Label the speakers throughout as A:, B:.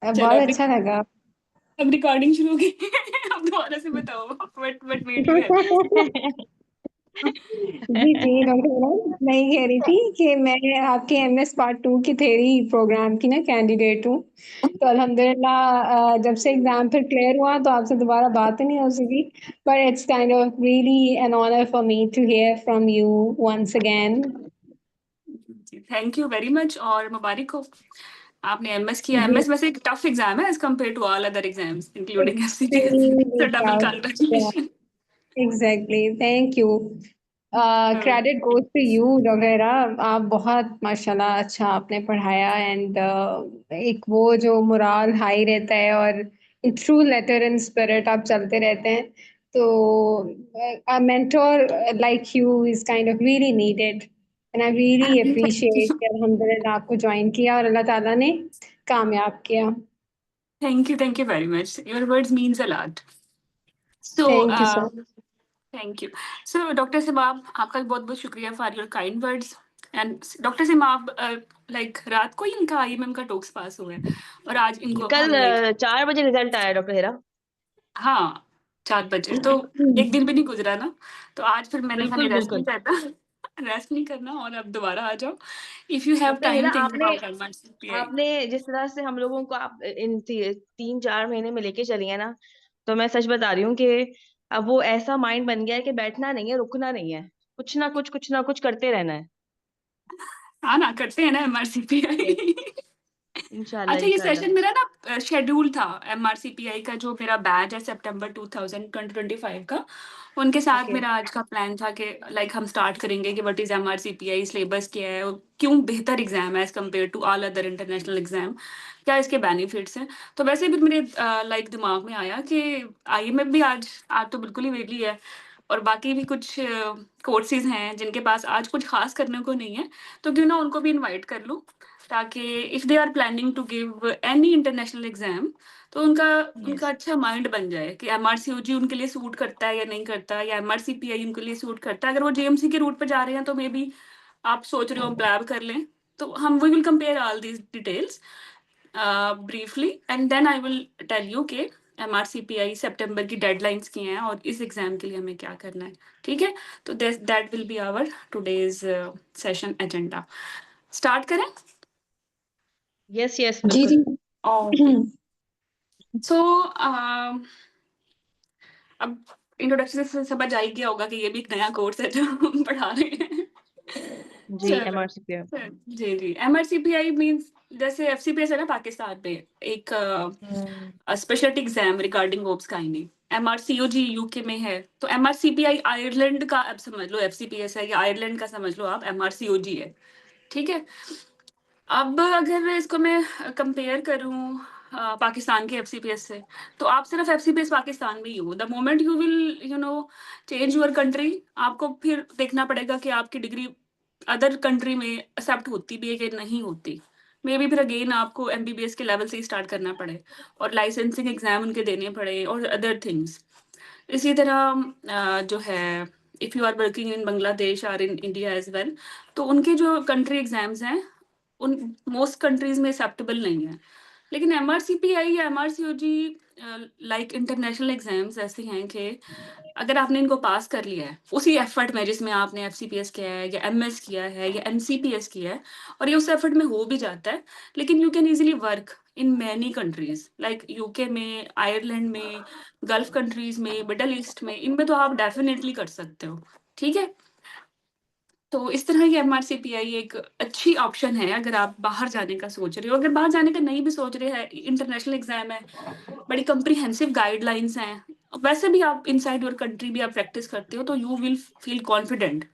A: चलो
B: बहुत अच्छा लगा।
A: अब रिकॉर्डिंग शुरू हो गई। अब दोबारा से बताओ, व्हाट मेड यू हैप्पी?
B: जी जी डॉक्टर इमरान, मैं ये कह रही थी कि मैं आपके एमएस पार्ट टू की थेरी प्रोग्राम की ना कैंडिडेट हूँ। तो अल्हम्दुलिल्लाह जब से एग्जाम फिर क्लियर हुआ तो आपसे दोबारा बात ही नहीं हो सकी। But it's kind of really an honour for me to hear from you once again.
A: जी थैंक यू वेरी मच और मुबारक हो, आपने एमएस किया। एमएस वैसे एक टफ एग्जाम है as compare to all other exams including FCPS,
B: extremely
A: so double congratulation.
B: Exactly, thank you. Credit goes to you वगैरह। आप बहुत माशाल्लाह अच्छा आपने पढ़ाया एंड एक वो जो मोराल हाई रहता है और एक ट्रू लेटर इन स्पिरिट आप चलते रहते हैं। तो a mentor like you is kind of really needed and I really appreciate कि अल्हम्दुलिल्लाह आपको ज्वाइन किया और अल्लाह ताला ने कामयाब किया।
A: Thank you very much, your words means a lot. So
B: thank you so
A: thank you. So doctor साहब आपका भी बहुत बहुत शुक्रिया for your kind words. And doctor साहब आप लाइक रात को ही इनका आईएमएम का टॉक्स पास हुआ है और आज इनको
C: कल
A: हम लाइक
C: 4 बजे रिजल्ट आया डॉक्टर हेरा।
A: हाँ 4 बजे तो एक दिन भी नहीं गुजरा ना। तो आज फिर मैंने कहा
C: बिल्कुल
A: रेस्ट नहीं
C: बिल्कुल।
A: करना। रेस्ट नहीं करना और अब दोबारा आ जाओ। If you have
C: doctor Hera,
A: time think
C: आपने
A: अबाउट एमआरसीपीआई।
C: आपने जिस तरह से हम लोगों को आप इन 3-4 महीने में लेके चली है ना, तो मैं सच बता रही हूँ कि अब वो ऐसा माइंड बन गया है कि बैठना नहीं है, रुकना नहीं है, कुछ ना कुछ करते रहना है।
A: हाँ ना, करते हैं ना
C: यस,
A: एमआरसीपीआई।
C: इंशाल्लाह
A: अच्छा ये
C: इंशाल्लाह।
A: सेशन मेरा ना शेड्यूल था एमआरसीपीआई का, जो मेरा बैच है सितंबर 2025 का, उनके साथ
C: ओके।
A: मेरा आज का प्लान था कि लाइक हम स्टार्ट करेंगे कि व्हाट इज एमआरसीपीआई, सिलेबस क्या है और क्यों बेहतर एग्जाम है as compare to all other international exam, क्या इसके बेनिफिट्स हैं। तो वैसे भी मेरे लाइक दिमाग में आया कि आईएमएफ भी आज आज तो बिल्कुल ही वेली है और बाकी भी कुछ कोर्सेज हैं जिनके पास आज कुछ खास करने को नहीं है, तो क्यों ना उनको भी इनवाइट कर लूँ, ताकि if they are planning to give any international exam तो उनका
C: यस।
A: उनका अच्छा माइंड बन जाए कि एमआरसीओजी उनके लिए सूट करता है या नहीं करता, या एमआरसीपीआई उनके लिए सूट करता है। अगर वो जेएमसी के रूट पर जा रहे हैं तो मे बी आप सोच रहे हो प्लैब कर लें। तो हम we will compare all these details briefly and then I will tell you के एमआरसीपीआई सितंबर की डेडलाइंस की हैं और इस एग्जाम के लिए हमें क्या करना है। ठीक है, तो that will be our today's session agenda. Start करें?
C: यस यस
B: जी जी।
C: बिल्कुल।
A: ओके, सो अब इंट्रोडक्शन से समझ आ ही गया होगा कि ये भी एक नया कोर्स है जो हम पढ़ा रहे हैं।
C: जी,
A: चलो,
C: एमआरसीपी।
A: जी जी, एमआरसीपीआई मींस जैसे एफसीपीएस है ना पाकिस्तान में, एक specialty exam regarding obs gynae. MRCOG UK में है, तो एमआरसीपीआई आयरलैंड का, अब समझ लो एफसीपीएस है या आयरलैंड का समझ लो आप, एमआरसीओजी है। ठीक है, अब अगर इसको मैं कंपेयर करूं पाकिस्तान के एफसीपीएस से, तो आप सिर्फ एफसीपीएस पाकिस्तान में ही हो। The moment you will change your country, आपको फिर देखना पड़ेगा कि आपकी डिग्री अदर कंट्री में एक्सेप्ट होती भी है कि नहीं होती। मे बी फिर अगेन आपको एमबीबीएस के लेवल से ही स्टार्ट करना पड़े और लाइसेंसिंग एग्जाम उनके देने पड़े और अदर थिंग्स। इसी तरह जो है, if you are working in Bangladesh और इन इंडिया एज वेल, तो उनके जो कंट्री एग्जाम्स हैं उन मोस्ट कंट्रीज में एक्सेप्टेबल नहीं है। लेकिन एमआरसीपीआई या एमआरसीओजी लाइक इंटरनेशनल एग्जाम्स ऐसे हैं कि अगर आपने इनको पास कर लिया है उसी एफर्ट में जिसमें आपने एफसीपीएस किया है या एमएस किया है या एमसीपीएस किया है, और ये उस एफर्ट में हो भी जाता है, लेकिन you can easily work in many countries like UK में, आयरलैंड में, गल्फ कंट्रीज में, मिडल ईस्ट में, इनमें तो आप डेफिनेटली कर सकते हो। ठीक है, तो इस तरह की एमआरसीपीआई एक अच्छी ऑप्शन है अगर आप बाहर जाने का सोच रहे हो। अगर बाहर जाने का नहीं भी सोच रहे हैं, इंटरनेशनल एग्जाम है, बड़ी कम्प्रिहेंसिव गाइडलाइंस हैं, वैसे भी आप इनसाइड योर कंट्री भी आप प्रैक्टिस करते हो तो you will feel confident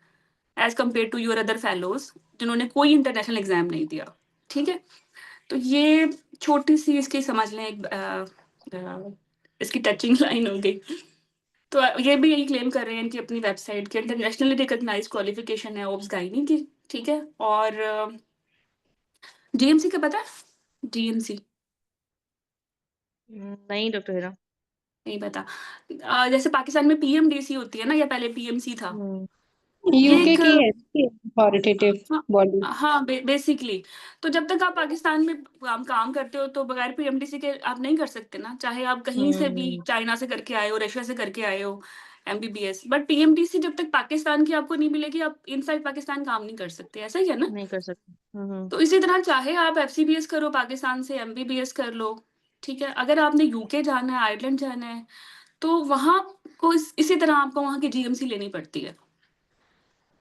A: as compare to your other fellows जिन्होंने कोई इंटरनेशनल एग्जाम नहीं दिया। ठीक है, तो ये छोटी सी इसकी समझ लें एक इसकी टचिंग लाइन हो गई। तो ये भी यही क्लेम कर रहे हैं कि अपनी वेबसाइट के इंटरनेशनली रिकॉग्नाइज क्वालिफिकेशन है ओब्स गाइनी की। ठीक है, और जीएमसी का पता है? जीएमसी
C: नहीं डॉक्टर हेरा।
A: नहीं पता। जैसे पाकिस्तान में पीएमडीसी होती है ना, या पहले पीएमसी था। ये
B: यूके
A: एक
B: की है अथॉरिटेटिव
A: हाँ
B: बॉडी।
A: हाँ बेसिकली। तो जब तक आप पाकिस्तान में काम करते हो तो बगैर पीएमडीसी के आप नहीं कर सकते ना, चाहे आप कहीं से भी
C: हम्म।
A: चाइना से करके आए हो, रशिया से करके आए हो एमबीबीएस, बट पीएमडीसी जब तक पाकिस्तान की आपको नहीं मिलेगी आप इनसाइड पाकिस्तान काम नहीं कर सकते, ऐसा ही है ना।
C: नहीं कर सकते।
A: तो इसी तरह चाहे आप एफसीबीएस करो पाकिस्तान से, एमबीबीएस कर लो, ठीक है। अगर आपने यूके जाना है, आयरलैंड जाना है, तो वहां को इसी तरह आपको वहां की जीएमसी लेनी पड़ती है।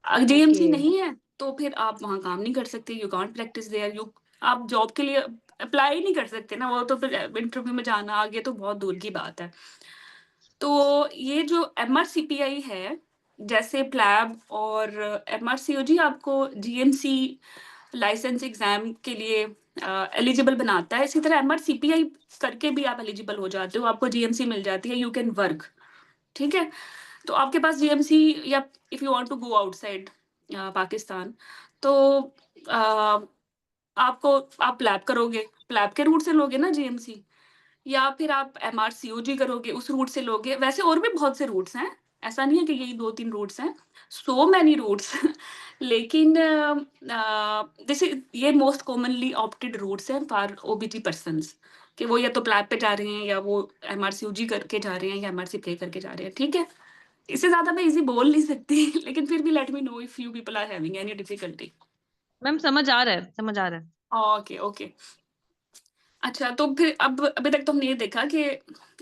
A: अगर
C: ओके।
A: जीएमसी नहीं है तो फिर आप वहां काम नहीं कर सकते, you can't practice there, you आप जॉब के लिए अप्लाई नहीं कर सकते ना, वो तो फिर इंटरव्यू में जाना आगे तो बहुत दूर की बात है। तो ये जो एमआरसीपीआई है, जैसे प्लैब और एमआरसीओजी आपको जीएमसी लाइसेंस एग्जाम के लिए एलिजिबल बनाता है, इसी तरह एमआरसीपीआई करके भी आप एलिजिबल हो जाते हो, आपको जीएमसी मिल जाती है, यू कैन वर्क, ठीक है। तो आपके पास जीएमसी, या if you want to go outside Pakistan, तो अ, आपको आप लैब करोगे, लैब के रूट से लोगे ना जीएमसी, या फिर आप एमआरसीओजी करोगे उस रूट से लोगे। वैसे और भी बहुत से रूट्स हैं, ऐसा नहीं है कि यही 2-3 रूट्स हैं, सो मैनी रूट्स लेकिन जैसे ये मोस्ट कॉमनली ऑप्टेड रूट्स हैं फॉर ओबीजी पर्सन्स, कि वो या तो प्लैब पे जा रहे हैं, या वो एमआरसीओजी करके जा रहे हैं, या एमआरसीपीआई करके जा रहे हैं, ठीक है। इससे ज्यादा मैं इजी बोल नहीं सकती लेकिन फिर भी let me know if you people are having any difficulty.
C: Ma'am समझ आ रहा है, समझ आ रहा है।
A: Okay okay. अच्छा, तो फिर अब अभी तक तो हमने ये देखा कि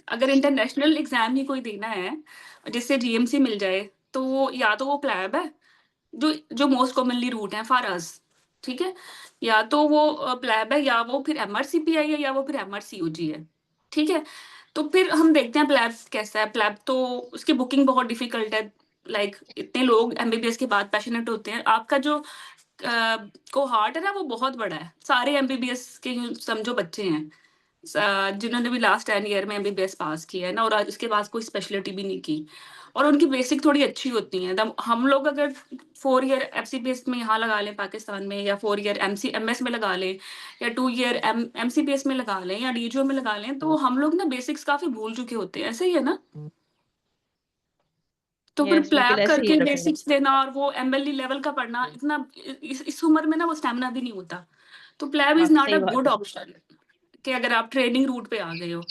A: अगर इंटरनेशनल एग्जाम ही कोई देना है जिससे जीएमसी मिल जाए, तो या तो वो प्लैब है, जो जो मोस्ट कॉमनली रूट है फॉर अस, ठीक है, या तो वो प्लैब है, या वो फिर एमआरसीपीआई है, या वो फिर एमआरसीओजी है, ठीक है। तो फिर हम देखते हैं प्लैब कैसा है। प्लैब तो उसकी बुकिंग बहुत डिफिकल्ट है, लाइक इतने लोग एमबीबीएस के बाद पैशनेट होते हैं, आपका जो कोहार्ट है ना वो बहुत बड़ा है, सारे एमबीबीएस के समझो बच्चे हैं, जिन्होंने भी लास्ट 10 ईयर में एमबीबीएस पास किया है ना, और आज उसके बाद कोई स्पेशलिटी भी नहीं की, और उनकी बेसिक थोड़ी अच्छी होती है। हम लोग अगर 4 ईयर एफसीपीएस में यहाँ लगा लें पाकिस्तान में, या 4 ईयर एमएस में लगा लें, या 2 ईयर एमसीपीएस में लगा लें, या डीजीओ में लगा लें, तो हम लोग ना बेसिक्स काफी भूल चुके होते हैं, ऐसे ही है ना। तो फिर
C: यस, बिल्कुल
A: प्लैब
C: ऐसे ही है
A: करके
C: डॉक्टर हिरा।
A: बेसिक्स देना और वो एमएलई लेवल का पढ़ना, इतना इस उम्र में ना वो स्टेमिना भी नहीं होता। तो प्लैब इज
C: बात
A: नॉट अ
C: सही बात
A: गुड
C: है।
A: ऑप्शन, कि अगर आप ट्रेनिंग रूट पे आ गए हो,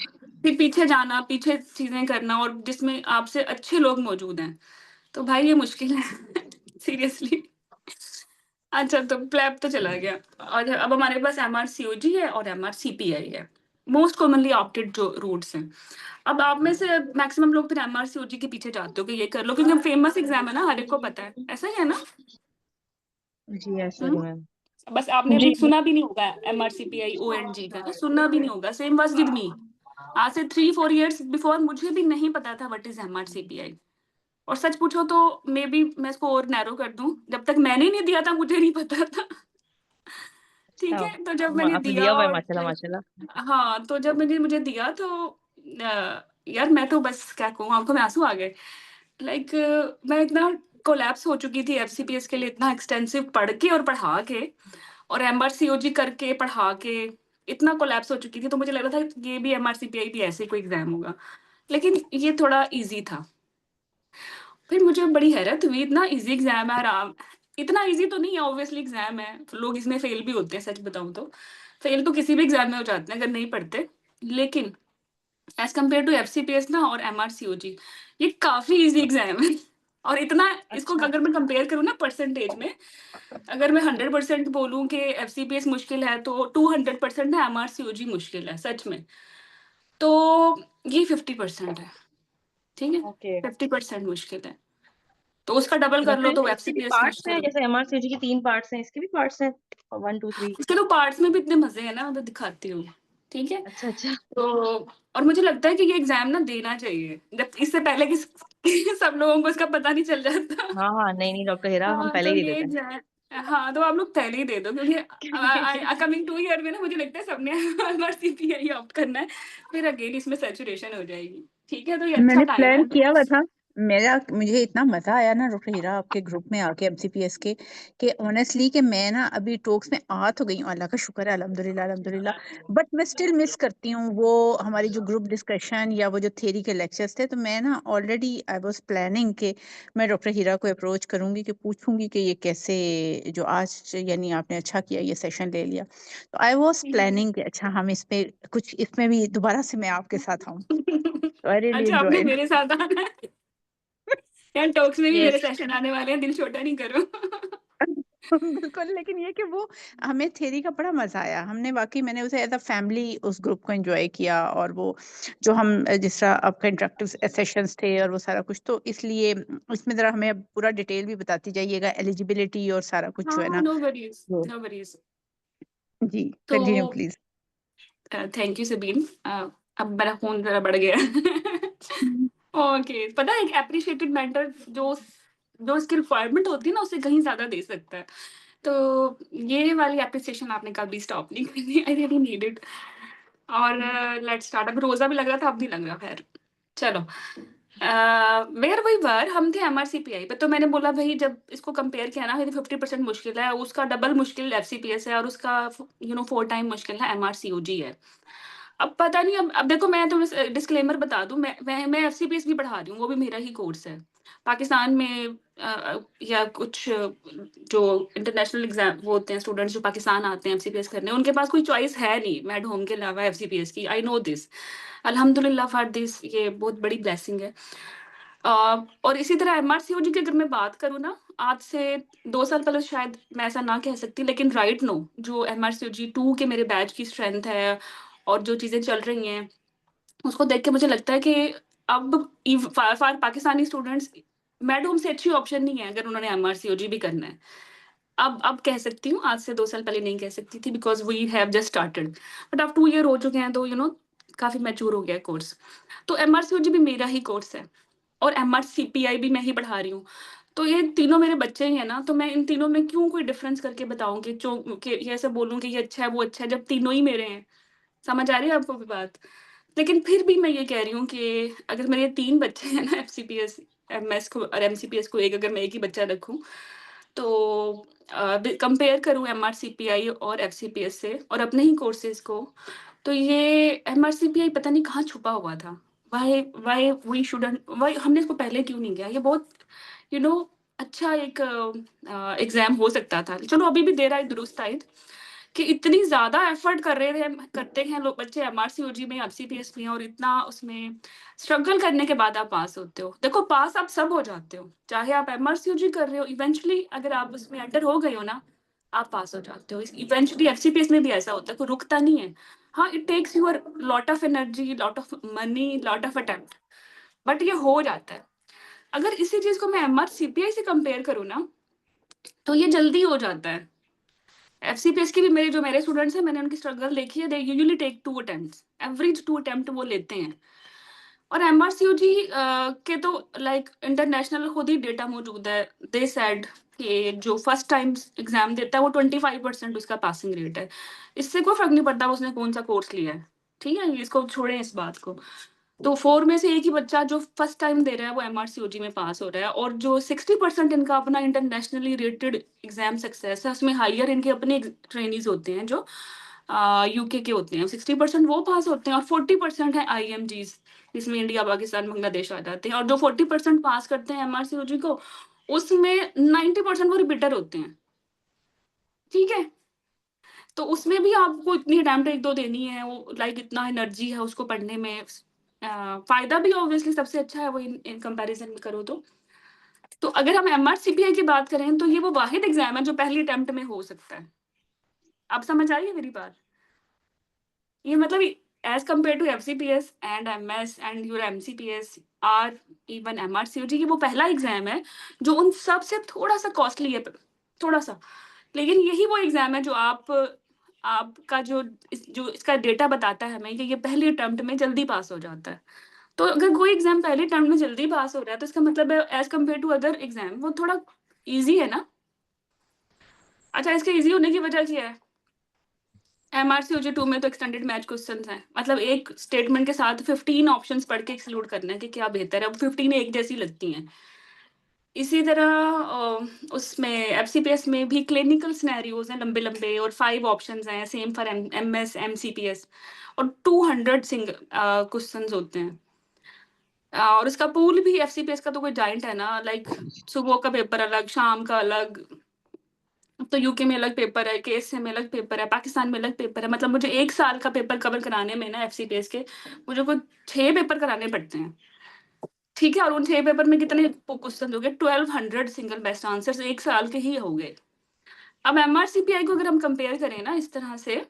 A: फिर पीछे जाना, पीछे चीजें करना, और जिसमें आपसे अच्छे लोग मौजूद हैं, तो भाई ये मुश्किल है सीरियसली। अच्छा, तो प्लैब तो चला गया, और अब हमारे पास एमआरसीओजी है और एमआरसीपीआई है, मोस्ट कॉमनली ऑप्टेड जो रूट्स हैं। अब आप में से मैक्सिमम लोग फिर एमआरसीओजी के पीछे जाते हो कि ये कर लो, क्योंकि फेमस एग्जाम है ना, हर एक को पता है, ऐसा ही है ना।
C: जी ऐसा ही
A: हम्म।
C: मैम।
A: बस आपने
B: जी।
A: अभी सुना भी नहीं होगा एमआरसीपीआई ओएनजी का, सुना भी नहीं होगा, सेम वाज विद मी। आज से 3-4 ईयर्स बिफोर मुझे भी नहीं पता था व्हाट इज एमआरसीपीआई। और सच पूछो तो मे बी मैं इसको और नैरो कर दूं, जब तक मैंने नहीं दिया था मुझे नहीं पता था ठीक
C: अच्छा,
A: है। तो जब मैंने
C: आपने
A: दिया
C: दिया हुआ है,
A: और
C: माशाल्लाह माशाल्लाह।
A: हाँ, तो जब मैंने मुझे दिया तो यार मैं तो बस क्या कहूँ, आंखों में आंसू आ गए। लाइक मैं इतना कोलैप्स हो चुकी थी एफसीपीएस के लिए, इतना एक्सटेंसिव पढ़ के और पढ़ा के, और एमआरसीओजी करके पढ़ा के इतना कोलैप्स हो चुकी थी, तो मुझे लग रहा था ये भी एमआरसीपीआई भी ऐसे कोई एग्जाम होगा, लेकिन ये थोड़ा इजी था। फिर मुझे बड़ी हैरत हुई, इतना इजी एग्जाम है, आराम, इतना इजी तो नहीं है ऑब्वियसली, एग्जाम है, लोग इसमें फेल भी होते हैं, सच बताऊं तो फेल तो किसी भी एग्जाम में हो जाते हैं अगर नहीं पढ़ते, लेकिन एज कम्पेयर टू एफसीपीएस ना और एमआरसीओजी, ये काफी इजी एग्जाम है। और इतना, इसको
C: अच्छा।
A: अगर मैं कंपेयर करूँ ना परसेंटेज में, अगर मैं 100% बोलूँ कि एफसीपीएस मुश्किल है, तो 200% है एमआरसीओजी मुश्किल है सच में। तो ये 50% है, ठीक है,
C: ओके।
A: 50% मुश्किल है, तो उसका डबल कर लो
C: डॉक्टर
A: तो
C: इसके भी
A: एफसीपीएस
C: पार्ट्स हैं,
A: मुश्किल है।
C: जैसे एमआरसीजी की 3 पार्ट्स हैं, इसके भी पार्ट्स हैं, 1 2 3।
A: इसके तो पार्ट्स में भी इतने मजे हैं ना, मैं तो दिखाती हूँ, ठीक है।
C: अच्छा अच्छा।
A: तो और मुझे लगता है कि ये एग्जाम ना देना चाहिए, जब इससे पहले कि सब लोगों को इसका पता नहीं चल जाता
C: हाँ हाँ, नहीं नहीं डॉक्टर हिरा, हम
A: हाँ,
C: पहले
A: तो
C: ही दे
A: ये
C: देते
A: एग्जाम, हाँ, तो आप लोग पहले ही दे दो, क्योंकि
C: हैं।
A: कमिंग 2 ईयर में ना मुझे लगता है सबने एमआरसीपीआई ऑप्ट करना है, फिर अगेन इसमें सैचुरेशन हो जाएगी, ठीक है। तो ये अच्छा
B: मैंने
A: टाइम
B: प्लान
A: है।
B: किया हुआ था
D: मुझे इतना मजा आया ना डॉक्टर हीरा आपके ग्रुप में आके एमसीपीएस के, कि ऑनेस्टली कि मैं ना अभी टॉक्स में आ तो गई हूँ, अल्लाह का शुक्र है, अल्हम्दुलिल्लाह अल्हम्दुलिल्लाह, बट मैं स्टिल मिस करती हूँ वो हमारी जो ग्रुप डिस्कशन या वो जो थ्योरी के लेक्चर्स थे। तो मैं ना ऑलरेडी आई वाज प्लानिंग कि मैं डॉक्टर हीरा को अप्रोच करूंगी, कि पूछूंगी कि ये कैसे, जो आज यानी आपने अच्छा किया ये सेशन ले लिया, तो आई वाज प्लानिंग कि अच्छा हम इसमें कुछ, इसमें भी दोबारा से मैं आपके साथ आऊँ। तो आई रियली
A: अच्छा, आपने
D: एंजॉयड।
A: मेरे साथ आना है यार, टॉक्स में भी मेरे
D: यस।
A: सेशन आने वाले हैं, दिल छोटा नहीं करो।
D: बिल्कुल, लेकिन ये कि वो हमें थ्योरी का बड़ा मजा आया, हमने वाकई, मैंने उसे एज अ फैमिली उस ग्रुप को एंजॉय किया, और वो जो हम जिस तरह आपका इंटरेक्टिव सेशंस थे और वो सारा कुछ, तो इसलिए इसमें जरा हमें पूरा डिटेल भी बताती जाइएगा, एलिजिबिलिटी और सारा कुछ जो है
A: हाँ,
D: ना।
A: नो वरीज,
D: वो
A: नो वरीज।
D: जी,
A: तो
D: continue please.
A: Thank you Sabeen. अब मेरा फोन जरा बढ़ गया। ओके, पता है एक एप्रिशिएटेड मेंटर जो जो उसकी रिक्वायरमेंट होती है ना, उससे कहीं ज्यादा दे सकता है। तो ये वाली एप्रिसिएशन आपने कभी स्टॉप नहीं करनी, आई रियली नीड इट। और लेट्स स्टार्ट। अब रोजा भी लग रहा था, अब नहीं लग रहा, खैर चलो। वेयर वी वर, हम थे एमआरसीपीआई पे। तो मैंने बोला भाई जब इसको कंपेयर किया ना, 50% मुश्किल है, उसका डबल मुश्किल एफसीपीएस है, और उसका 4 टाइम मुश्किल है एमआरसीओजी है। अब पता नहीं, अब देखो, मैं तुम्हें डिस्क्लेमर बता दूं, मैं एफसीपीएस भी पढ़ा रही हूँ, वो भी मेरा ही कोर्स है पाकिस्तान में। या कुछ जो इंटरनेशनल एग्जाम वो होते हैं, स्टूडेंट्स जो पाकिस्तान आते हैं एफसीपीएस करने, उनके पास कोई चॉइस है नहीं मैड होम के अलावा एफसीपीएस की। आई नो दिस, अल्हम्दुलिल्लाह फॉर दिस, ये बहुत बड़ी ब्लेसिंग है। और इसी तरह एमआरसीओजी की अगर मैं बात करूँ ना, आज से 2 साल पहले शायद मैं ऐसा ना कह सकती, लेकिन राइट नो जो एमआरसीओजी 2 के मेरे बैच की स्ट्रेंथ है और जो चीज़ें चल रही हैं, उसको देख के मुझे लगता है कि अब फार पाकिस्तानी स्टूडेंट्स मेड होम से अच्छी ऑप्शन नहीं है अगर उन्होंने एमआरसीओजी भी करना है। अब कह सकती हूँ, आज से 2 साल पहले नहीं कह सकती थी, because we have just started. But अब 2 ईयर हो चुके हैं, तो काफी मैच्योर हो गया कोर्स। तो एमआरसीओजी भी मेरा ही कोर्स है, और एमआरसीपीआई भी मैं ही पढ़ा रही हूँ। तो ये तीनों मेरे बच्चे ही है ना, तो मैं इन तीनों में क्यों कोई डिफरेंस करके बताऊं कि ये ऐसे बोलूं कि ये अच्छा है वो अच्छा है, जब तीनों ही मेरे हैं। समझ आ रही है आपको भी बात? लेकिन फिर भी मैं ये कह रही हूँ कि अगर मेरे 3 बच्चे हैं ना, एफसीपीएस एमएस को और एमसीपीएस को, एक अगर मैं एक ही बच्चा रखूं, तो कंपेयर करूं एमआरसीपीआई और एफसीपीएस से और अपने ही कोर्सेज को, तो ये एमआरसीपीआई पता नहीं कहाँ छुपा हुआ था। Why why we shouldn't, why हमने इसको पहले क्यों नहीं किया? ये बहुत यू नो अच्छा एक एग्जाम हो सकता था। चलो अभी भी दे रहा है दुरुस्त आयद, कि इतनी ज़्यादा एफर्ट कर रहे थे, करते हैं लोग बच्चे एमआरसीओजी में, एफसीपीएस में, और इतना उसमें स्ट्रगल करने के बाद आप पास होते हो। देखो पास आप सब हो जाते हो, चाहे आप एमआरसीओजी कर रहे हो, इवेंचुअली अगर आप उसमें एंटर हो गए हो ना, आप पास हो जाते हो। इवेंचुअली एफसीपीएस में भी ऐसा होता है, कोई रुकता नहीं है। हाँ, it takes your lot of energy, lot of money, lot of attempt, but ये हो जाता है। अगर इसी चीज को मैं एमआरसीपीआई से कंपेयर करूँ ना, तो ये जल्दी हो जाता है। एफसीपीएस की भी मेरे स्टूडेंट्स हैं, मैंने उनकी स्ट्रगल देखी है, they usually take 2 attempts, average 2 attempt वो लेते हैं। और एमआरसीओजी के तो लाइक इंटरनेशनल खुद ही डेटा मौजूद है, दे सेड कि जो फर्स्ट टाइम एग्जाम देता है वो 25% उसका पासिंग रेट है। इससे कोई फर्क नहीं पड़ता उसने कौन सा कोर्स लिया है, ठीक है, इसको छोड़ें इस बात को। तो 4 में से एक ही बच्चा जो फर्स्ट टाइम दे रहा है वो एमआरसीओजी में पास हो रहा है, और जो 60% इनका अपना इंटरनेशनली रेटेड एग्जाम सक्सेस है, उसमें हायर इनके अपने ट्रेनीज होते हैं जो यूके के होते हैं, 60% वो पास होते हैं, और 40% है आईएमजीज, जिसमें इंडिया पाकिस्तान बांग्लादेश आ जाते हैं। और जो 40% पास करते हैं एमआरसीओजी को, उसमें 90% वो रिपीटर होते हैं, ठीक है। तो उसमें भी आपको इतनी अटेम्प्ट 1-2 देनी है, वो लाइक इतना एनर्जी है उसको पढ़ने में। फायदा भी ऑब्वियसली सबसे अच्छा है वो, इन कंपैरिजन में करो तो अगर हम एमआरसीपीआई की बात करें, तो ये वो वाहिद एग्जाम है जो पहली अटेम्प्ट में हो सकता है। आप समझ आ रही है मेरी बात? ये मतलब as compare to FCPS and MS and your MCPS or even MRCOG, की वो पहला एग्जाम है जो उन सब से थोड़ा सा कॉस्टली है, थोड़ा सा। लेकिन यही वो एग्जाम है जो आपका जो इसका डेटा बताता है हमें कि ये पहले अटेम्प्ट में जल्दी पास हो जाता है। तो अगर कोई एग्जाम पहले अटेम्प्ट में जल्दी पास हो रहा है, तो इसका मतलब है as compare to other exam वो थोड़ा इजी है ना। अच्छा, इसके इजी होने की वजह क्या है? MRCOG 2 में तो एक्सटेंडेड मैच क्वेश्चंस हैं, मतलब एक स्टेटमेंट के साथ 15 ऑप्शंस पढ़ के एक्सक्लूड करना है कि क्या बेहतर है, वो 15 एक जैसी लगती हैं। इसी तरह उसमें एफसीपीएस में भी क्लिनिकल सिनेरियोज हैं लंबे लंबे, और 5 ऑप्शंस हैं, सेम फॉर एमएस एमसीपीएस, और 200 सिंगल क्वेश्चंस होते हैं। और उसका पूल भी एफसीपीएस का तो कोई जाइंट है ना, लाइक सुबह का पेपर अलग, शाम का अलग, तो यूके में अलग पेपर है, केएसए में अलग पेपर है, पाकिस्तान में अलग पेपर है। मतलब मुझे 1 साल का पेपर कवर कराने में ना एफसीपीएस के मुझे कुछ 6 पेपर कराने पड़ते हैं, ठीक है। और उन 6 पेपर में कितने क्वेश्चन हो गए, 1200 सिंगल बेस्ट आंसर्स 1 साल के ही हो गए। अब एमआरसीपीआई को अगर हम कंपेयर करें ना इस तरह से,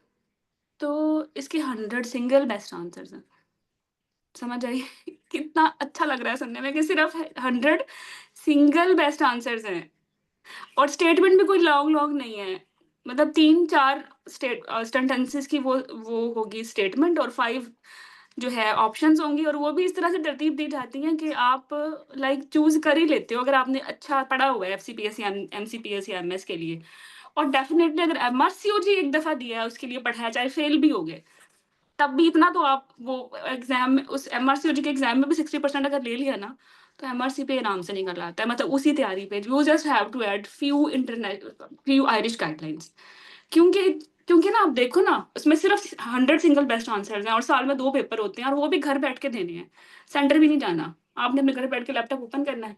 A: तो इसके 100 सिंगल बेस्ट आंसर्स हैं। समझ आई? कितना अच्छा लग रहा है सुनने में कि सिर्फ 100 सिंगल बेस्ट आंसर्स हैं, और स्टेटमेंट भी कोई लॉन्ग लॉन्ग नहीं है, मतलब 3-4 सेंटेंसेस की वो होगी स्टेटमेंट, और 5 जो है ऑप्शंस होंगी, और वो भी इस तरह से तरतीब दी जाती हैं कि आप लाइक चूज कर ही लेते हो अगर आपने अच्छा पढ़ा हुआ है एफसीपीएस या एमसीपीएस या एमएस के लिए। और डेफिनेटली अगर एमआरसीओजी एक दफा दिया है उसके लिए पढ़ा है, चाहे फेल भी हो गए तब भी इतना तो आप वो एग्जाम में, उस एमआरसीओजी के एग्जाम में भी 60% अगर ले लिया ना, तो एमआरसी पे आराम से निकल आता है, मतलब उसी तैयारी पे you just have to add few Irish guidelines. क्योंकि क्योंकि ना आप देखो ना, उसमें सिर्फ 100 सिंगल बेस्ट आंसर्स हैं, और साल में 2 पेपर होते हैं, और वो भी घर बैठ के देने हैं, सेंटर भी नहीं जाना, आपने अपने घर बैठ के लैपटॉप ओपन करना है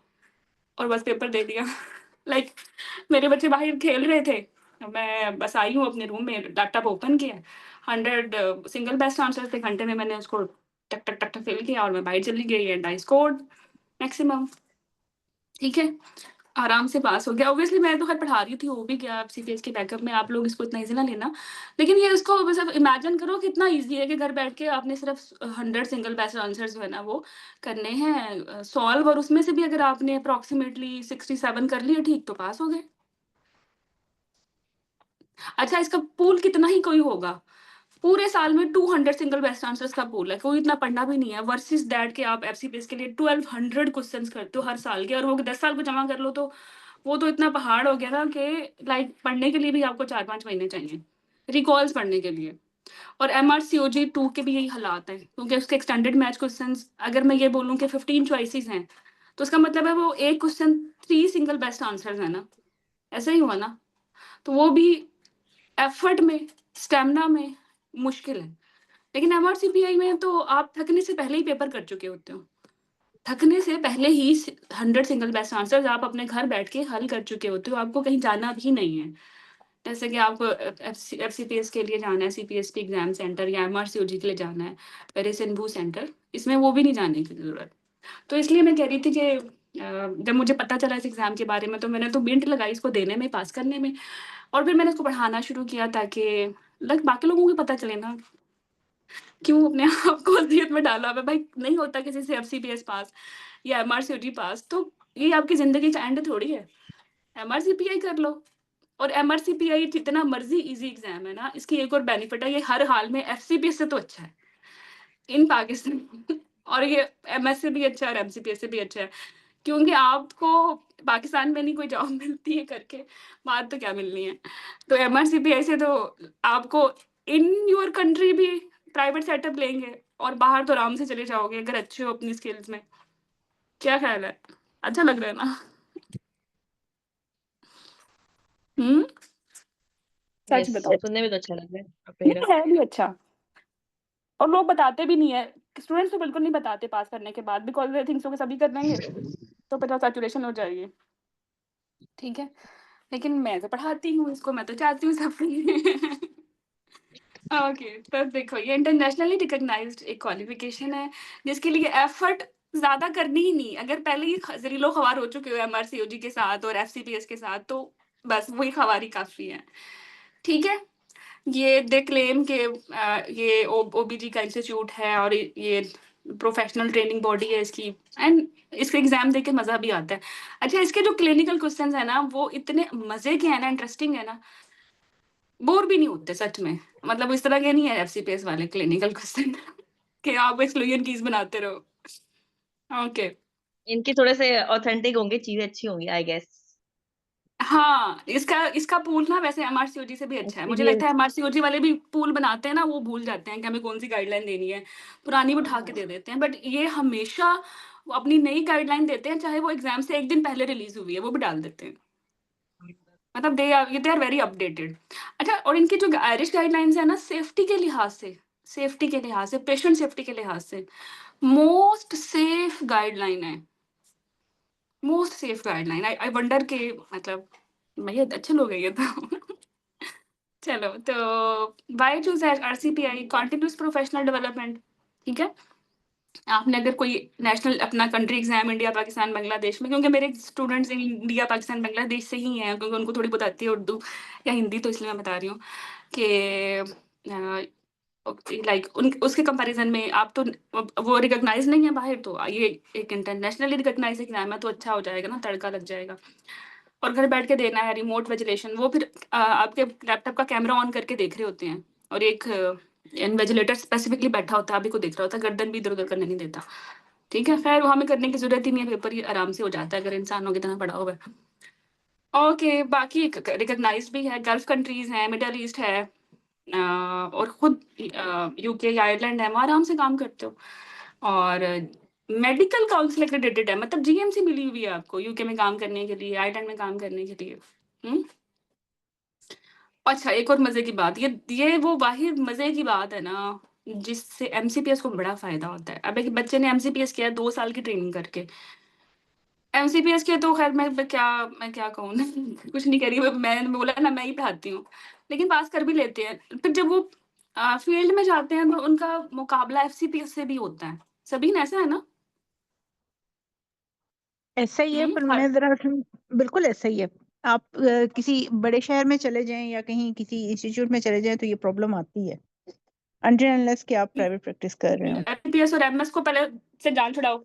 A: और बस पेपर दे दिया। लाइक मेरे बच्चे बाहर खेल रहे थे, मैं बस आई हूँ अपने रूम में, लैपटॉप ओपन किया, 100 सिंगल बेस्ट आंसर्स थे, घंटे में मैंने उसको टक टक टक टक फिल किया और मैं बाहर चली गई एंड आई स्कोर्ड मैक्सिमम, ठीक है, आराम से पास हो गया। ऑब्वियसली मैं तो खैर पढ़ा रही थी, हो भी गया सीपीएस के बैकअप में, आप लोग इसको इतना इजी ना लेना, लेकिन ये उसको बस अब इमेजिन करो कितना इजी है कि घर बैठ के आपने सिर्फ 100 सिंगल बेस्ट आंसर्स जो है ना वो करने हैं सॉल्व, और उसमें से भी अगर आपने अप्रोक्सीमेटली 67 कर लिए ठीक, तो पास हो गए। अच्छा, इसका पूल कितना ही कोई होगा, पूरे साल में 200 सिंगल बेस्ट आंसर्स का पूल है, कोई इतना पढ़ना भी नहीं है, वर्सेस दैट के आप एफसीपीएस के लिए 1200 क्वेश्चंस करते हो हर साल के, और वो 10 साल को जमा कर लो तो वो तो इतना पहाड़ हो गया था कि लाइक पढ़ने के लिए भी आपको 4-5 महीने चाहिए रिकॉल्स पढ़ने के लिए। और एमआरसीओजी 2 के भी यही हालात हैं, क्योंकि उसके एक्सटेंडेड मैच क्वेश्चंस अगर मैं ये बोलूँ कि 15 चॉइसेस हैं, तो उसका मतलब है वो एक क्वेश्चन 3 सिंगल बेस्ट आंसर्स है ना, ऐसा ही हुआ ना, तो वो भी एफर्ट में, स्टेमिना में मुश्किल है। लेकिन एमआरसीपीआई में तो आप थकने से पहले ही पेपर कर चुके होते हो, थकने से पहले ही 100 सिंगल बेस्ट आंसर्स आप अपने घर बैठ के हल कर चुके होते हो, आपको कहीं जाना भी नहीं है। जैसे कि आप एफसीपीएस के लिए जाना है, सीपीएसपी एग्जाम सेंटर, या एमआरसीओजी के लिए जाना है पेरिसिन्भू सेंटर, इसमें वो भी नहीं जाने की जरूरत। तो इसलिए मैं कह रही थी कि जब मुझे पता चला इस एग्जाम के बारे में, तो मैंने तो मिनट लगाई इसको देने में, पास करने में, और फिर मैंने इसको पढ़ाना शुरू किया ताकि लाइक बाकी लोगों को पता चले ना, क्यों अपने आप को अज़ियत में डाला हुआ है भाई, नहीं होता किसी से एफसीपीएस पास या एमआरसीओजी पास, तो ये आपकी जिंदगी का एंड थोड़ी है, एमआरसीपीआई कर लो। और एमआरसीपीआई जितना मर्जी इजी एग्जाम है ना, इसकी एक और बेनिफिट है, ये हर हाल में एफसीपीएस से तो अच्छा है इन पाकिस्तान। और ये एमएस से भी अच्छा है और एमसीपीएस से भी अच्छा है, क्योंकि आपको पाकिस्तान में नहीं कोई जॉब मिलती है करके, बात तो क्या मिलनी है, तो एमआरसीपीआई से तो आपको इन योर कंट्री भी प्राइवेट सेटअप लेंगे, और बाहर तो आराम से चले जाओगे अगर अच्छे हो अपनी स्किल्स में। क्या ख्याल है? अच्छा लग रहा है ना? सच
C: यस,
A: बताओ।
C: सुनने में तो अच्छा लग रहा है
A: नहीं,
C: अपना।
A: है भी अच्छा, और लोग बताते भी नहीं है, स्टूडेंट्स तो बिल्कुल नहीं बताते पास करने के बाद, बिकॉज दे थिंक सो कि सभी कर लेंगे तो पता सैचुरेशन हो जाएगी, ठीक है। लेकिन मैं तो पढ़ाती हूँ इसको, मैं तो चाहती हूँ सब। ओके, तो देखो ये इंटरनेशनली रिकॉग्नाइज्ड एक क्वालिफिकेशन है, जिसके लिए एफर्ट ज्यादा करनी ही नहीं, अगर पहले ही जरीलो खवार हो चुके हो एमआरसीओजी के साथ और एफसीपीएस के साथ, तो बस वही खवारी काफी है, ठीक है। ये दे क्लेम के ये ओबीजी का इंस्टीट्यूट है, और ये प्रोफेशनल ट्रेनिंग बॉडी है इसकी, एंड इसके एग्जाम देके मजा भी आता है। अच्छा, इसके जो क्लिनिकल क्वेश्चंस है ना, वो इतने मजे के हैं ना, इंटरेस्टिंग है ना, बोर भी नहीं होते सच में, मतलब इस तरह के नहीं है एफसीपीएस वाले क्लिनिकल क्वेश्चन कि आप एक्सक्लूजन कीज बनाते रहो। ओके,
C: इनके थोड़े से ऑथेंटिक होंगे, चीजें अच्छी होंगी आई गेस।
A: हाँ, इसका पूल ना वैसे एमआरसीओजी से भी अच्छा है। मुझे लगता है
B: एक्सपीरियंस
A: एमआरसीओजी वाले भी पूल बनाते हैं ना, वो भूल जाते हैं कि हमें कौन-सी गाइडलाइन देनी है, पुरानी उठा के दे देते हैं। बट ये हमेशा वो अपनी नई गाइडलाइन देते हैं, चाहे वो एग्ज़ाम से 1 दिन पहले रिलीज़ हुई है, वो भी डाल देते हैं। मतलब दे आर वेरी अपडेटेड। अच्छा, और इनकी जो आयरिश गाइडलाइंस है ना, सेफ्टी के लिहाज से, पेशेंट सेफ्टी के लिहाज से मोस्ट सेफ गाइडलाइन है। Most safe guideline. I wonder के मतलब भैया अच्छे लोग हैं ये तो। चलो, तो why choose RCPI? Continuous professional development, ठीक है? आपने अगर कोई नेशनल अपना country exam India, Pakistan, Bangladesh में, क्योंकि मेरे स्टूडेंट्स इंडिया, पाकिस्तान, बांग्लादेश से ही हैं, क्योंकि उनको थोड़ी बहुत आती है उर्दू या हिंदी, तो इसलिए मैं बता रही हूँ कि लाइक उन उसके कंपैरिजन में आप तो वो रिकॉग्नाइज नहीं है बाहर, तो ये एक इंटरनेशनली रिकॉग्नाइज एग्जाम है, तो अच्छा हो जाएगा ना, तड़का लग जाएगा। और घर बैठ के देना है, रिमोट विजिलेशन, वो फिर आपके लैपटॉप का कैमरा ऑन करके देख रहे होते हैं, और एक इन्विजिलेटर स्पेसिफिकली बैठा होता है, अभी को देख रहा होता है, गर्दन भी इधर उधर करने नहीं देता। ठीक है, खैर वो हमें करने की जरूरत ही नहीं है, पेपर ये आराम से हो जाता है अगर इंसानों की तरह पड़ा हुआ है। ओके, बाकी रिकॉग्नाइज भी है, गल्फ कंट्रीज हैं, मिडल ईस्ट है, और खुद यूके या आयरलैंड है, वहाँ आराम से काम करते हो। और मेडिकल काउंसिल एक्रेडिटेड है, मतलब जीएमसी मिली हुई है आपको यूके में काम करने के लिए, आयरलैंड में काम करने के लिए। अच्छा, एक और मजे की बात, ये वो वाहिद मजे की बात है ना, जिससे एमसीपीएस को बड़ा फायदा होता है। अब एक बच्चे ने एमसीपीएस किया 2 साल की ट्रेनिंग करके, एमसीपीएस के तो खैर मैं क्या कहूँ ना, कुछ नहीं करी, मैंने बोला ना, मैं ही पढ़ाती हूँ, लेकिन पास कर भी लेते हैं। फिर जब वो फील्ड में जाते हैं तो उनका मुकाबला एफसीपीएस से भी होता है। सभी ने ऐसा है ना?
D: ऐसा ही है, पर
A: हाँ।
D: मैं जरा बिल्कुल ऐसा ही है। आप किसी बड़े शहर में चले जाएं या कहीं किसी इंस्टीट्यूट में चले जाएं तो ये प्रॉब्लम आती है, अनटिल अनलेस कि आप प्राइवेट प्रैक्टिस कर रहे हो।
A: एफसीपीएस और एमएस को पहले से जान छुड़ाओ।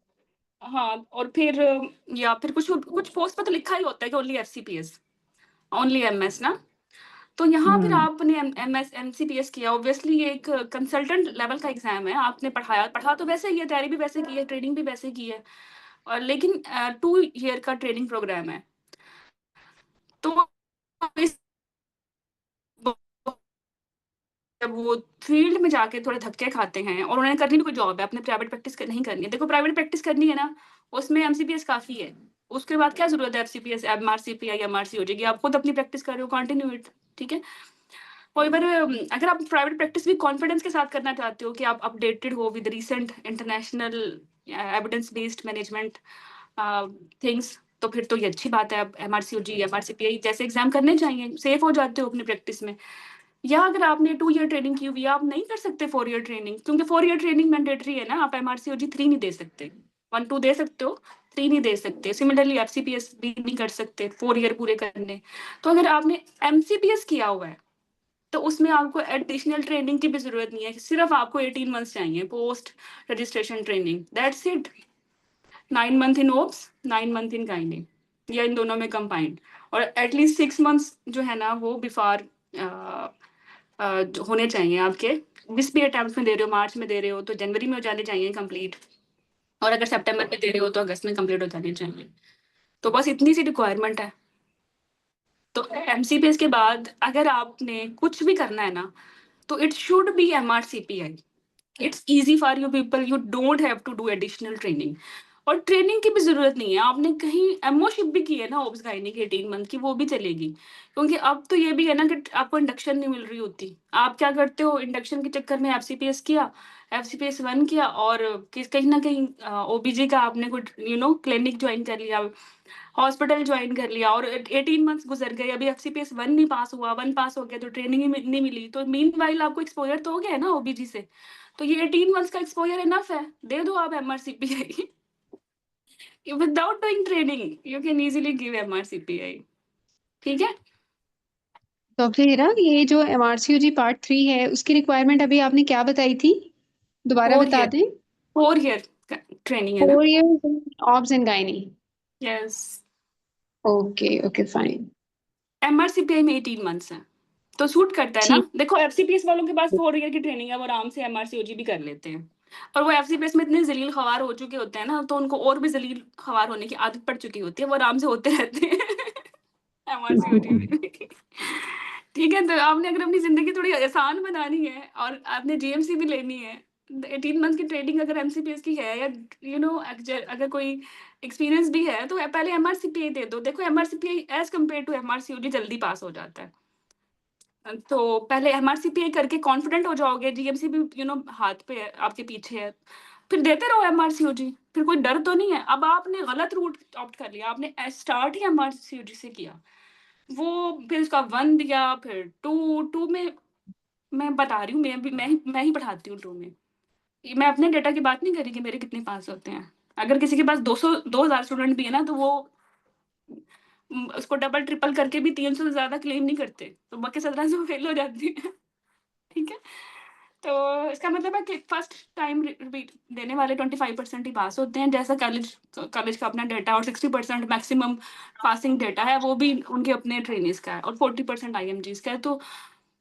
A: हाँ, और फिर या फिर कुछ कुछ पोस्ट पे तो लिखा ही होता है कि ओनली एफसीपीएस, ओनली एमएस ना। तो यहाँ फिर आपने एमएस एमसीपीएस किया, ऑब्वियसली ये एक कंसल्टेंट लेवल का एग्जाम है, आपने पढ़ा तो वैसे ही है, तैयारी भी वैसे की है, ट्रेनिंग भी वैसे की है, और लेकिन 2 ईयर का ट्रेनिंग प्रोग्राम है। तो इस जब वो फील्ड में जाके थोड़े धक्के खाते हैं, और उन्हें करनी भी कोई जॉब है, अपने प्राइवेट प्रैक्टिस नहीं करनी है, देखो प्राइवेट प्रैक्टिस करनी है ना, उसमें एमसीपीएस काफी है। उसके बाद क्या जरूरत है एफसीपीएस, एमआरसीपीआई, एमआरसी हो जाएगी, आप खुद अपनी प्रैक्टिस कर रहे हो, कंटिन्यू इट। ठीक है, और बार अगर आप प्राइवेट प्रैक्टिस भी कॉन्फिडेंस के साथ करना चाहते हो कि आप अपडेटेड हो with recent international evidence based management things, तो फिर तो ये अच्छी बात है। आप एमआरसीओजी, एमआरसीपीआई जैसे एग्जाम करने चाहिए, सेफ हो जाते हो अपनी प्रैक्टिस में। या अगर आपने 2 ईयर ट्रेनिंग की हुई है, आप नहीं कर सकते 4 ईयर ट्रेनिंग, क्योंकि 4 ईयर ट्रेनिंग मैंडेटरी है ना, आप एमआरसीओजी 3 नहीं दे सकते, 1-2 दे सकते हो, 3 नहीं दे सकते। सिमिलरली एफसीपीएस भी नहीं कर सकते 4 ईयर पूरे करने। तो अगर आपने एमसीपीएस किया हुआ है तो उसमें आपको एडिशनल ट्रेनिंग की भी जरूरत नहीं है, सिर्फ आपको 18 मंथ्स चाहिए post registration training, that's it. 9 month in obs, 9 month in गाइनिंग, या इन दोनों में कंबाइंड, और एटलीस्ट 6 मंथ्स जो है ना वो बिफोर होने चाहिए आपके। जिस भी अटेम्प्ट में दे रहे हो, मार्च में दे रहे हो तो जनवरी में हो जाने चाहिए कंप्लीट, और अगर सितंबर में दे रहे हो तो अगस्त में कंप्लीट हो जाने चाहिए। तो बस इतनी सी रिक्वायरमेंट है। तो एमसीपीएस के बाद अगर आपने कुछ भी करना है ना, तो it should be MRCPI. It's easy for you people. You don't have to do additional training. और ट्रेनिंग की भी जरूरत नहीं है, आपने कहीं एमओशिप भी की है ना ओब्स गाइनी की 18 मंथ की, वो भी चलेगी। क्योंकि अब तो ये भी है ना कि आपको इंडक्शन नहीं मिल रही होती, आप क्या करते हो, इंडक्शन के चक्कर में एफसीपीएस किया, एफसीपीएस 1 किया, और कहीं ना कहीं ओबीजी का आपने कुछ क्लिनिक ज्वाइन कर लिया, हॉस्पिटल ज्वाइन कर लिया, और 18 मंथ्स गुजर गए, अभी एफसीपीएस 1 नहीं पास हुआ, 1 पास हो गया तो ट्रेनिंग ही नहीं मिली, तो मीन वाइल आपको एक्सपोजर तो हो गया है ना ओबीजी से। तो ये 18 मंथ्स का एक्सपोजर इनफ है, दे दो आप MRCPI. Without doing training you can easily give MRCPI. ठीक है।
B: तो फिर हीरा, ये जो एमआरसीयूजी पार्ट 3 है उसकी रिक्वायरमेंट अभी आपने क्या बताई थी, दोबारा
A: 4
B: बता
A: ईयर,
B: दें।
A: 4 ईयर ट्रेनिंग है ना।
B: 4 years obs and gynae.
A: Yes.
B: Okay okay fine.
A: MRCPI में 18 मंथ्स है, तो सूट करता है ना।
B: ठीक।
A: देखो एफसीपीएस वालों के पास 4 ईयर की ट्रेनिंग है, वो आराम से एमआरसीओजी भी कर लेते हैं, और वो एफसीपीएस में इतने जलील खवार हो चुके होते हैं ना, तो उनको और भी जलील खवार होने की आदत पड़ चुकी होती है, वो आराम से होते रहते हैं। MRCOG में। ठीक है, तो आपने अगर अपनी ज़िंदगी थोड़ी आसान बनानी है और आपने जीएमसी भी लेनी है, 18 मंथ की ट्रेनिंग अगर एमसीपीएस की है या अगर कोई एक्सपीरियंस भी है, तो पहले एमआरसीपीआई दे दो। देखो एमआरसीपीआई एज़ कम्पेयर टू एमआरसीओजी जल्दी पास हो जाता है। तो पहले एमआरसीपीआई करके कॉन्फिडेंट हो जाओगे, जीएमसी भी हाथ पे है, आपके पीछे है, फिर देते रहो एमआरसीओजी, फिर कोई डर तो नहीं है। अब आपने गलत रूट ऑप्ट कर लिया, आपने स्टार्ट ही एमआरसीओजी से किया, वो फिर उसका 1 दिया, फिर 2 में मैं बता रही हूँ, मैं ही पढ़ाती हूँ 2 में। मैं अपने डेटा की बात नहीं कर रही कि मेरे कितने पास होते हैं। अगर किसी के पास 2000 स्टूडेंट भी है ना, तो वो उसको डबल ट्रिपल करके भी 300 से ज़्यादा क्लेम नहीं करते, तो बाकी 1700 फेल हो जाती है। ठीक है? तो इसका मतलब है कि फर्स्ट टाइम रिपीट देने वाले 25% ही पास होते हैं। जैसा कॉलेज का अपना डेटा और 60% मैक्सिमम पासिंग डेटा है, वो भी उनके अपने ट्रेनिंग्स का है, और 40% आईएमजीस का है। तो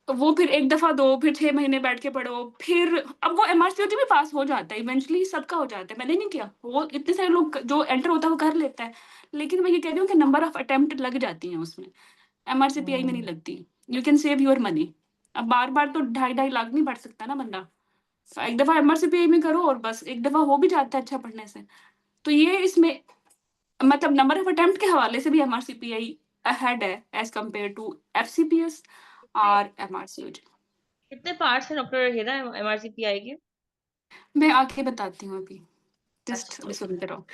A: वो फिर एक दफ़ा दो, फिर 6 महीने बैठ के पढ़ो, फिर अब वो एमआरसीओजी भी पास हो जाता है, इवेंचुअली सबका हो जाता है। मैंने नहीं किया, वो इतने सारे लोग जो एंटर होता है वो कर लेता है, लेकिन मैं ये कह रही हूँ कि नंबर ऑफ अटेम्प्ट लग जाती हैं उसमें, एमआरसीपीआई में नहीं लगती। You can save your money. अब बार-बार तो 2.5 लाख नहीं भर सकता ना बंदा। एक दफ़ा एमआरसीपीआई में करो और बस, एक दफ़ा हो भी जाता है अच्छा पढ़ने से। तो ये इसमें मतलब नंबर ऑफ अटेम्प्ट के हवाले से भी एमआरसीपीआई अहेड है एज़ कम्पेयर टू एफसीपीएस और एमआरसीओजी।
C: कितने पार्ट्स हैं डॉक्टर हेरा एमआरसीपीआई के?
A: मैं आगे बताती हूँ अभी, जस्ट
C: अच्छा,
A: अभी सुनते रहो।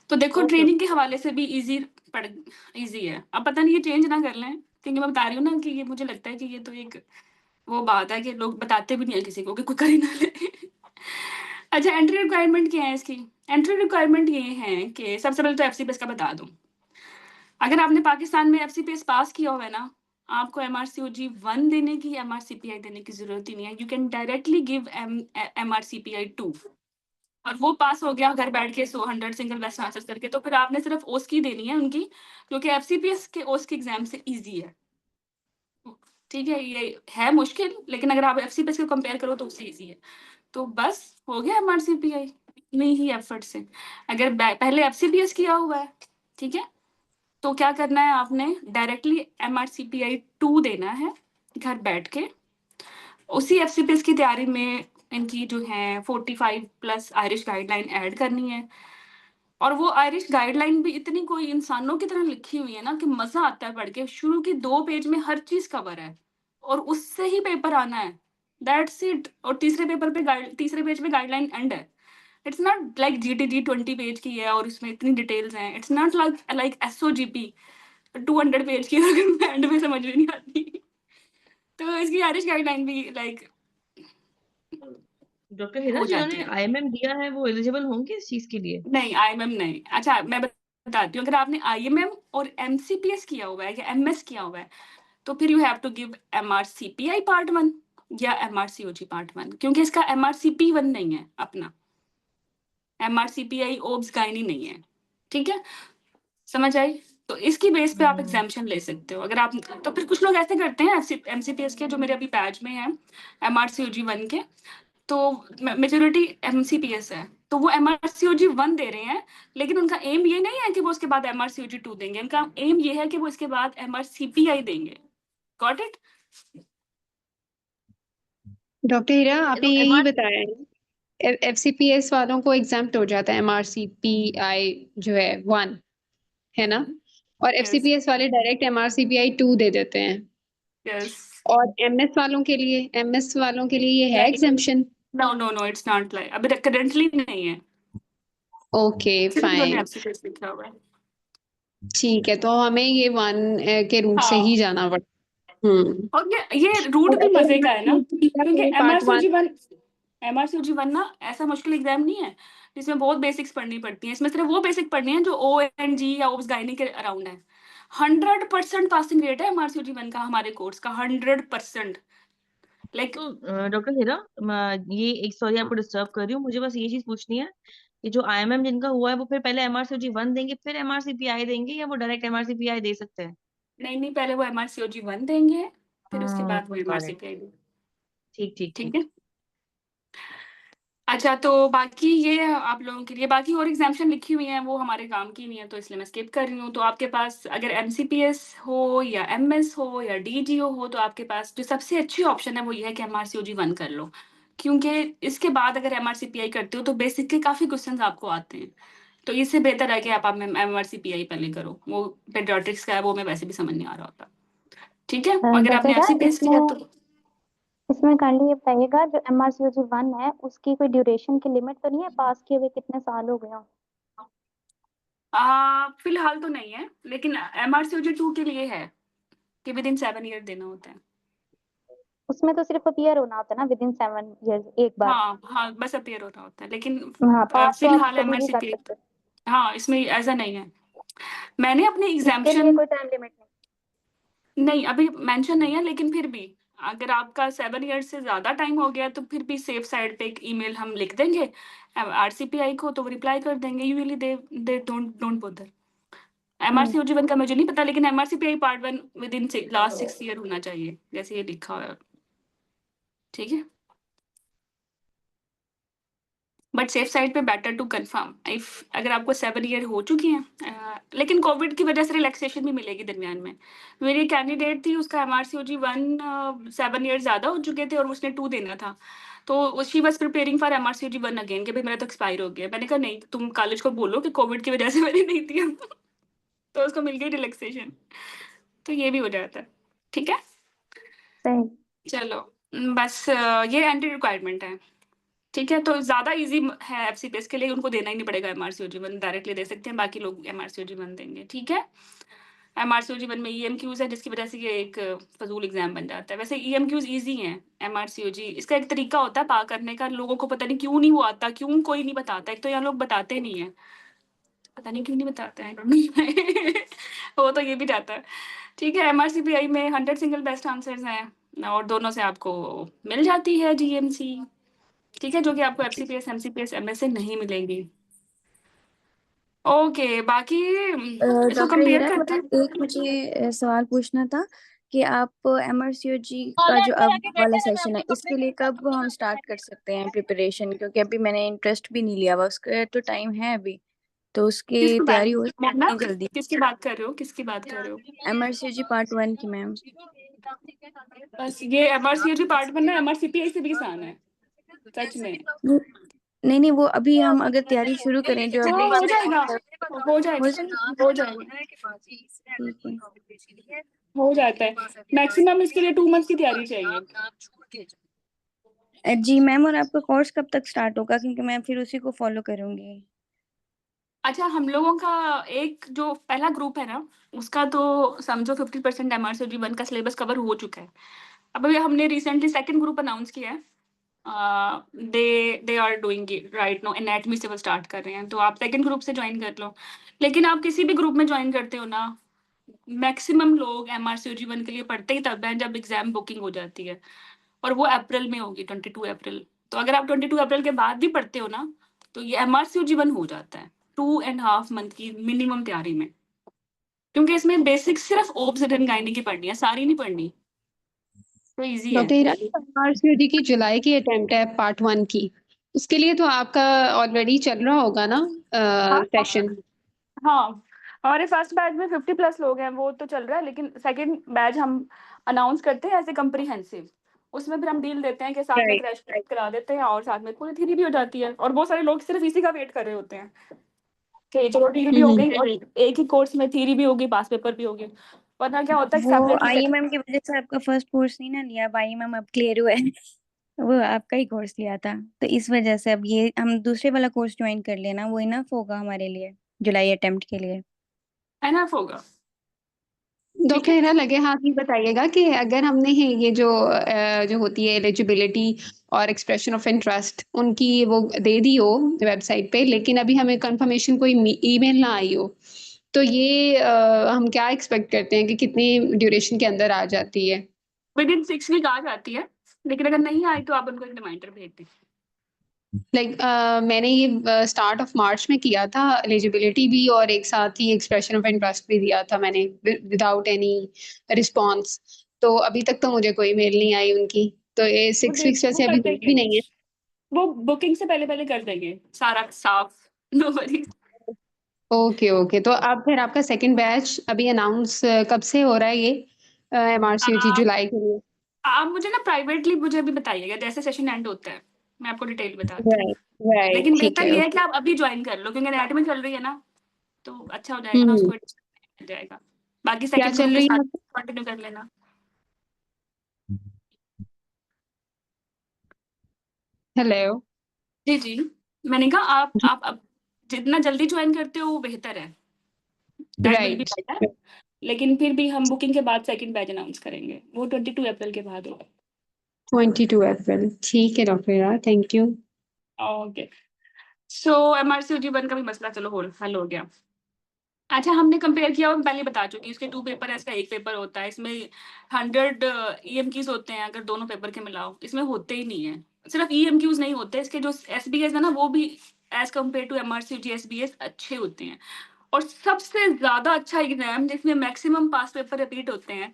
A: तो देखो
C: ओके,
A: ट्रेनिंग के हवाले से भी ईज़ी है। अब पता नहीं ये चेंज ना कर लें, क्योंकि मैं बता रही हूँ ना कि ये मुझे लगता है कि ये तो एक वो बात है कि लोग बताते भी नहीं है किसी को कि कोई कर ही ना ले। अच्छा, एंट्री रिक्वायरमेंट क्या है इसकी? एंट्री रिक्वायरमेंट ये है कि सबसे पहले तो एफसीपीएस का बता दूँ। अगर आपने पाकिस्तान में एफसीपीएस पास किया हुआ है ना, आपको एमआरसीओजी 1 देने की, एमआरसीपीआई देने की ज़रूरत ही नहीं है। यू कैन डायरेक्टली गिव एमआरसीपीआई 2, और वो पास हो गया घर बैठ के 100 सिंगल बेस्ट आंसर्स करके, तो फिर आपने सिर्फ ओस की देनी है उनकी, क्योंकि एफसीपीएस के ओस के एग्जाम से इजी है। ठीक है, ये है मुश्किल, लेकिन अगर आप एफसीपीएस को कंपेयर करो तो उससे इजी है। तो बस हो गया एमआरसीपीआई इतनी ही एफर्ट से। अगर पहले एफसीपीएस किया हुआ है, ठीक है, तो क्या करना है, आपने डायरेक्टली एमआरसीपीआई 2 देना है घर बैठ के। उसी एफसीपीएस की तैयारी में इनकी जो है 45 प्लस आयरिश गाइडलाइन ऐड करनी है, और वो आयरिश गाइडलाइन भी इतनी कोई इंसानों की तरह लिखी हुई है ना कि मजा आता है पढ़ के। शुरू की 2 पेज में हर चीज कवर है, और उससे ही पेपर आना है, दैट्स इट। और तीसरे पेज पे गाइडलाइन एंड है। इट्स नॉट लाइक जीटीजी 20 पेज की है और इसमें इतनी डिटेल्स हैं। इट्स नॉट लाइक एसओजीपी 200 पेज की, अगर एंड में समझ में नहीं आती। तो इसकी आयरिश गाइडलाइन भी लाइक
C: डॉक्टर हेरा
A: हो
C: जिन्होंने
A: जाती है।
C: आईएमएम दिया है वो एलिजिबल होंगे इस चीज के लिए?
A: नहीं, आईएमएम नहीं। अच्छा, मैं बताती हूँ, अगर आपने आईएमएम और एमसीपीएस किया हुआ है या एमएस किया हुआ है, तो फिर you have to give MRCPI part 1 या एमआरसीओजी पार्ट 1, क्योंकि इसका एमआरसीपी 1 नहीं है अपना, एमआरसीपीआई ओब्स गाइनी नहीं है। ठीक है, समझ आई? तो इसकी बेस पे आप एग्जामिशन ले सकते हो। अगर आप, तो फिर कुछ लोग ऐसे करते हैं एमसीपीएस के, जो मेरे अभी बैच में है एमआरसीओजी 1 के, तो मेजोरिटी एमसीपीएस है, तो वो एमआरसीओजी 1 दे रहे हैं, लेकिन उनका एम ये नहीं है कि वो उसके बाद एमआरसीओजी 2 देंगे। उनका एम ये है कि वो इसके बाद एमआरसीपीआई देंगे। Got it?
B: डॉक्टर हीरा, आपने
C: तो
B: यही
C: एमआर
B: बताया है एफसीपीएस वालों को एग्जाम्प्ट हो जाता है एमआरसीपीआई जो है 1, है ना? और
A: यस,
B: एफसीपीएस वाले डायरेक्ट एमआरसीपीआई 2 दे देते हैं।
A: यस।
B: और एमएस वालों के लिए ये है
A: नहीं,
B: exemption?
A: No no no, it's not like, अभी करेंटली नहीं है,
B: ओके,
A: सिर्फ उन्होंने
B: फाइन,
A: एमसीपीएस लिखा हुआ है।
B: ठीक है, तो हमें ये 1 के रूट से ही
A: हाँ,
B: जाना पड़ता। हम्म।
A: और ये रूट
B: और
A: भी
B: अगर
A: मजे का है ना, क्योंकि
B: पार्ट 1,
A: एमआरसीओजी 1 ना ऐसा मुश्किल एग्जाम नहीं है जिसमें बहुत बेसिक्स पढ़नी पड़ती हैं। इसमें सिर्फ वो बेसिक पढ़नी है जो ओ एंड जी या ओब्स गाइनी के अराउंड है। 100% पासिंग रेट है एमआरसीओजी 1 का, हमारे कोर्स का 100%। लाइक
C: तो डॉक्टर हेरा, ये एक, सॉरी आपको डिस्टर्ब कर रही हूँ, मुझे बस ये चीज पूछनी है कि जो आईएमएम जिनका हुआ है वो फिर पहले एमआरसीओजी 1 देंगे फिर एमआरसीपीआई देंगे, या वो डायरेक्ट एमआरसीपीआई दे सकते हैं?
A: नहीं नहीं, पहले वो एमआरसीओजी 1 देंगे, फिर उसके बाद वो
C: गॉट इट।
A: एमआरसीपीआई देंगे।
C: ठीक ठीक
A: ठीक
C: ठीक।
A: है। अच्छा, तो बाकी ये आप लोगों के लिए बाकी और एग्जाम्पशन लिखी हुई हैं, वो हमारे काम की नहीं है, तो इसलिए मैं स्किप कर रही हूँ। तो आपके पास अगर एमसीपीएस हो या एमएस हो या डीजीओ हो, तो आपके पास जो सबसे अच्छी ऑप्शन है वो ये है कि एमआरसीओजी 1 कर लो, क्योंकि इसके बाद अगर एमआरसीपीआई करते हो तो बेसिकली काफ़ी क्वेश्चंस आपको आते हैं। तो इससे बेहतर है कि आप एमआरसीपीआई पहले करो। वो पेडियाट्रिक्स का है, वो मैं वैसे भी समझ नहीं आ रहा होता। ठीक है, अगर आपने
E: डॉक्टर
A: एफसीपीएस किया तो
E: इसमें काइंडली ये बताइएगा, जो एमआरसीओजी 1 है उसकी कोई ड्यूरेशन की लिमिट तो नहीं है, पास किए हुए कितने साल हो गए हो?
A: फिलहाल तो नहीं है, लेकिन एमआरसीओजी 2 के लिए है कि विद इन 7 ईयर देना होता है।
E: उसमें तो सिर्फ अपीयर होना होता है ना विद इन 7 इयर्स एक बार।
A: हाँ हाँ, बस अपीयर होना होता है, लेकिन
E: हाँ, पास तो आप
A: फिलहाल
E: कभी भी कर
A: एमआरसीपीआई
E: सकते हो।
A: हाँ, इसमें ऐसा नहीं है। मैंने अपने
E: इसके लिए
A: एग्जाम्पशन
E: कोई टाइम लिमिट नहीं?
A: नहीं अभी मेंशन नहीं है, लेकिन फिर भी अगर आपका 7 ईयर से ज्यादा टाइम हो गया तो फिर भी सेफ साइड पे एक ईमेल हम लिख देंगे आरसीपीआई को, तो वो रिप्लाई कर देंगे। Usually they don't don't bother. MRCOG 1 का मुझे नहीं पता, लेकिन MRCPI part 1 within last 6 year होना चाहिए, जैसे ये लिखा हुआ है। ठीक है, बट सेफ साइड पे बेटर टू कंफर्म इफ अगर आपको 7 ईयर हो चुकी हैं। लेकिन कोविड की वजह से रिलैक्सेशन भी मिलेगी दरमियान में। मेरी कैंडिडेट थी, उसका एमआरसीओजी 1 7 ईयर ज्यादा हो चुके थे और उसने 2 देना था, तो she was preparing for MRCOG 1 again कि भाई मेरा तो एक्सपायर हो गया। मैंने कहा नहीं, तुम कॉलेज को बोलो कि कोविड की वजह से मैंने नहीं दिया। तो उसको मिल गई रिलैक्सेशन, तो ये भी हो जाता है। ठीक है,
E: सही।
A: चलो बस ये एंटी रिक्वायरमेंट है। ठीक है, तो ज्यादा इजी है एफसीपीएस के लिए, उनको देना ही नहीं पड़ेगा एमआरसीओजी 1, डायरेक्टली दे सकते हैं, बाकी लोग एमआरसीओजी 1 देंगे। ठीक है, एमआरसीओजी 1 में ईएमक्यूज है, जिसकी वजह से ये एक फजूल एग्जाम बन जाता है। वैसे ईएमक्यूज इजी हैं, एमआरसीओजी इसका एक तरीका होता है पा करने का, लोगों को पता नहीं क्यों नहीं वो आता, क्यों कोई नहीं बताता। एक तो यहाँ लोग बताते नहीं है, पता नहीं क्यों नहीं बताते हैं। वो तो ये भी जाता है। ठीक है, एमआरसीपीआई में 100 सिंगल बेस्ट आंसर्स हैं और दोनों से आपको मिल जाती है जीएमसी। ठीक है, जो कि आपको एफसीपीएस एमसीपीएस एमएस से नहीं मिलेंगी। ओके, बाकी इसको
F: डॉक्टर
A: कंपेयर
F: हीरा,
A: करते हैं।
F: एक मुझे सवाल पूछना था कि आप एमआरसीओजी का जो अब वाला सेशन है इसके लिए कब हम स्टार्ट कर सकते हैं प्रिपरेशन, क्योंकि अभी मैंने इंटरेस्ट भी नहीं लिया हुआ, उसका तो टाइम है अभी, तो उसकी
A: किसकी बात
F: तैयारी हो
A: मोहना,
F: सकती है जल्दी।
A: किसकी बात कर रहे हो, किसकी बात कर रहे हो?
F: एमआरसीओजी पार्ट 1 की मैम।
A: बस ये एमआरसीओजी पार्ट 1 ना एमआरसीपीआई से भी आसान है सच में।
F: नहीं नहीं, वो अभी हम अगर तैयारी शुरू करें जो
A: हाँ,
F: अभी
A: हो जाएगा, हो
F: हो
A: जाएगा,
F: जाएगा।
A: हो जाएगा,
F: ठीक है।
A: हो जाता है। मैक्सिमम इसके लिए 2 मंथ्स की तैयारी चाहिए।
F: जी मैम, और आपका कोर्स कब तक स्टार्ट होगा, क्योंकि मैं फिर उसी को फॉलो करूंगी।
A: अच्छा, हम लोगों का एक जो पहला ग्रुप है ना, उसका तो समझो 50% एमआरसीओजी 1 का सिलेबस कवर हो चुका है। अब अभी हमने रिसेंटली सेकंड ग्रुप अनाउंस किया है। They are doing it right now, anatomy से वो स्टार्ट कर रहे हैं, तो आप सेकंड ग्रुप से ज्वाइन कर लो। लेकिन आप किसी भी ग्रुप में ज्वाइन करते हो ना, मैक्सिमम लोग एमआरसीओजी 1 के लिए पढ़ते ही तब है जब एग्जाम बुकिंग हो जाती है, और वो अप्रैल में होगी 22 अप्रैल। तो अगर आप 22 अप्रैल के बाद भी पढ़ते हो ना, तो ये एमआरसीओजी 1 हो जाता है 2.5 मंथ की मिनिमम तैयारी में, क्योंकि इसमें बेसिक सिर्फ ओब्स एंड गायनी की पढ़नी है, सारी नहीं पढ़नी, तो इजी है।
B: डॉक्टर हीरा, आरसीओडी की जुलाई की अटेम्प्ट है पार्ट 1 की, उसके लिए तो आपका ऑलरेडी चल रहा होगा ना
A: हाँ
B: सेशन?
A: हाँ, हमारे फर्स्ट बैच में 50+ लोग हैं, वो तो चल रहा है, लेकिन सेकंड बैच हम अनाउंस करते हैं ऐसे कम्प्रीहेंसिव। उसमें फिर हम डील देते हैं कि साथ में
B: राइट।
A: क्रैश करा देते हैं और साथ में पूरी थ्योरी भी हो जाती है, और बहुत सारे लोग सिर्फ इसी का वेट कर रहे होते हैं कि चलो थ्योरी भी हो गई और एक ही कोर्स में थ्योरी भी होगी, पास पेपर भी होगी। वरना क्या होता है
F: वो
A: सेपरेटली
F: आईएमएम की वजह से आपका फर्स्ट कोर्स नहीं ना लिया, अब आईएमएम अब क्लियर हुआ है। वो आपका ही कोर्स लिया था, तो इस वजह से अब ये हम दूसरे वाला कोर्स ज्वाइन कर लेना, वो इनफ होगा हमारे लिए जुलाई अटेम्प्ट के लिए।
A: एनफ होगा। ठीक
B: डॉक्टर
A: है,
B: हीरा, लगे हाथ ये बताइएगा कि अगर हमने ये जो होती है एलिजिबिलिटी और एक्सप्रेशन ऑफ इंटरेस्ट उनकी वो दे दी हो वेबसाइट पे, लेकिन अभी हमें कंफर्मेशन कोई ईमेल ना आई हो, तो ये हम क्या एक्सपेक्ट करते हैं कि कितनी ड्यूरेशन के अंदर आ जाती है?
A: विद इन 6 वीक आ जाती है, लेकिन अगर नहीं आई तो आप उनको एक रिमाइंडर भेज दें।
B: लाइक मैंने ये स्टार्ट ऑफ मार्च में किया था एलिजिबिलिटी भी, और एक साथ ही एक्सप्रेशन ऑफ इंटरेस्ट भी दिया था मैंने विदाउट एनी रिस्पॉन्स। तो अभी तक तो मुझे कोई मेल नहीं आई उनकी, तो ये
A: वो
B: 6 वीक्स
A: वो
B: वैसे अभी
A: कर
B: हुई भी
A: देंगे,
B: नहीं है।
A: वो बुकिंग से पहले कर देंगे सारा साफ, नो वरीज।
B: ओके ओके, तो अब फिर आपका सेकंड बैच अभी अनाउंस कब से हो रहा है ये MRCOG जुलाई के लिए?
A: आप मुझे ना प्राइवेटली मुझे अभी बताइएगा जैसे सेशन एंड होता है, मैं आपको डिटेल बताती हूँ।
B: राइट राइट,
A: लेकिन
B: ठीक
A: बेहतर
B: है,
A: ये है
B: ओके।
A: कि आप अभी ज्वाइन कर लो, क्योंकि एनाटॉमी चल रही है ना, तो अच्छा हो जाएगा ना, उसको मिल जाएगा। बाकी
B: क्या
A: सेकंड ग्रुप
B: चल
A: के
B: रही
A: साथ
B: है?
A: कंटिन्यू कर लेना।
B: हेलो।
A: जी जी, मैंने कहा आप अब जितना जल्दी ज्वाइन करते हो वो बेहतर है, that will B
B: right,
A: better. लेकिन फिर भी हम बुकिंग के बाद सेकंड बैच अनाउंस करेंगे, वो 22 अप्रैल के बाद होगा।
B: 22 अप्रैल, ठीक है doctor, thank you.
A: Okay, so MRCOG 1 का भी मसला चलो हल हो गया। अच्छा, हमने कंपेयर किया, मैं पहले बता चुकी, इसके 2 पेपर है, इसका 1 पेपर होता है। इसमें 100 EMQs होते हैं, अगर दोनों पेपर के मिलाओ। इसमें होते ही नहीं है, सिर्फ EMQs नहीं होते, इसके जो SBS है ना, वो भी as compare to MRCOG SBS अच्छे होते हैं। और सबसे ज्यादा अच्छा एग्जाम जिसमें मैक्सिमम पास पेपर रिपीट होते हैं,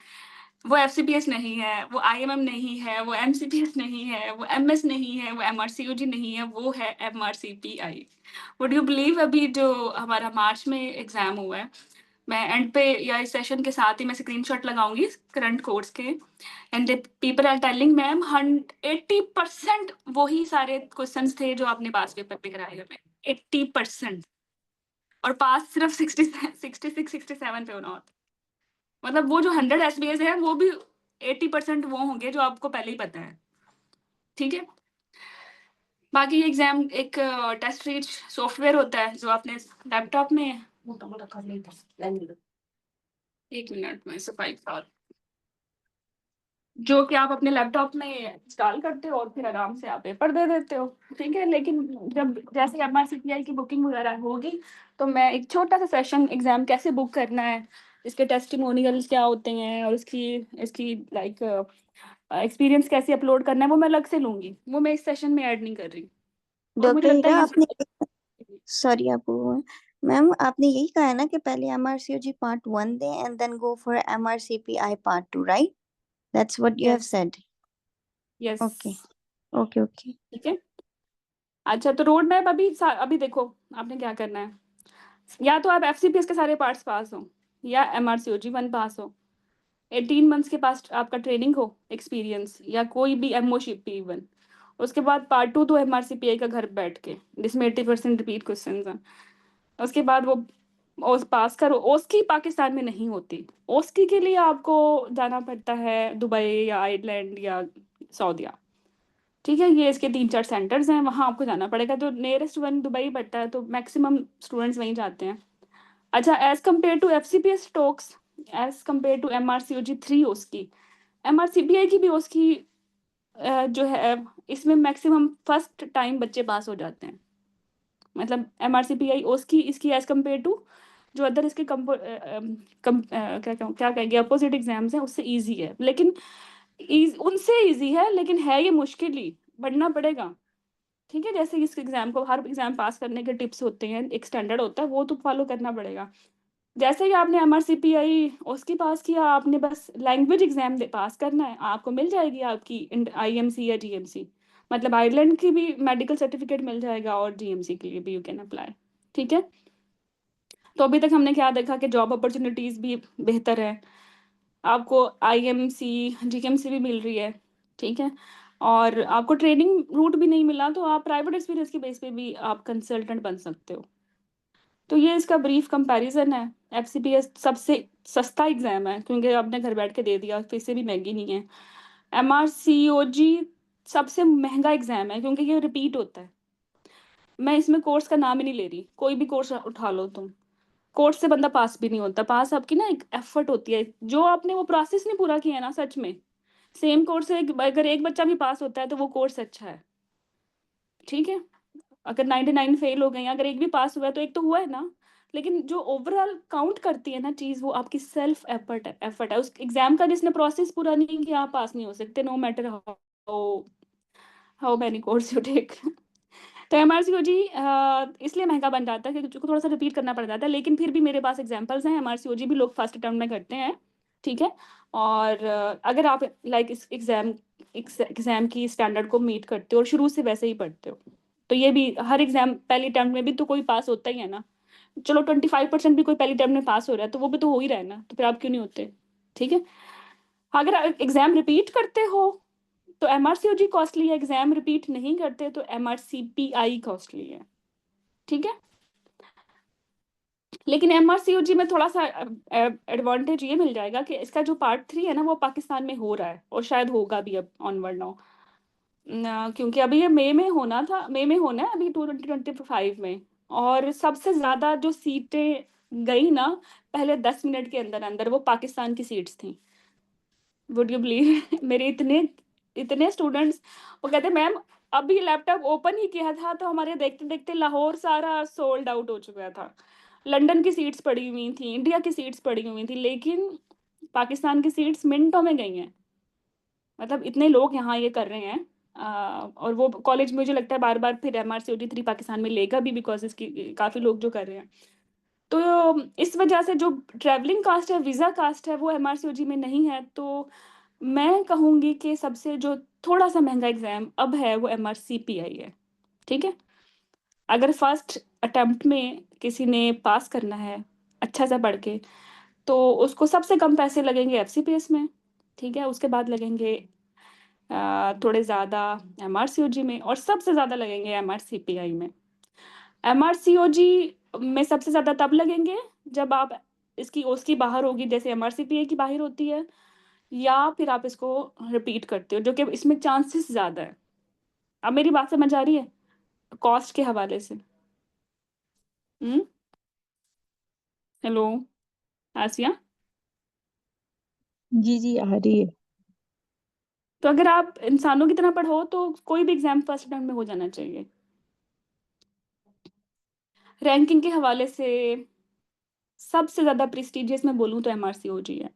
A: वो FCPS नहीं है, वो IMM नहीं है, वो MCPS नहीं है, वो MS नहीं है, वो MRCOG नहीं है, वो है MRCPI। वुड यू बिलीव, अभी जो हमारा मार्च में एग्जाम हुआ है, मैं एंड पे या इस सेशन के साथ ही मैं स्क्रीनशॉट लगाऊंगी करंट कोर्स के, and people are telling ma'am 80% वही सारे क्वेश्चंस थे जो आपने पास पेपर पे कराए हमें, 80%। और पास सिर्फ 66-67 पे होना होता। मतलब वो जो 100 SBS है, वो भी 80% वो होंगे जो आपको पहले ही पता है, ठीक है। बाकी एग्जाम एक टेस्ट रीच सॉफ्टवेयर होता है जो आपने लैपटॉप में, एक मिनट में सफाई साल, जो कि आप अपने लैपटॉप में इंस्टॉल करते हो और फिर आराम से आप पेपर दे देते हो, ठीक है। लेकिन जब जैसे MRCPI की बुकिंग वगैरह होगी, तो मैं एक छोटा सा सेशन एग्जाम कैसे बुक करना है, इसके टेस्टिमोनियल्स क्या होते हैं, और इसकी इसकी लाइक एक्सपीरियंस कैसे अपलोड करना है, वो मैं अलग से लूंगी, वो मैं इस सेशन में ऐड नहीं कर रही। और मुझे
F: डॉक्टर
A: लगता है
F: हीरा,
A: ये
F: आपने सॉरी आपको मैम, आपने यही कहा है ना कि पहले MRCOG पार्ट 1 दें and then go for MRCPI part 2, right? That's what you have
A: yes
F: said.
A: Yes,
F: okay okay okay.
A: ठीक है। अच्छा, तो रोड मैप अभी देखो आपने क्या करना है, या तो आप FCPS के सारे पार्ट्स पास हो, या MRCOG 1 पास हो, 18 मंथ्स के पास आपका ट्रेनिंग हो, एक्सपीरियंस, या कोई भी MOSHIP इवन। उसके बाद पार्ट 2 तो MRCPI का घर बैठ के, जिसमें 80% रिपीट क्वेश्चन हैं। उसके बाद वो ओस पास करो। ओस्की पाकिस्तान में नहीं होती, ओस्की के लिए आपको जाना पड़ता है दुबई या आयरलैंड या सऊदीया, ठीक है। ये इसके 3-4 सेंटर्स हैं, वहाँ आपको जाना पड़ेगा। तो नियरेस्ट वन दुबई पड़ता है, तो मैक्सिमम स्टूडेंट्स वहीं जाते हैं। अच्छा, as compare to FCPS TOACS, as compare to MRCOG 3 OSCE, MRCPI की भी ओस्की जो है, इसमें मैक्सिमम फर्स्ट टाइम बच्चे पास हो जाते हैं। मतलब MRCPI ओस्की इसकी एज कम्पेयर टू जो अदर इसके क्या कहेंगे अपोजिट एग्जाम्स हैं, उससे इजी है। लेकिन उनसे इजी है, लेकिन है ये मुश्किल ही, पढ़ना पड़ेगा, ठीक है। जैसे इस एग्जाम को, हर एग्जाम पास करने के टिप्स होते हैं, एक स्टैंडर्ड होता है, वो तो फॉलो करना पड़ेगा। जैसे ही आपने MRCPI उसकी पास किया, आपने बस लैंग्वेज एग्जाम पास करना है, आपको मिल जाएगी आपकी IMC या GMC, मतलब आयरलैंड की भी मेडिकल सर्टिफिकेट मिल जाएगा, और GMC के लिए भी यू कैन अप्लाई, ठीक है। तो अभी तक हमने क्या देखा कि जॉब अपॉर्चुनिटीज भी बेहतर है, आपको IMC GMC भी मिल रही है, ठीक है। और आपको ट्रेनिंग रूट भी नहीं मिला, तो आप प्राइवेट एक्सपीरियंस की बेस पे भी आप कंसल्टेंट बन सकते हो। तो ये इसका ब्रीफ कंपैरिजन है। FCPS सबसे सस्ता एग्जाम है, क्योंकि आपने घर बैठ के दे दिया, फीस से भी महंगी नहीं है। MRCOG सबसे महंगा एग्जाम है, क्योंकि ये रिपीट होता है। मैं इसमें कोर्स का नाम ही नहीं ले रही, कोई भी कोर्स उठा लो तुम, कोर्स से बंदा पास भी नहीं होता। पास आपकी ना एक एफर्ट होती है, जो आपने वो प्रोसेस नहीं पूरा किया ना, सच में सेम कोर्स से अगर एक बच्चा भी पास होता है तो वो कोर्स अच्छा है, ठीक है। अगर 99 फेल हो गए हैं, अगर एक भी पास हुआ है, तो एक तो हुआ है ना। लेकिन जो ओवरऑल काउंट करती है ना चीज़, वो आपकी सेल्फ एफर्ट है। उस एग्जाम का जिसने प्रोसेस पूरा नहीं किया, आप पास नहीं हो सकते, no matter how many course you take. तो MRCOG इसलिए महंगा बन जाता है क्योंकि थोड़ा सा रिपीट करना पड़ जाता है। लेकिन फिर भी मेरे पास एग्जांपल्स हैं, MRCOG भी लोग फर्स्ट अटेम्प्ट में करते हैं, ठीक है। और अगर आप लाइक इस एग्जाम की स्टैंडर्ड को मीट करते हो और शुरू से वैसे ही पढ़ते हो, तो ये भी हर एग्जाम पहली अटेम्प्ट में भी तो कोई पास होता ही है ना। चलो 25% भी कोई पहली अटेम्प्ट में पास हो रहा है तो वो भी तो हो ही रहा है ना, तो फिर आप क्यों नहीं होते? ठीक है। अगर एग्जाम रिपीट करते हो तो MRCOG कॉस्टली है, एग्जाम रिपीट नहीं करते तो MRCPI कॉस्टली है। ठीक है। लेकिन MRCOG में थोड़ा सा एडवांटेज ये मिल जाएगा कि इसका जो पार्ट 3 है ना वो पाकिस्तान में हो रहा है और शायद होगा भी अब ऑनवर्ड नाउ, क्योंकि अभी ये मई में होना था, मई में होना है अभी 2025 में। और सबसे ज्यादा जो सीटें गई ना पहले 10 मिनट के अंदर अंदर वो पाकिस्तान की सीट्स थी। Would you believe? मेरे इतने इतने स्टूडेंट्स वो कहते मैम अभी लैपटॉप ओपन ही किया था तो हमारे देखते देखते लाहौर सारा सोल्ड आउट हो चुका था, लंदन की सीट्स पड़ी हुई थी, इंडिया की सीट्स पड़ी हुई थी, लेकिन पाकिस्तान की सीट्स मिनटों में गई हैं। मतलब इतने लोग यहाँ ये कर रहे हैं। और वो कॉलेज मुझे लगता है बार बार फिर MRCOG 3 पाकिस्तान में लेगा भी, बिकॉज इसकी काफ़ी लोग जो कर रहे हैं। तो इस वजह से जो ट्रैवलिंग कास्ट है, वीज़ा कास्ट है, वो MRCOG में नहीं है। तो मैं कहूँगी कि सबसे जो थोड़ा सा महंगा एग्ज़ाम अब है वो MRCPI है। ठीक है। अगर फर्स्ट अटेम्प्ट में किसी ने पास करना है अच्छा सा पढ़ के तो उसको सबसे कम पैसे लगेंगे FCPS में। ठीक है। उसके बाद लगेंगे थोड़े ज़्यादा MRCOG में और सबसे ज़्यादा लगेंगे MRCPI में। MRCOG में सबसे ज़्यादा तब लगेंगे जब आप इसकी उसकी बाहर होगी, जैसे MRCPI की बाहर होती है, या फिर आप इसको रिपीट करते हो, जो कि इसमें चांसेस ज़्यादा है। अब मेरी बात समझ आ रही है कॉस्ट के हवाले से? हेलो आसिया।
D: जी जी, आ रही है।
A: तो अगर आप इंसानों की तरह पढ़ो तो कोई भी एग्जाम फर्स्ट अटेम्प्ट में हो जाना चाहिए। रैंकिंग के हवाले से सबसे ज़्यादा प्रेस्टिजियस मैं बोलूँ तो MRCOG है।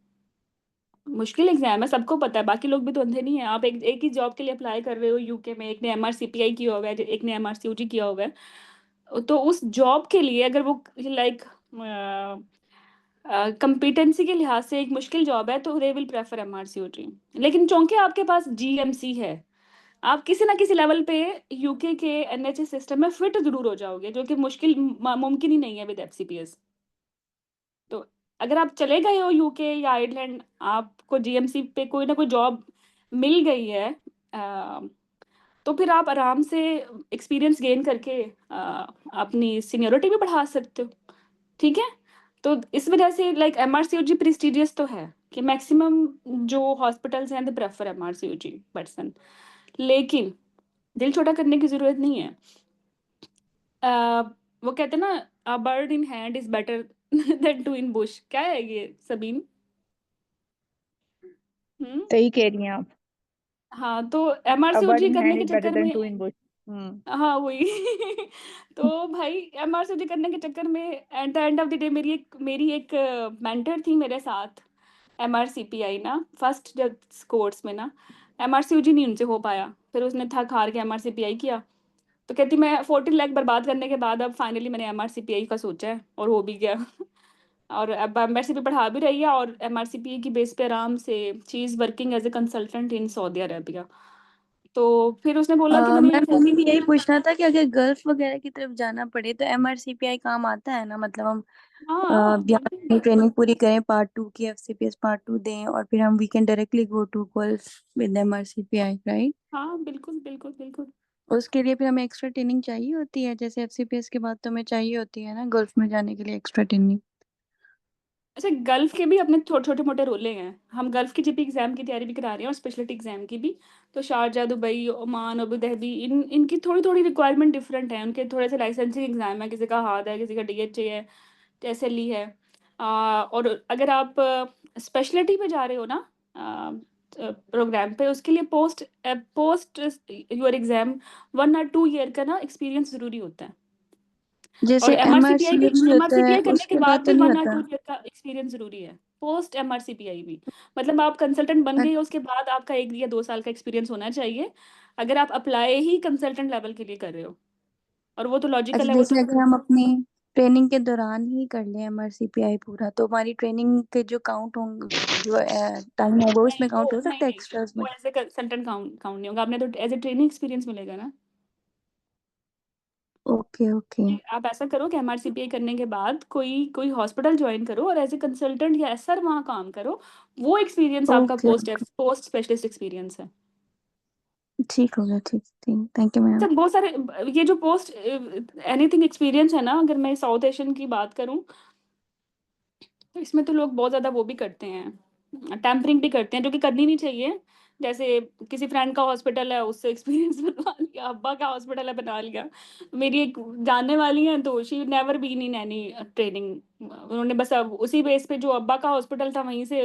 A: मुश्किल एग्जाम है, सबको पता है, बाकी लोग भी तो अंधे नहीं है। आप एक ही जॉब के लिए अप्लाई कर रहे हो यूके में, एक ने MRCPI किया हुआ है, एक ने MRCOG किया हुआ है, तो उस जॉब के लिए अगर वो लाइक कंपिटेंसी के लिहाज से एक मुश्किल जॉब है तो दे विल प्रेफर MRCOG। लेकिन चूंकि आपके पास GMC है, आप किसी ना किसी लेवल पे यूके के NHS सिस्टम में फिट जरूर हो जाओगे, जो कि मुश्किल मुमकिन ही नहीं है विद FCPS। तो अगर आप चले गए हो यूके या आयरलैंड, आपको GMC पे कोई ना कोई जॉब मिल गई है, तो फिर आप आराम से एक्सपीरियंस गेन करके अपनी सीनियरिटी भी बढ़ा सकते हो। ठीक है। तो इस वजह से लाइक MRCOG प्रेस्टिजियस तो है कि मैक्सिमम जो हॉस्पिटल्स हैं दे प्रेफर MRCOG पर्सन, लेकिन दिल छोटा करने की जरूरत नहीं है। वो कहते हैं ना, a bird in hand is better than two in bush. क्या है ये सबीन? हम्म।
D: सही कह रही हैं आप।
A: हाँ, तो
D: A bird
A: MRCOG
D: in
A: करने
D: hand
A: के
D: is better
A: चक्कर
D: than
A: में,
D: two in bush. हम्म।
A: हाँ वही तो भाई MRCOG करने के चक्कर में at the end of the day मेरी एक मेंटर थी मेरे साथ MRCPI ना, फर्स्ट जब कोर्स में ना MRCOG नहीं उनसे हो पाया, फिर उसने थक हार के MRCPI किया। तो कहती मैं 14 लाख बर्बाद करने के बाद अब फाइनली मैंने MRCPI का सोचा है और हो भी गया और अब MRCP पढ़ा भी रही है और MRCPI की बेस पे आराम से she is working as a consultant in Saudi Arabia. तो फिर उसने बोला कि मैंने ये
F: मैम मुझे भी यही पूछना था कि अगर गल्फ वगैरह की तरफ जाना पड़े तो MRCPI काम आता है ना, मतलब हम
A: हाँ
F: यहाँ ट्रेनिंग पूरी करें पार्ट 2 की, FCPS पार्ट 2 दें और फिर हम we can directly go to Gulf with MRCPI, right?
A: हाँ बिल्कुल बिल्कुल बिल्कुल।
F: उसके लिए फिर हमें एक्स्ट्रा ट्रेनिंग चाहिए होती है, जैसे FCPS के बाद तो हमें चाहिए होती है ना गल्फ में जाने के लिए एक्स्ट्रा ट्रेनिंग।
A: अच्छा, गल्फ के भी अपने छोटे मोटे रोले हैं। हम गल्फ की GP एग्जाम की तैयारी भी करा रहे हैं और स्पेशलिटी एग्जाम की भी। तो Sharjah, Dubai, Oman, Abu Dhabi, इनकी थोड़ी थोड़ी रिक्वायरमेंट डिफरेंट है। उनके थोड़े से लाइसेंसिंग एग्जाम है, किसी का हार्ड है, किसी का DHA है, TSLE है। और अगर आप स्पेशलिटी पे जा रहे हो ना प्रोग्राम पे, उसके लिए post post your exam 1 or 2 year का ना एक्सपीरियंस जरूरी होता है। और
F: जैसे MRCOG होता है
A: MRCPI करने के
F: उसके बाद
A: बाद
F: तो
A: भी
F: नहीं
A: 1 or 2
F: होता?
A: ईयर का एक्सपीरियंस जरूरी है, पोस्ट MRCPI भी। मतलब आप कंसल्टेंट बन गए हो, उसके बाद आपका 1 या 2 साल का एक्सपीरियंस होना चाहिए, अगर आप अप्लाई ही कंसल्टेंट लेवल के लिए कर रहे हो। और वो तो
F: अच्छा,
A: लॉजिकल है, वो
F: जैसे
A: तो
F: अगर हम अपनी ट्रेनिंग के दौरान ही कर लें MRCPI पूरा, तो हमारी ट्रेनिंग के जो काउंट होंगे, जो टाइम होगा उसमें
A: नहीं वो
F: काउंट हो
A: नहीं
F: सकता है
A: नहीं
F: एक्स्ट्रास में?
A: वो as a consultant count count नहीं होगा, आपने तो एज ए ट्रेनिंग एक्सपीरियंस मिलेगा ना।
F: ओके ओके
A: आप ऐसा करो कि MRCPI करने के बाद कोई कोई हॉस्पिटल ज्वाइन करो और एज ए कंसल्टेंट या एसआर वहाँ काम करो, वो एक्सपीरियंस आपका
F: ओके
A: पोस्ट स्पेशलिस्ट एक्सपीरियंस है।
F: ठीक हो गया, ठीक ठीक, थैंक यू मैम।
A: सब बहुत सारे ये जो पोस्ट एनीथिंग एक्सपीरियंस है ना, अगर मैं साउथ एशियन की बात करूं तो इसमें तो लोग बहुत ज़्यादा वो भी करते हैं, टेम्परिंग भी करते हैं, जो कि करनी नहीं चाहिए। जैसे किसी फ्रेंड का हॉस्पिटल है, उससे एक्सपीरियंस बनवा लिया, अब्बा का हॉस्पिटल है बना लिया। मेरी एक जानने वाली है, तो she never been in any training, उन्होंने बस अब उसी बेस पे जो अब्बा का हॉस्पिटल था वहीं से,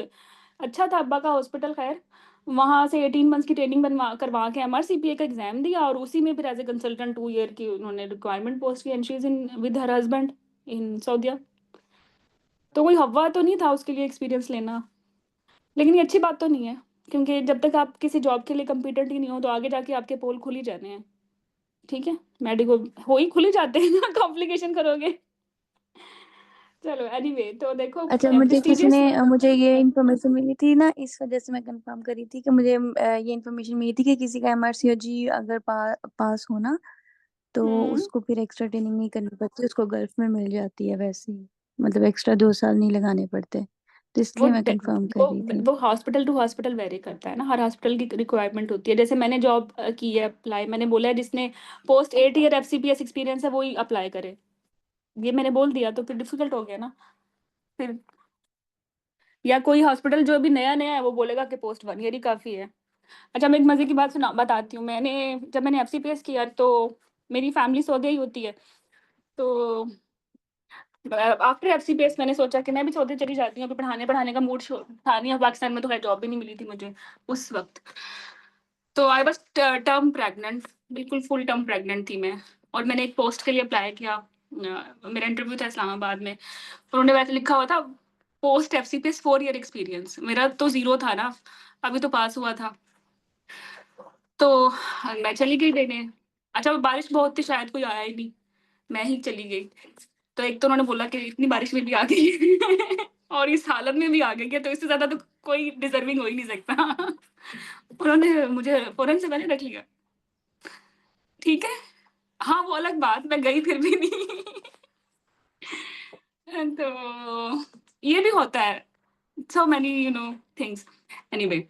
A: अच्छा था अब्बा का हॉस्पिटल, खैर वहाँ से 18 मंथ्स की ट्रेनिंग बनवा करवा के MRCPA का एग्जाम दिया, और उसी में फिर एज ए कंसल्टेंट 2 ईयर की उन्होंने रिक्वायरमेंट पोस्ट की, and she is in with her husband in Saudia. तो कोई हवा तो नहीं था उसके लिए एक्सपीरियंस लेना, लेकिन ये अच्छी बात तो नहीं है, क्योंकि जब तक आप किसी जॉब के लिए कम्पिटेंट ही नहीं हो तो आगे जाके आपके पोल खुल ही जाने हैं। ठीक है, मेडिको हो ही खुल ही जाते हैं ना, कॉम्प्लिकेशन करोगे। चलो एनीवे, तो देखो
F: अच्छा, मुझे किसी
A: प्रेस्टिजियस।
F: ने मुझे ये इन्फॉर्मेशन मिली थी ना, इस वजह से मैं कंफर्म करी थी कि मुझे ये इन्फॉर्मेशन मिली थी कि किसी का MRCOG अगर पास हो ना, तो
A: हम्म
F: उसको फिर एक्स्ट्रा ट्रेनिंग नहीं करनी पड़ती, उसको गल्फ में मिल जाती है वैसे ही, मतलब एक्स्ट्रा 2 साल नहीं लगाने पड़ते, तो
A: वो
F: इसलिए मैं कंफर्म कर
A: वो
F: रही थी।
A: वो हॉस्पिटल टू हॉस्पिटल वेरी करता है ना, हर हॉस्पिटल की रिक्वायरमेंट होती है। जैसे मैंने जॉब की है अप्लाई, मैंने बोला है जिसने पोस्ट 8 ईयर FCPS एक्सपीरियंस है वो ही अप्लाई करे, ये मैंने बोल दिया तो फिर डिफिकल्ट हो गया ना फिर। या कोई हॉस्पिटल जो अभी नया नया है वो बोलेगा कि पोस्ट 1 ईयर ही काफ़ी है। अच्छा, मैं एक मज़े की बात सुना बताती हूँ, जब मैंने FCPS किया तो मेरी फैमिली सऊदी ही होती है, तो आफ्टर FCPS मैंने सोचा कि मैं भी सऊदी चली जाती हूँ, अभी पढ़ाने पढ़ाने का मूड था नहीं, और पाकिस्तान में तो खैर जॉब भी नहीं मिली थी मुझे उस वक्त। तो आई बस टर्म प्रेग्नेंट, बिल्कुल फुल टर्म प्रेग्नेंट थी मैं, और मैंने एक पोस्ट के लिए अप्लाई किया। मेरा इंटरव्यू था इस्लामाबाद में, उन्होंने वैसे लिखा हुआ था पोस्ट FCPS 4 ईयर एक्सपीरियंस, मेरा तो जीरो था ना, अभी तो पास हुआ था। तो मैं चली गई देने। अच्छा, वो बारिश बहुत थी, शायद कोई आया ही नहीं, मैं ही चली गई। तो एक तो उन्होंने बोला कि इतनी बारिश में भी आ गई और इस हालत में भी आ गई है, तो इससे ज्यादा तो कोई डिजर्विंग हो ही नहीं सकता। उन्होंने मुझे फौरन से पहले रख लिया। ठीक है, हाँ वो अलग बात, मैं गई फिर भी नहीं। तो ये भी होता है, सो मैनी थिंग्स। एनीवे,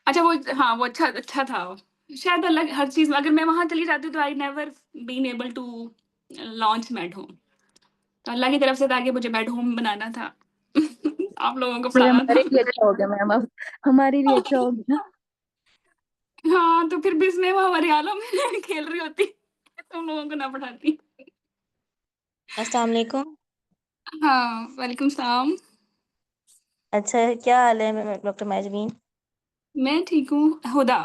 A: अच्छा वो, हाँ वो अच्छा अच्छा था। शायद अलग हर चीज में, अगर मैं वहां चली जाती तो I never been able to launch made home, तो अल्लाह की तरफ से था कि मुझे बेड होम बनाना था। आप लोगों को
F: फिर
A: पढ़ाना
F: हमारे
A: था।
F: लिए अच्छा हो गया मैम, अब हमारे लिए अच्छा हो गया।
A: हाँ, तो फिर भी इसमें वो हमारे आलम में खेल रही होती, तुम लोगों को ना पढ़ाती।
G: अस्सलाम वालेकुम।
A: हाँ, वालेकुम सलाम।
G: अच्छा, क्या हाल है डॉक्टर मैजमीन?
A: मैं ठीक हूँ हुदा,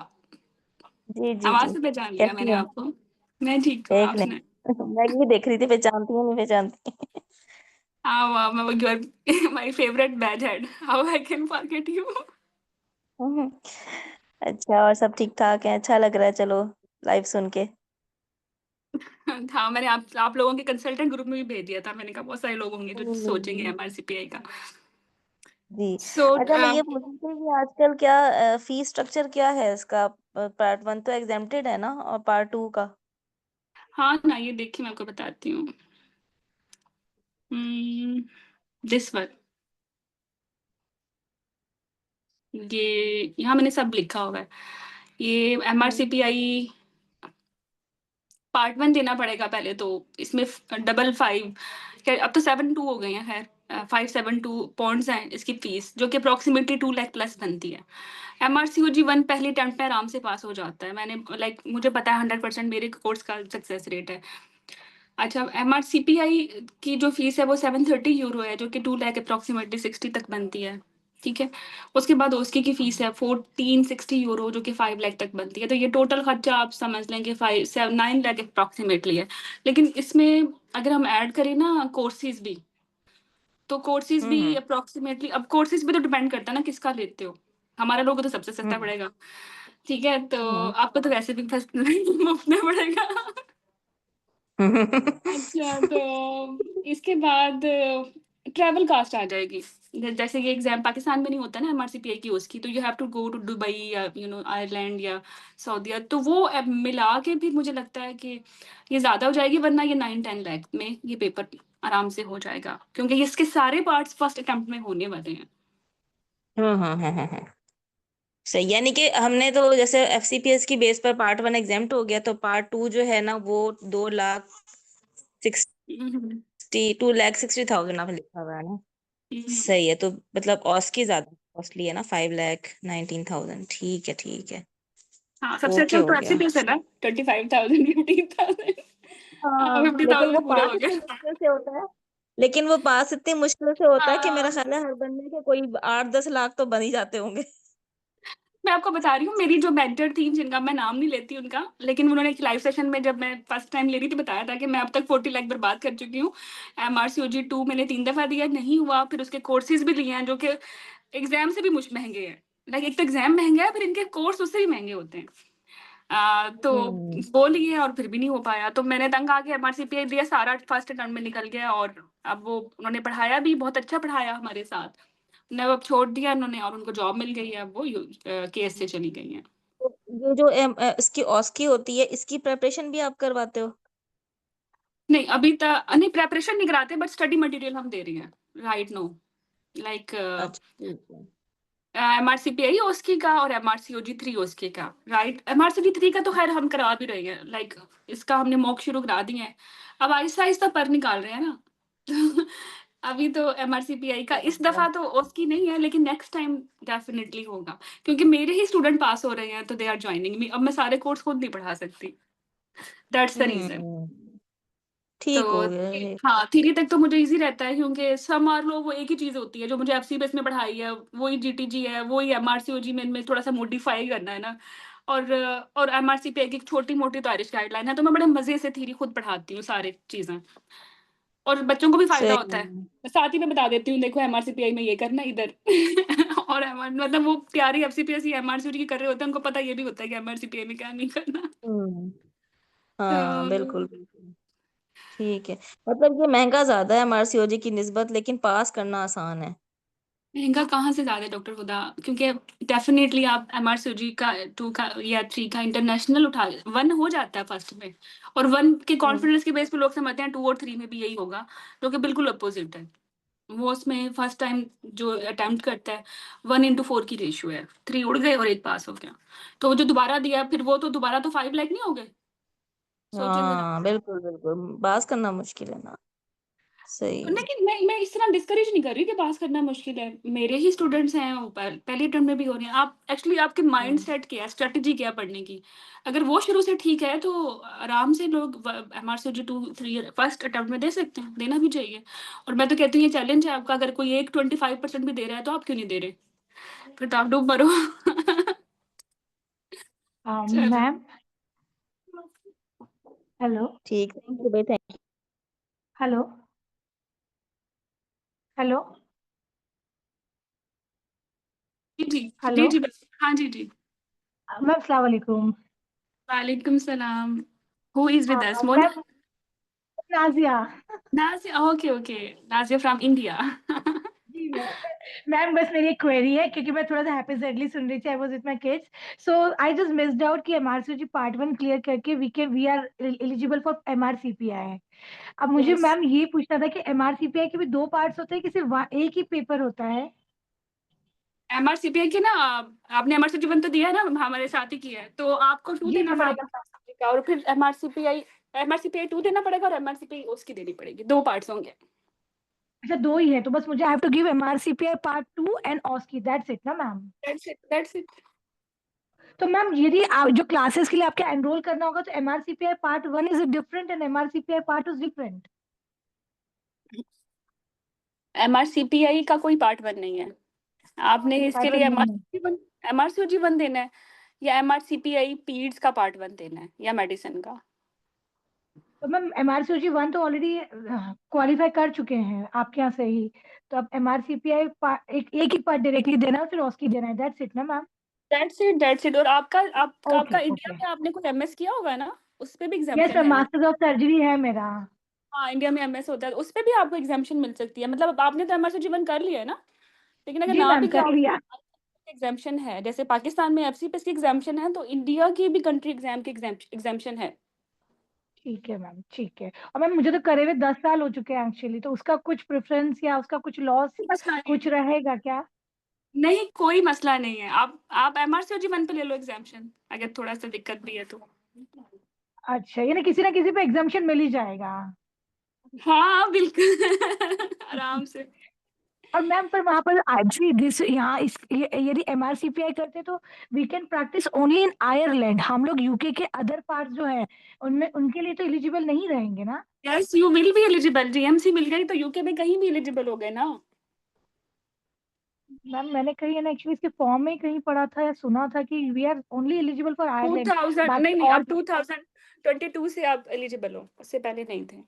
G: जी जी
A: आवाज
G: जी,
A: से पहचान लिया
G: कैसी
A: मैंने
G: हैं?
A: आपको। मैं ठीक हूँ,
G: देख
A: आप
G: लें।
A: सुनाए।
G: मैं ये देख रही थी, पहचानती हूँ नहीं पहचानती।
A: हाँ वाह, मैं you're my favourite bad head, how I can forget you.
G: Hmm, अच्छा, और सब ठीक ठाक है? अच्छा लग रहा है, चलो लाइव सुन के।
A: हाँ, मैंने आप लोगों के कंसल्टेंट ग्रुप में भी भेज दिया था, मैंने कहा बहुत सारे लोग होंगे जो सोचेंगे
G: हम्म,
A: MRCPI का।
G: जी।
A: सो
G: अच्छा, मैं ये पूछ रही थी कि आजकल क्या फीस स्ट्रक्चर क्या है इसका? पार्ट 1 तो एग्जेम्प्टेड है ना, और पार्ट 2 का?
A: हाँ ना, ये देखिए मैं आपको बताती हूँ। दिस वन, ये यहाँ मैंने सब लिखा हुआ है। ये
G: हम्म,
A: MRCPI पार्ट 1 देना पड़ेगा पहले तो, इसमें 555, खैर अब तो 72 हो गए हैं, खैर 572 पॉइंट्स हैं इसकी फीस, जो कि अप्रोक्सीमेटली 2 लाख प्लस बनती है। MRCOG 1 पहले अटेम्प्ट में आराम से पास हो जाता है, मैंने मुझे पता है 100% मेरे कोर्स का सक्सेस रेट है। अच्छा, MRCPI की जो फीस है वो 730 यूरो है, जो कि 2 लाख अप्रोक्सीमेटली 60 तक बनती है। ठीक है, उसके बाद OSCE की फीस है 1460 यूरो, जो कि 5 लाख तक बनती है। तो ये टोटल खर्चा आप समझ लें कि 9 लाख अप्रोक्सीमेटली है। लेकिन इसमें अगर हम ऐड करें ना कोर्सेज भी, तो कोर्सेज भी
G: हम्म,
A: अप्रोक्सीमेटली, अब कोर्सेज पे तो डिपेंड करता है ना किसका लेते हो, हमारा लोगों तो सबसे सस्ता
G: हम्म,
A: पड़ेगा। ठीक है, तो
G: हम्म,
A: आपको तो वैसे भी फर्स्ट मुफ्त में पड़ेगा। अच्छा, तो इसके बाद ट्रैवल कास्ट आ जाएगी। जैसे ये एग्जाम पाकिस्तान में नहीं होता ना एमआरसीपीआई की उसकी, तो you have to go to Dubai या आयरलैंड या सऊदीया, तो वो मिला के भी मुझे लगता है कि ये ज्यादा हो जाएगी, वरना ये 9-10 लाख में ये पेपर आराम से हो जाएगा, क्योंकि इसके सारे पार्ट्स फर्स्ट अटेम्प्ट में होने वाले हैं।
G: हाँ। सही, यानी कि हमने तो जैसे एफसीपीएस की बेस पर पार्ट 1 एग्जाम्प्ट हो गया, तो पार्ट 2 जो है ना वो 2,60
A: हम्म,
G: 2,60,000 आप लिखा हुआ है ना।
A: हम्म।
G: सही है, तो मतलब ऑस की ज्यादा कॉस्टली है ना, 5,19,000। ठीक है।
A: हाँ, सबसे
G: ओके
A: अच्छा
G: हो
A: तो
G: गया।
A: एफसीपीएस है ना, 25,000 15,000। हाँ,
G: हाँ, लेकिन
A: 50,000
G: वो
A: पूरा
G: पास
A: हो
G: इतनी
A: गया।
G: मुश्किल से होता है। लेकिन वो पास इतनी मुश्किल से होता है कि मेरा
A: हाँ,
G: ख्याल है हर बंदे के कोई 8-10 लाख तो बन ही जाते होंगे।
A: मैं आपको बता रही हूँ, मेरी जो मेंटर थी, जिनका मैं नाम नहीं लेती उनका, लेकिन उन्होंने एक लाइव सेशन में जब मैं फर्स्ट टाइम ले रही थी बताया था कि मैं अब तक 40 लाख बर्बाद कर चुकी हूँ। MRCOG 2 मैंने 3 दफा दिया, नहीं हुआ, फिर उसके कोर्सेज भी लिए हैं जो कि एग्जाम से भी मुझ महंगे हैं। लाइक एक तो एग्जाम महंगा है, फिर इनके कोर्स उससे भी महंगे होते हैं। तो
G: हम्म
A: वो लिए और फिर भी नहीं हो पाया, तो मैंने तंग आके MRCPI दिया, सारा फर्स्ट अटेम्प्ट में निकल गया, और अब वो उन्होंने पढ़ाया भी बहुत अच्छा, पढ़ाया हमारे साथ। ने अब छोड़ दिया उन्होंने, और उनको जॉब मिल गई है, अब वो केस से चली गई हैं।
G: तो ये जो इसकी ऑस्की होती है, इसकी प्रिपरेशन भी आप करवाते हो?
A: नहीं, अभी तक नहीं, प्रेपरेशन नहीं कराते, बट स्टडी मटेरियल हम दे रही हैं राइट नो, लाइक
G: अच्छा, ठीक है।
A: MRCPI ओस्की का और MRCOG 3 ओस्की का। राइट, MRCOG 3 का तो खैर हम करा भी रहे हैं, लाइक इसका हमने मॉक शुरू करा दिए हैं, अब आहिस्ता आहिस्ता पर निकाल रहे हैं ना। अभी तो MRCPI का इस दफा तो ओस्की नहीं है, लेकिन नेक्स्ट टाइम डेफिनेटली होगा, क्योंकि मेरे ही स्टूडेंट पास हो रहे हैं, तो दे आर ज्वाइनिंग मी। अब मैं सारे कोर्स खुद नहीं पढ़ा सकती, दैट्स द रीजन।
G: हम्म
A: तो
G: ठीक हो गया ये।
A: हाँ, थ्री तक तो मुझे इजी रहता है, क्योंकि सब मान लो वो एक ही चीज होती है जो मुझे एफसीबीएस में पढ़ाई है, वही जीटीजी है, वही MRCOG में इनमें थोड़ा सा मॉडिफाई करना है ना। और MRCPI की छोटी मोटी तो आयरिश गाइडलाइन है, तो मैं बड़े मजे से थ्री खुद पढ़ाती हूँ सारी चीजें, और बच्चों को भी फायदा
G: सही
A: होता है।
G: है।
A: साथ ही मैं बता देती हूँ, देखो MRCPI में ये करना है इधर। और मतलब वो तैयारी एफसीपीएस या MRCOG की कर रहे होते हैं, उनको पता ये भी होता है कि MRCPI में क्या नहीं करना।
G: हम्म
A: तो
G: हाँ, बिल्कुल बिल्कुल। ठीक है, मतलब ये महंगा ज्यादा है एमआरसीओजी की निस्बत, लेकिन पास करना आसान है।
A: महंगा कहाँ से ज्यादा है डॉक्टर खुदा, क्योंकि डेफिनेटली आप MRCOG का 2 का या 3 का इंटरनेशनल उठा 1 हो जाता है फर्स्ट में, और 1 के
G: हम्म
A: कॉन्फिडेंस के बेस पे लोग समझते हैं 2 और 3 में भी यही होगा, जो कि बिल्कुल अपोजिट है। वो उसमें फर्स्ट टाइम जो अटेम्प्ट करता है 1:4 की रेशियो है, 3 उड़ गए और 1 पास हो गया, तो वो जो दोबारा दिया फिर वो तो दोबारा तो 5 लाख नहीं हो गए, सोचिए जरा।
G: हाँ, बिल्कुल बिल्कुल, पास करना मुश्किल है ना। सही है।
A: लेकिन मैं इस तरह डिस्करेज नहीं कर रही कि पास करना मुश्किल है, मेरे ही स्टूडेंट्स हैं, वो पहले अटेम्प्ट में भी हो रहे हैं। आप एक्चुअली आपके माइंड
G: हम्म
A: सेट क्या है, स्ट्रेटजी क्या है पढ़ने की, अगर वो शुरू से ठीक है तो आराम से लोग MRCOG 2-3 फर्स्ट अटेम्प्ट में दे सकते हैं, देना भी चाहिए। और मैं तो कहती हूँ ये चैलेंज है आपका, अगर कोई एक 25% भी दे रहा है तो आप क्यों नहीं दे रहे, फिर तो आप डूब मरो। चलो,
H: मैम हेलो
G: ठीक, थैंक यू भाई, थैंक
H: हेलो हेलो
A: जी जी
H: हेलो
A: जी जी, हाँ जी जी।
H: मैम अस्सलाम वालेकुम।
A: वालेकुम सलाम। Who is with us, Mona?
H: Ma'am Nazia.
A: Nazia, okay okay, Nazia from India.
H: जी मैम बस मेरी एक क्वेरी है, क्योंकि मैं थोड़ा सा हैप्पीली सुन रही थी, I was with my kids, so I just missed out कि एमआरसीजी पार्ट 1 क्लियर करके वी आर एलिजिबल फॉर एमआरसीपीआई। अब मुझे
A: यस,
H: मैम ये पूछना था कि एमआरसीपीआई के भी दो पार्ट्स होते हैं कि सिर्फ एक ही पेपर होता है?
A: MRCPI के ना, आपने MRCG 1 तो दिया है ना, हमारे साथ ही किया है, तो आपको 2
H: जी
A: देना
H: मैम।
A: पड़ेगा MRCG का, और फिर MRCPI 2 देना पड़ेगा, और MRCPI उसकी देनी पड़ेगी, 2 पार्ट्स होंगे।
H: अच्छा, दो ही है, तो बस मुझे I have to give MRCPI part 2 and OSCE, that's it ना मैम?
A: That's it.
H: तो मैम यदि आप जो क्लासेस के लिए आपके एनरोल करना होगा, तो MRCPI part 1 is different and MRCPI part is different?
A: MRCPI का कोई पार्ट 1 नहीं है, आपने इसके
H: पार्ट
A: लिए
H: 1 नहीं है?
A: MRCOG 1 देना है, या MRCPI पीड्स का पार्ट 1 देना है, या मेडिसिन का।
H: तो मैम एमआरसीओजी 1 तो ऑलरेडी क्वालिफाई कर चुके हैं आपके यहाँ से ही, तो अब एमआरसीपीआई एक ही पार्ट डायरेक्टली देना है, फिर ऑस्की देना है, दैट्स इट ना मैम?
A: दैट्स इट, और आपका
H: ओके
A: आपका इंडिया
H: ओके।
A: में आपने कुछ MS किया होगा ना? उस पे भी
H: यस
A: एग्जाम्पशन
H: सर,
A: है।
H: मास्टर्स ऑफ सर्जरी है मेरा।
A: हाँ, इंडिया में एमएस होता है, उस पे भी आपको एग्जाम्पशन मिल सकती है। मतलब आपने तो एमआरसी जीवन कर लिया है ना, लेकिन अगर
H: जी
A: ना
H: मैम
A: भी किया
H: कर लिया।
A: एग्जाम्पशन है। जैसे पाकिस्तान में एफसीपीएस की एग्जाम्पशन है, तो इंडिया की भी कंट्री एग्जाम की एग्जाम्पशन है।
H: ठीक है मैम, ठीक है। और मैम मुझे तो करे हुए 10 साल हो चुके हैं एक्चुअली, तो उसका कुछ प्रेफरेंस या उसका कुछ लॉस
A: मसला नहीं
H: कुछ रहेगा क्या?
A: नहीं, कोई मसला नहीं है। आप एमआरसी जीवन पे ले लो एग्जाम्पशन, अगर थोड़ा सा दिक्कत भी है तो।
H: अच्छा, यानी किसी ना किसी पे एग्जाम्पशन मिल ही जाएगा।
A: हाँ बिल्कुल आराम से।
H: और मैम पर वहां पर आईजी दिस यहाँ इस यदि एमआरसीपीआई करते तो we can practice only in Ireland. हम लोग यूके के अदर पार्ट जो है उनमें उनके लिए तो एलिजिबल नहीं रहेंगे ना?
A: Yes, you will be eligible. GMC मिल गई तो यूके में कहीं भी एलिजिबल हो गए ना।
H: मैम मैंने कहीं है ना एक्चुअली इसके फॉर्म में ही कहीं पढ़ा था या सुना था कि we are only eligible for Ireland,
A: 2000
H: बाकी
A: नहीं,
H: और।
A: आप 2022 से आप एलिजिबल हो, उससे पहले नहीं थे।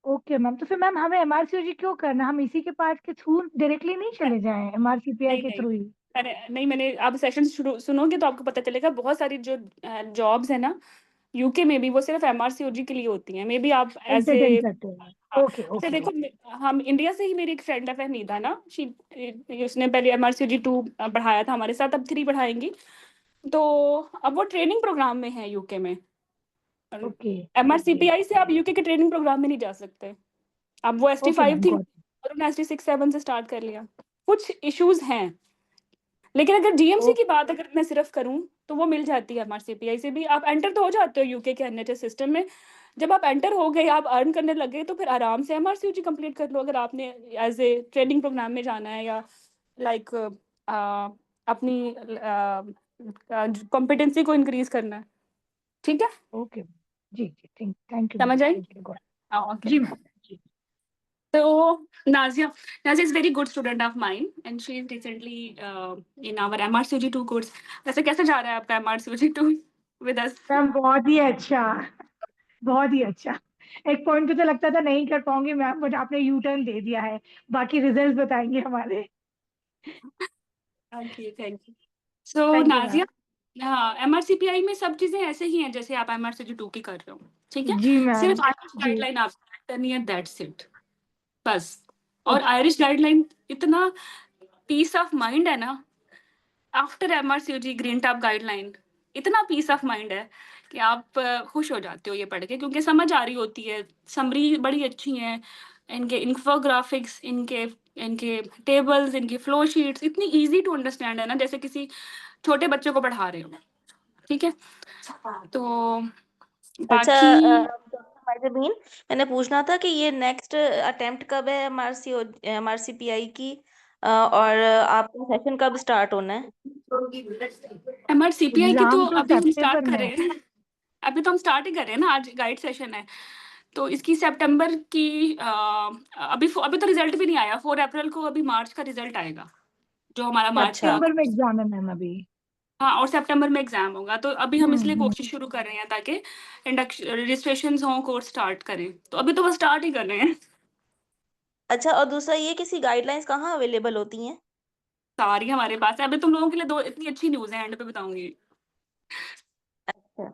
H: ओके मैम, तो फिर मैम हमें एमआरसीओजी क्यों करना? हम इसी के पार्ट के थ्रू डायरेक्टली नहीं चले जाएं एमआरसीपीआई
A: नहीं
H: के
A: नहीं
H: थ्रू ही?
A: मैंने आप सेशन शुरू सुनोगे तो आपको पता चलेगा, बहुत सारी जो जॉब्स है ना यूके में भी, वो सिर्फ एमआरसीओजी के लिए होती हैं। मे बी आप एज
H: एंटरटेन
A: ए,
H: करते हैं। ओके
A: अच्छा
H: ओके
A: देखो,
H: ओके।
A: हम इंडिया से ही, मेरी एक फ्रेंड है फहमीदा ना, उसने पहले एमआरसीओजी 2 पढ़ाया था हमारे साथ, अब 3 पढ़ाएंगी। तो अब वो ट्रेनिंग प्रोग्राम में है यूके में।
H: ओके
A: एमआरसीपीआई से आप यूके के ट्रेनिंग प्रोग्राम में नहीं जा सकते। अब वो एस टी
H: ओके
A: 5
H: मैम
A: थी
H: गॉट।
A: और उन्होंने एस टी 6-7 से स्टार्ट कर लिया। कुछ इश्यूज हैं, लेकिन अगर जीएमसी की बात अगर मैं सिर्फ करूं तो वो मिल जाती है एमआरसीपीआई से भी। आप एंटर तो हो जाते हो यूके के एनएचएस सिस्टम में। जब आप एंटर हो गए, आप अर्न करने लगे, तो फिर आराम से एमआरसीओजी कंप्लीट कर लो, अगर आपने एज ए ट्रेनिंग प्रोग्राम में जाना है, या लाइक अपनी कॉम्पिटेंसी को इंक्रीज करना है। ठीक है,
H: ओके जी जी, थैंक यू मैम,
A: समझ आई?
H: Thank you got.
A: ओके।
H: जी मैम जी।
A: So Nazia is very good student of mine, and she is recently in our MRCG 2 course. वैसे कैसे जा रहा है आपका MRCG 2 with us?
H: मैम बहुत ही अच्छा, बहुत ही अच्छा। एक पॉइंट पे तो लगता था नहीं कर पाऊंगी मैम, बट आपने यू टर्न दे दिया है। बाकी रिजल्ट बताएंगे हमारे।
A: Okay, thank you. So
H: thank you
A: Nazia,
H: ma'am.
A: हाँ, एमआरसीपीआई में सब चीजें ऐसे ही हैं जैसे आप एमआरसीजी 2 की कर रहे हो। ठीक है,
H: जी मैम
A: सिर्फ आयरिश
H: जी।
A: गाइडलाइन आपको करनी है, दैट्स इट, बस। और
H: ओके
A: आयरिश गाइडलाइन इतना पीस ऑफ माइंड है ना, आफ्टर एमआरसीओजी ग्रीन टॉप गाइडलाइन, इतना पीस ऑफ माइंड है कि आप खुश हो जाते हो ये पढ़ के, क्योंकि समझ आ रही होती है, समरी बड़ी अच्छी है, इनके इन्फोग्राफिक्स, इनके इनके टेबल्स, इनकी फ्लो शीट्स इतनी इजी टू अंडरस्टैंड है ना, जैसे किसी छोटे बच्चे को पढ़ा रहे हो। ठीक है, तो
G: अच्छा,
A: बाकी
G: माइजबीन, मैंने पूछना था कि ये नेक्स्ट अटेम्प्ट कब है एमआरसीपीआई की, और आपका सेशन कब स्टार्ट होना है?
A: एमआरसीपीआई की तो
H: एग्जाम तो
A: अभी हम
H: सितंबर
A: स्टार्ट कर
H: में
A: रहे
H: है।
A: हैं। अभी तो हम स्टार्ट ही कर रहे हैं ना, आज गाइड सेशन है। तो इसकी सितंबर की अभी तो रिजल्ट भी नहीं आया। 4 अप्रैल को अभी मार्च का रिजल्ट आएगा, जो हमारा मार्च का।
G: अच्छा।
H: सितंबर में एग्जाम है मैम अभी।
A: हाँ, और सितंबर में एग्जाम होगा। तो अभी हम इसलिए
H: हम्म।
A: कोशिश शुरू कर रहे हैं ताकि इंडक्शन रजिस्ट्रेशन हो, कोर्स स्टार्ट करें। तो अभी तो बस स्टार्ट ही कर रहे हैं।
G: अच्छा, और दूसरा ये किसी गाइडलाइंस कहाँ अवेलेबल होती हैं?
A: सारी हमारे पास है। अभी तुम लोगों के लिए 2 इतनी अच्छी न्यूज़ है, एंड पे बताऊंगी।
G: अच्छा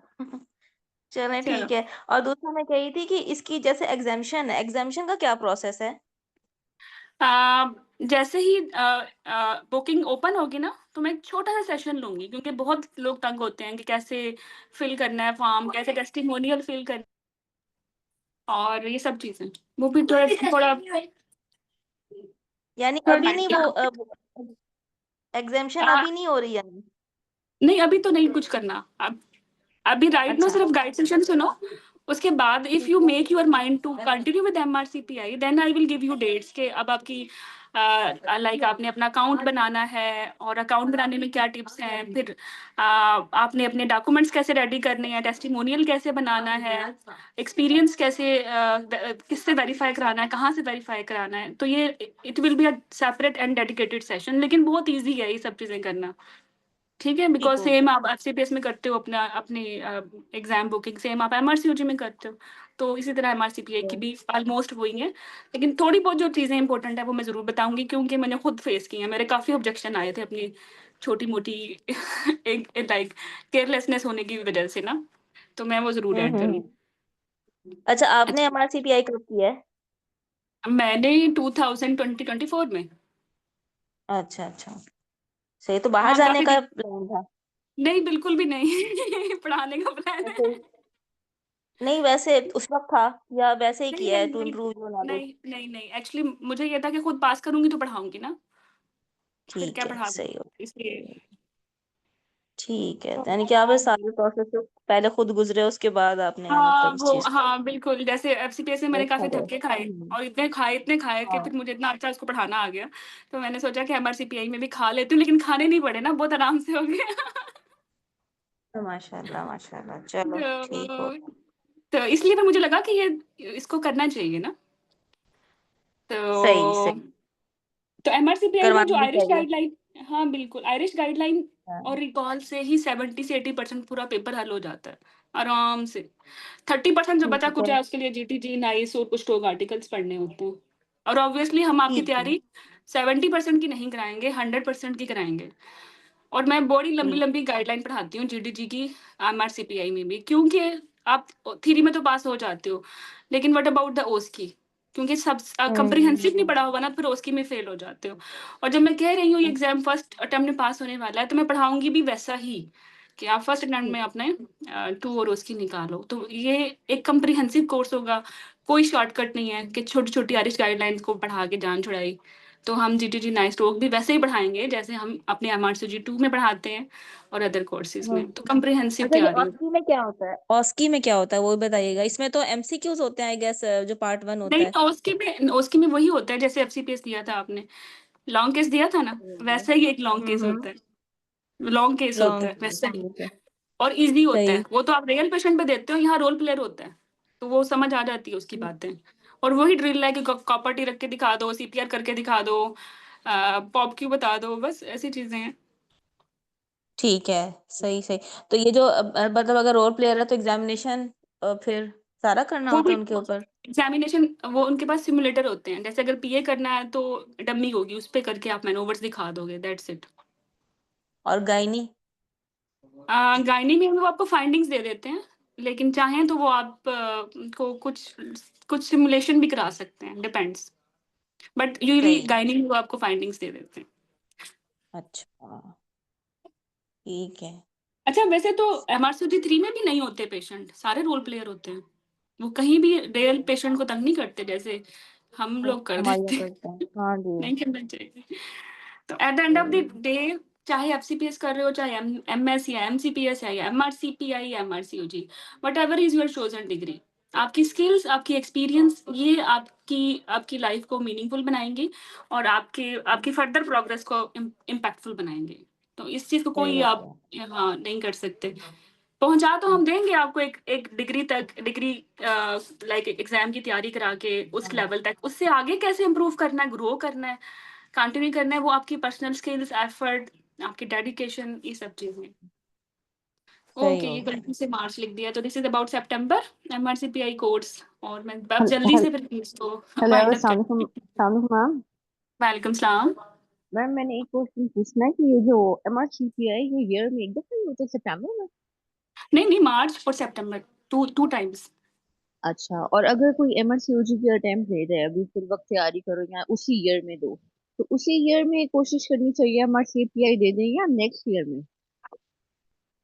G: चलें,
A: चलो,
G: ठीक है। और दूसरा मैं कह रही थी कि इसकी जैसे एग्जाम्शन है, एग्जाम्शन का क्या प्रोसेस है?
A: जैसे ही बुकिंग ओपन होगी ना, तो मैं एक छोटा सा सेशन लूंगी, क्योंकि बहुत लोग तंग होते हैं कि कैसे फिल करना है फॉर्म, कैसे टेस्टिमोनियल फिल करना, और ये सब चीजें, वो भी थोड़ा थोड़ा
G: यानी
A: थोड़ा
G: अभी नहीं,
A: टाइम
G: वो एग्जाम्शन
A: लगेगा।
G: अभी नहीं हो रही है?
A: नहीं, अभी तो नहीं कुछ करना। अब अभी राइट नो,
G: अच्छा।
A: सिर्फ गाइड सेशन सुनो। उसके बाद if you make your mind to continue with MRCPI, then I will give you dates के अब आपकी लाइक आपने अपना अकाउंट बनाना है, और अकाउंट बनाने में क्या टिप्स हैं, फिर आपने अपने डॉक्यूमेंट्स कैसे रेडी करने हैं, टेस्टिमोनियल कैसे बनाना है, एक्सपीरियंस कैसे किससे वेरीफाई कराना है, कहाँ से वेरीफाई कराना है। तो ये it will be a separate and dedicated session, लेकिन बहुत ईजी है ये सब चीज़ें करना। ठीक है,
G: ठीक
A: बिकॉज
G: हो
A: सेम आप एफसीपीएस में करते हो अपना अपनी एग्जाम बुकिंग, सेम आप एमआरसीयूजी में करते हो। तो इसी तरह एमआरसीपीआई की भी ऑलमोस्ट वही है, लेकिन थोड़ी बहुत जो चीज़ें इंपॉर्टेंट है वो मैं ज़रूर बताऊंगी, क्योंकि मैंने खुद फेस की है। मेरे काफ़ी ऑब्जेक्शन आए थे अपनी छोटी मोटी एक लाइक केयरलेसनेस होने की वजह से ना। तो मैं वो जरूर ऐड
G: हम्म।
A: करूंगी।
G: अच्छा, आपने MRCPI कब किया है?
A: मैंने 2024 में।
G: अच्छा अच्छा, सही। तो बाहर
A: हाँ
G: जाने
A: काफी
G: का
A: दिन।
G: प्लान था?
A: नहीं बिल्कुल भी नहीं पढ़ाने का प्लान है।
G: ऐसे ही? नहीं, वैसे उस वक्त था या वैसे ही
A: नहीं
G: किया है
A: नहीं
G: टू
A: नहीं
G: इम्प्रूव योर नॉलेज?
A: नहीं एक्चुअली मुझे ये था कि खुद पास करूंगी तो पढ़ाऊंगी ना, फिर
G: ठीक
A: क्या
G: है,
A: पढ़ा
G: सही हो।
A: इसलिए।
G: ठीक है, यानी कि आप सारे प्रोसेस से पहले खुद गुजरे, उसके बाद आपने
A: हाँ
G: मतलब इस
A: वो
G: चीज
A: हाँ बिल्कुल, जैसे एफसीपीएस में मैंने
G: अच्छा
A: काफी
G: रहे।
A: धक्के खाए और इतने खाए कि
G: हाँ,
A: फिर मुझे इतना अच्छा उसको पढ़ाना आ गया। तो मैंने सोचा कि एमआरसीपीआई में भी खा लेती हूँ, लेकिन खाने नहीं पड़े ना, बहुत आराम से हो गया।
G: तो माशाल्लाह माशाल्लाह, चलो ठीक हो।
A: तो, तो इसलिए फिर मुझे लगा कि ये इसको करना चाहिए ना।
G: सही
A: तो
G: सही,
A: तो एमआरसीपीआई में जो
G: करवाना भी
A: आयरिश
G: चाहिए।
A: गाइडलाइन, हाँ बिल्कुल आयरिश गाइडलाइन
G: हाँ,
A: और रिकॉल से ही 70 से 80% पूरा पेपर हल हो जाता है आराम से। 30% जो
G: ठीक
A: बचा
G: है,
A: कुछ
G: चलो
A: है उसके लिए जीटीजी नाइस और कुछ टॉक आर्टिकल्स पढ़ने होते हैं। और ऑब्वियसली हम आपकी
G: ठीक है।
A: तैयारी 70% की नहीं कराएंगे, 100% की कराएंगे। और मैं बड़ी लंबी
G: ठीक।
A: लंबी गाइडलाइन पढ़ाती हूँ जीटीजी की, एमआरसीपीआई में भी, क्योंकि आप थ्योरी में तो पास हो जाते हो, लेकिन व्हाट अबाउट द ओस की, क्योंकि सब कंप्रिहेंसिव नहीं पढ़ा होगा ना, फिर ओस की में फेल हो जाते हो। और जब मैं कह रही हूँ ये एग्जाम फर्स्ट अटेम्प्ट में पास होने वाला है, तो मैं पढ़ाऊंगी भी वैसा ही कि आप फर्स्ट अटेम्प्ट में अपने 2 और उसकी निकालो। तो ये एक कंप्रिहेंसिव कोर्स होगा, कोई शॉर्टकट नहीं है कि छोटी छोटी आरिश गाइडलाइंस को पढ़ा के जान छुड़ाई। तो हम जीटीजी नाइस टॉक भी वैसे ही पढ़ाएंगे जैसे हम अपने एमआरसीजी 2 में पढ़ाते हैं और अदर कोर्सेज में। तो कंप्रिहेंसिव
G: अच्छा, ये
A: तैयारी।
G: ऑस्की में क्या होता है? ऑस्की में क्या होता है वो भी बताइएगा। इसमें तो MCQs होते हैं आई गेस, जो पार्ट 1 होता
A: नहीं,
G: है।
A: ओस्की में वही होता है जैसे एफसीपीएस दिया था आपने, लॉन्ग केस दिया था ना, वैसा ही एक लॉन्ग केस होता है, लॉन्ग केस होता है
G: लॉन्ग,
A: वैसा ही।
G: ठीक है।
A: और इजी होता है
G: सही।
A: वो, तो आप रियल पेशेंट पे देते हो, यहाँ रोल प्लेयर होता है, तो वो समझ आ जाती है उसकी बातें। और वही ड्रिल है कि कॉपर्टी रख के दिखा दो, सीपीआर करके दिखा दो, पॉप क्यू बता दो, बस ऐसी चीजें हैं।
G: ठीक है, सही सही। तो ये जो मतलब अगर रोल प्लेयर है तो एग्जामिनेशन फिर सारा करना
A: वो
G: होता
A: भी
G: है उनके ऊपर?
A: एग्जामिनेशन, वो उनके पास सिमुलेटर होते हैं, जैसे अगर पीए करना है तो डमी होगी, उस पे करके आप मैनोवर्स दिखा दोगे, दैट्स इट।
G: और गायनी?
A: गायनी में वो आपको फाइंडिंग्स दे देते हैं, लेकिन चाहें तो वो आप को कुछ कुछ सिमुलेशन भी करा सकते हैं, डिपेंड्स। बट यूजली
G: सही।
A: गायनी में वो आपको फाइंडिंग्स दे देते हैं।
G: अच्छा, ठीक है।
A: अच्छा वैसे तो एमआरसीजी 3 में भी नहीं होते पेशेंट, सारे रोल प्लेयर होते हैं। वो कहीं भी रियल पेशेंट को तंग नहीं करते जैसे हम लोग कर
G: हमारे यहाँ
A: देते हैं।
G: करते हैं, हाँ जी।
A: नहीं करना चाहिए। तो at the end of the day, चाहे एफसीपीएस कर रहे हो, चाहे एमएस या एमसीपीएस है या एमआरसीपीआई या MRCOG, whatever is your chosen degree, आपकी स्किल्स, आपकी एक्सपीरियंस, ये आपकी आपकी लाइफ को मीनिंगफुल बनाएंगे और आपकी फर्दर प्रोग्रेस को इम्पैक्टफुल बनाएंगे। तो इस चीज को
G: सही
A: कोई
G: बात
A: आप
G: है।
A: हाँ नहीं कर सकते। पहुंचा तो हम देंगे आपको एक एक डिग्री तक, डिग्री लाइक एग्जाम की तैयारी करा के उस लेवल तक, उससे आगे कैसे इम्प्रूव करना है, ग्रो करना है, कंटिन्यू करना है, वो आपकी पर्सनल स्किल्स, एफर्ट, आपकी डेडिकेशन, ये सब चीजें।
G: सही
A: ओके,
G: हो
A: ये
G: गया।
A: गलती से मार्च लिख दिया, तो दिस इज अबाउट सितंबर एमआरसीपीआई कोर्स। और मैं अब
I: हेल-
A: जल्दी
I: हेल-
A: से फिर इसको
I: हेलो,
A: वाइंड अप
I: अस्सलाम
A: कर।
I: वालेकुम। अस्सलाम वालेकुम मैम।
A: वेलकम सलाम।
I: मैम, मैंने एक क्वेश्चन पूछना है कि ये जो MRCPI ये ईयर में एक दफा ही होता है, सितंबर में?
A: नहीं मार्च और सितंबर, टू टाइम्स।
I: अच्छा, और अगर कोई MRCOG की अटेम्प्ट ले रहा है अभी, फिर वक्त तैयारी करो या उसी ईयर में दो, तो उसी ईयर में कोशिश करनी चाहिए MRCPI दे दें या नेक्स्ट ईयर में?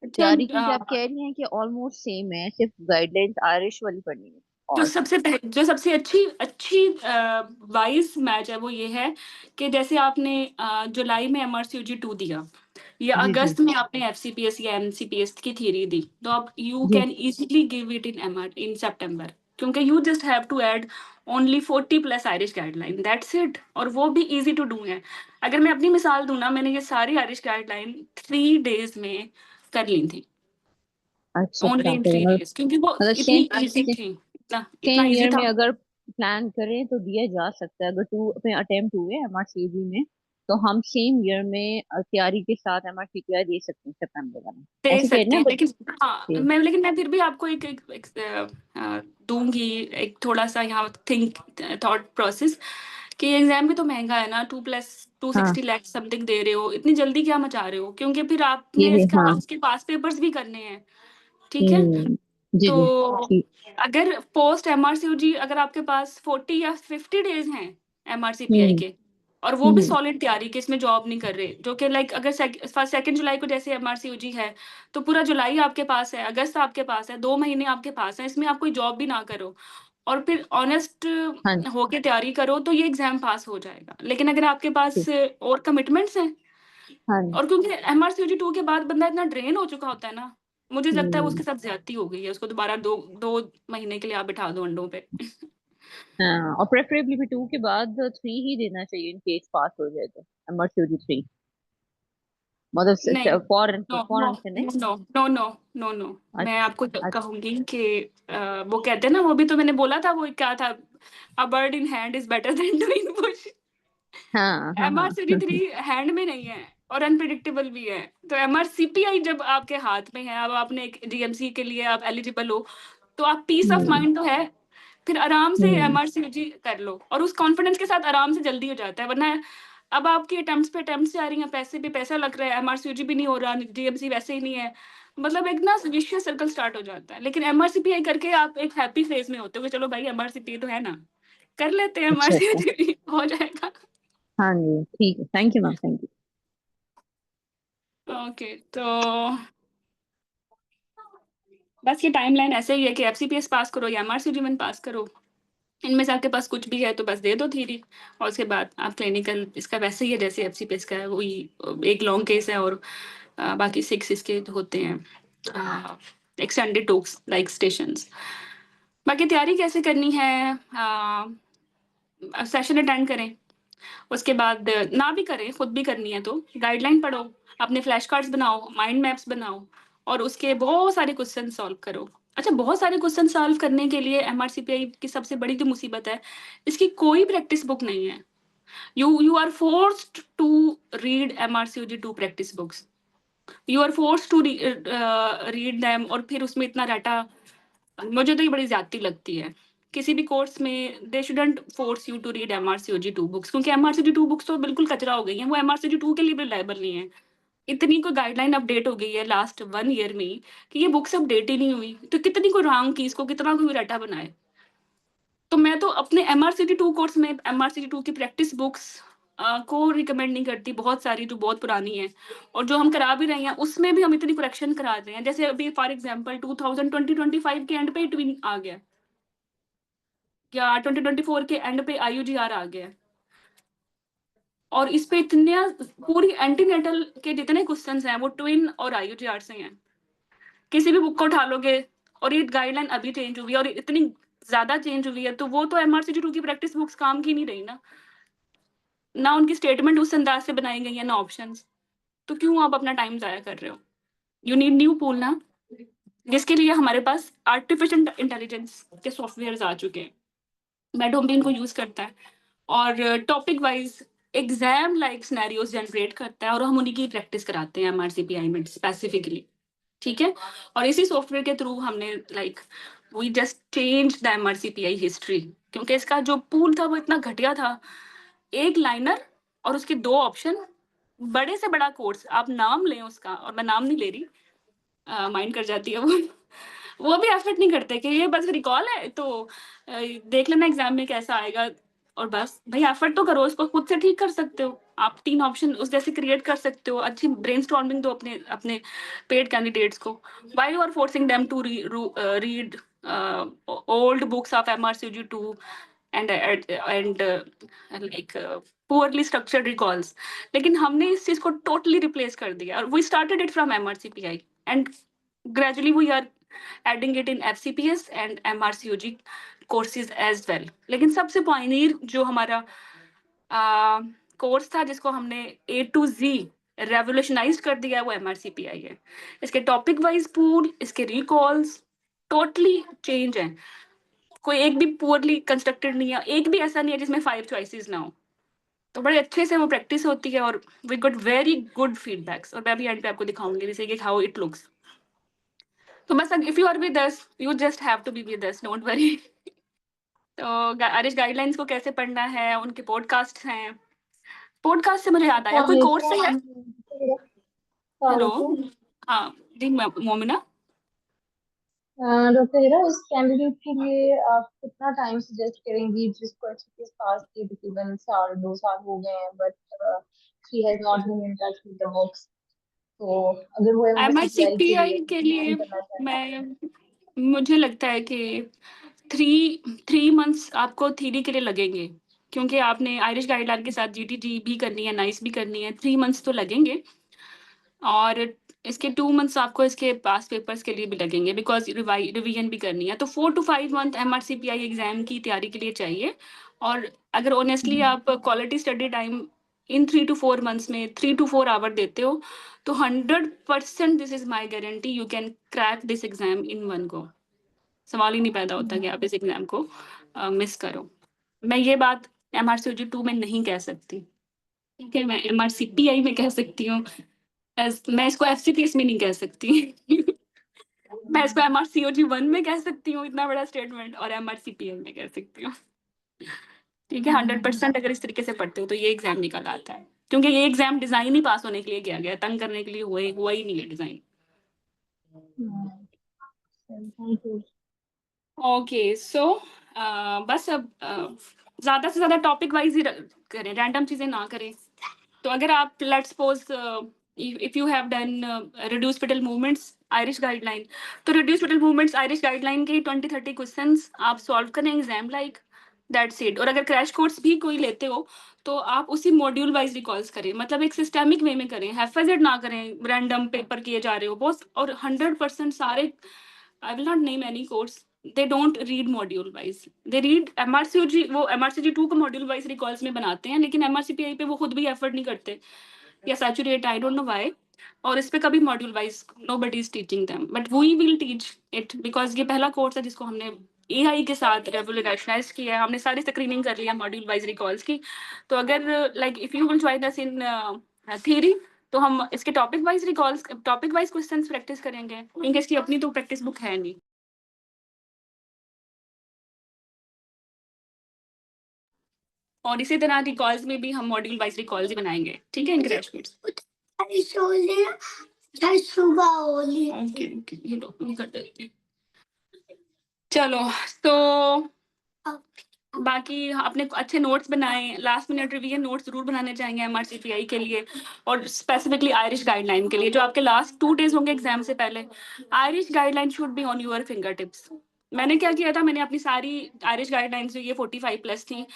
I: तैयारी क्योंकि आप
A: अच्छा,
I: कह रही हैं कि ऑलमोस्ट सेम है, सिर्फ गाइडलाइंस आयरिश वाली पढ़नी है। और
A: जो सबसे अच्छी अच्छी वाइज मैच है वो ये है कि जैसे आपने जुलाई में एमआरसीयूजी 2 दिया या
I: जी जी
A: अगस्त में आपने एफसीपीएस या एमसीपीएस की थ्योरी दी, तो आप यू
I: जी।
A: Can easily give it in MR in सितंबर, क्योंकि you just have to add only 40 plus Irish guideline, that's it. और वो भी इजी टू डू है। अगर मैं अपनी मिसाल दूं ना, मैंने ये सारी आयरिश गाइडलाइन 3 डेज में कर ली थी,
I: अच्छा
A: ओनली
I: अच्छा,
A: इन
I: तो
A: 3 डेज, क्योंकि वो
I: मतलब
A: इतनी इजी थी, इतना इतना
I: सेम
A: इजी
I: ईयर
A: था।
I: में अगर प्लान करें तो दिया जा सकता है। अगर टू अपने अटेम्प्ट हुए MRCG में, तो हम सेम ईयर में तैयारी के साथ MRCPI दे सकते हैं सितंबर वाला।
A: दे
I: ऐसे कह रहे
A: सकते
I: हैं
A: हैं,
I: बट
A: लेकिन हाँ लेकिन मैं फिर भी आपको एक दूंगी, एक थोड़ा सा यहाँ थिंक थॉट प्रोसेस, कि एग्जाम भी तो महंगा है ना, 2 + 260 लाख समथिंग दे रहे हो, इतनी जल्दी क्या मचा रहे हो, क्योंकि फिर
I: ये
A: आपने
I: भी
A: इसका
I: हाँ।
A: उसके पास पेपर्स भी करने हैं, ठीक है।
I: हम्म जी जी
A: तो
I: ठीक।
A: अगर पोस्ट एमआरसीयूजी अगर आपके पास 40 या 50 डेज हैं एमआरसीपीआई
I: हम्म
A: के, और वो भी
I: हम्म
A: सॉलिड तैयारी के इसमें जॉब नहीं कर रहे, जो कि लाइक अगर 2 जुलाई को जैसे एमआरसीयूजी है तो पूरा जुलाई आपके पास है, अगस्त आपके पास है, 2 महीने आपके पास है, इसमें आप कोई जॉब भी ना करो और फिर ऑनेस्ट
I: हाँ जी
A: होके तैयारी करो तो ये एग्जाम पास हो जाएगा। लेकिन अगर आपके पास
I: ठीक।
A: और कमिटमेंट्स हैं,
I: हाँ जी
A: और क्योंकि एमआरसीयूजी 2 के बाद बंदा इतना ड्रेन हो चुका होता है ना, मुझे लगता है
I: हम्म
A: उसके साथ ज्यादती हो गई है, उसको दोबारा दो दो महीने के लिए आप बिठा दो अंडों पे।
I: हाँ, और प्रेफरेबली भी 2 के बाद 3 ही देना चाहिए इन केस पास हो जाए तो, एमआरसीयूजी 3,
A: नहीं,
I: मतलब फॉरन
A: नो नो
I: फॉरन से नहीं।
A: No no no no no, मैं
I: अच्छा
A: आपको
I: अच्छा।
A: कहूंगी कि वो कहते हैं ना, वो भी तो मैंने बोला था, वो क्या था, a bird in hand is better than two in bush.
I: हाँ हाँ हाँ
A: एमआरसीडी 3 हैंड में नहीं है और अनप्रिडिक्टेबल भी है। तो एमआरसीपीआई जब आपके हाथ में है, अब आपने एक जीएमसी के लिए आप एलिजिबल हो, तो आप पीस ऑफ
I: हम्म
A: माइंड तो है, फिर आराम से
I: हम्म
A: एमआरसीयूजी कर लो और उस कॉन्फिडेंस के साथ आराम से जल्दी हो जाता है। वरना अब आपकी अटेम्प्ट्स पे अटेम्प्ट्स आ रही हैं, पैसे पे पैसा लग रहा है, एमआरसीयूजी भी नहीं हो रहा, जीएमसी वैसे ही नहीं है, मतलब एक ना विशियस सर्कल स्टार्ट हो जाता है। लेकिन एमआरसीपीआई करके आप एक हैप्पी फेज में होते हो कि चलो भाई एमआरसीपीआई तो है ना, कर लेते हैं,
I: अच्छा अच्छा।
A: एमआरसीयूजी हो जाएगा।
I: हाँ जी ठीक है, thank you ma'am, thank you.
A: Okay, तो बस ये टाइमलाइन ऐसे ही है कि एफसीपीएस पास करो या एमआरसीयूजी 1 पास करो, इनमें से आपके पास कुछ भी है तो बस दे दो थ्योरी, और उसके बाद आप क्लिनिकल, इसका वैसे ही है जैसे एफसीपीएस का है, वही एक लॉन्ग केस है और बाकी 6 इसके होते हैं एक्सटेंडेड टॉक्स लाइक स्टेशंस। बाकी तैयारी कैसे करनी है, सेशन अटेंड करें, उसके बाद ना भी करें, खुद भी करनी है तो गाइडलाइन पढ़ो, अपने फ्लैश कार्ड्स बनाओ, माइंड मैप्स बनाओ और उसके बहुत सारे क्वेश्चन सॉल्व करो। अच्छा, बहुत सारे क्वेश्चन सॉल्व करने के लिए एमआरसीपीआई की सबसे बड़ी जो मुसीबत है, इसकी कोई प्रैक्टिस बुक नहीं है। You are forced to read MRCOG 2 practice books, you are forced to read them, और फिर उसमें इतना डाटा, मुझे तो ये बड़ी ज्यादती लगती है। किसी भी कोर्स में they shouldn't force you to read MRCOG 2 books, क्योंकि एमआरसीओजी 2 बुक्स तो बिल्कुल कचरा हो गई हैं, वो एमआरसीओजी 2 के लिए भी रिलायबल नहीं है। इतनी कोई गाइडलाइन अपडेट हो गई है लास्ट 1 ईयर में ही कि ये बुक्स अपडेट ही नहीं हुई, तो कितनी को रैंक की इसको, कितना कोई डाटा बनाए। तो मैं तो अपने एमआरसीटी 2 कोर्स में एमआरसीटी 2 की प्रैक्टिस बुक्स को रिकमेंड नहीं करती, बहुत सारी जो बहुत पुरानी है, और जो हम करा भी रहे हैं उसमें भी हम इतनी करेक्शन करा रहे हैं। जैसे अभी फॉर एग्जांपल 2020-25 के एंड पे ट्विन आ गया, या 2024 के एंड पे आईयूजीआर आ गया, और इस पे इतने पूरी एंटीनेटल के जितने क्वेश्चंस हैं वो ट्विन और आईयूजीआर से हैं। किसी भी बुक को उठा लोगे, और ये गाइडलाइन अभी चेंज हुई है और इतनी ज्यादा चेंज हुई है, तो वो तो एमआरसीटी 2 की प्रैक्टिस बुक्स काम की नहीं रही ना उनकी स्टेटमेंट उस अंदाज से बनाई गई है ना ऑप्शंस, तो क्यों आप अपना टाइम जाया कर रहे हो। यू नीड न्यू पूल ना, जिसके लिए हमारे पास आर्टिफिशियल इंटेलिजेंस के सॉफ्टवेयर आ चुके हैं, मैडम भी इनको यूज करता है, और topic wise exam like scenarios generate करता है, और हम उन्हीं की प्रैक्टिस कराते हैं एमआरसीपीआई में स्पेसिफिकली, ठीक है। और इसी सॉफ्टवेयर के थ्रू हमने like we just change the MRCPI history, क्योंकि इसका जो पूल था वो इतना घटिया था, एक लाइनर और उसके 2 ऑप्शन, बड़े से बड़ा कोर्स, आप नाम लें उसका, और मैं नाम नहीं ले रही, माइंड कर जाती है वो भी एफर्ट नहीं करते कि ये बस रिकॉल है तो देख लेना एग्जाम में कैसा आएगा, और बस भाई एफर्ट तो करो, इसको खुद से ठीक कर सकते हो आप, 3 ऑप्शन उस जैसे क्रिएट कर सकते हो, अच्छी ब्रेनस्टॉर्मिंग दो अपने अपने पेड कैंडिडेट्स को, why you are forcing them to read old books of MRCOG 2 and like poorly structured recalls. लेकिन हमने इस चीज को टोटली रिप्लेस कर दिया, और we started it from MRCPI and gradually we are adding it in FCPS and MRCOG courses as well। लेकिन सबसे pioneer जो हमारा कोर्स था जिसको हमने A to Z रेवोल्यूशनाइज कर दिया है वो MRCPI है। इसके टॉपिक वाइज पूल, इसके रिकॉल्स टोटली चेंज है, कोई एक भी पुअरली कंस्ट्रक्टेड नहीं है, एक भी ऐसा नहीं है जिसमें 5 चॉइसेस ना हो, तो बड़े अच्छे से वो प्रैक्टिस होती है और we got very good feedbacks, और मैं अभी एंड पे आपको दिखाऊंगी जैसे कि हाउ इट लुक्स। तो बस if you are with us you just have to be with us, don't worry. तो आरिश गाइडलाइंस को कैसे पढ़ना है, उनके पॉडकास्ट हैं। पॉडकास्ट से मुझे याद आया, कोई कोर्स है? हेलो, हाँ जी मोमिना।
B: डॉक्टर हिरा, उस कैंडिडेट के लिए आप कितना टाइम सजेस्ट करेंगी जिसको एचपीएस पास किए तकरीबन साल 2 साल हो गए हैं, but she has not been in touch with the works, तो अगर वो एमआरसीपीआई के लिए
A: MRCPI के लिए
B: ज्वाइन करना चाहता है?
A: मुझे लगता है कि 3 मंथ्स आपको थ्योरी के लिए लगेंगे, क्योंकि आपने आयरिश गाइडलाइन के साथ जीटीजी भी करनी है, नाइस भी करनी है। 3 मंथ्स तो लगेंगे, और इसके 2 मंथ्स आपको इसके पास पेपर्स के लिए भी लगेंगे, बिकॉज रिवीजन भी करनी है। तो 4 to 5 मंथ MRCPI एग्जाम की तैयारी के लिए चाहिए। और अगर ऑनेस्टली आप quality study time in 3 to 4 months में 3 to 4 आवर देते हो, तो 100% this is my guarantee, you can crack this exam in one go. सवाल ही नहीं पैदा होता कि आप इस एग्जाम को मिस करो। मैं ये बात MRCOG 2 में नहीं कह सकती, ठीक है, मैं MRCPI में कह सकती हूँ। मैं इसको FCPS में नहीं कह सकती। मैं इसको MRCOG 1 में कह सकती हूँ, इतना बड़ा स्टेटमेंट, और MRCPI में कह सकती हूँ। ठीक है, 100% अगर इस तरीके से पढ़ते हो तो ये एग्जाम निकल आता है, क्योंकि ये एग्जाम डिजाइन ही पास होने के लिए किया गया है, तंग करने के लिए हुआ ही नहीं है डिजाइन।
B: Thank you.
A: ओके, सो बस अब ज्यादा से ज्यादा टॉपिक वाइज ही करें, रैंडम चीजें ना करें। तो अगर आप let's suppose if you have done reduced fetal movements Irish guideline, तो reduced fetal movements Irish guideline के 20-30 क्वेश्चंस आप सॉल्व करें एग्जाम लाइक, दैट्स इट। और अगर क्रैश कोर्स भी कोई लेते हो तो आप उसी मॉड्यूल वाइज रिकॉल्स करें, मतलब एक सिस्टेमिक वे में करें, हैफेजेड ना करें, रैंडम पेपर किए जा रहे हो बहुत। और 100% सारे, I will not name any course, they don't read module wise, they read MRCOG, वो MRCG 2 को module wise recalls में बनाते हैं, लेकिन MRCPI पे वो खुद भी एफर्ट नहीं करते या saturate, I don't know why. और इस पे कभी module wise nobody is teaching them, but we will teach it, because ये पहला कोर्स है जिसको हमने AI के साथ रेवोल्यूशनाइज किया है। हमने सारी स्क्रीनिंग कर लिया मॉड्यूल वाइज रिकॉल्स की। तो अगर like if you will join us in theory, तो हम इसके topic wise recalls, topic wise questions practice करेंगे, क्योंकि इसकी अपनी तो प्रैक्टिस बुक है नहीं। और इसी तरह रिकॉल्स में भी हम मॉड्यूल वाइज रिकॉल्स ही बनाएंगे, ठीक है, इन क्रैश कोर्स। ओके ओके, ये लो, ये कर देते हैं। चलो, तो बाकी अपने अच्छे नोट्स बनाएं, लास्ट मिनट रिवीजन नोट्स जरूर बनाने चाहिए MRCPI के लिए, और स्पेसिफिकली आयरिश गाइडलाइन के लिए, जो आपके लास्ट 2 डेज होंगे एग्जाम से पहले। Irish guideline should be on your finger tips. मैंने क्या किया था, मैंने अपनी सारी आयरिश गाइडलाइंस जो ये 45+ थी,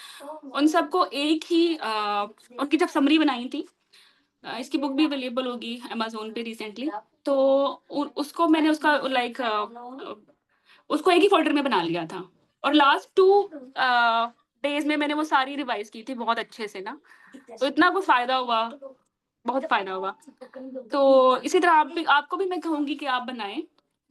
A: उन सबको एक ही उनकी जब समरी बनाई थी, इसकी बुक भी अवेलेबल होगी Amazon पे रिसेंटली, तो उसको मैंने उसका लाइक उसको एक ही फोल्डर में बना लिया था। और लास्ट 2 डेज में मैंने वो सारी रिवाइज की थी बहुत अच्छे से ना, तो इतना कुछ फायदा हुआ, बहुत फायदा हुआ। तो इसी तरह आपको भी मैं कहूंगी कि आप बनाएं,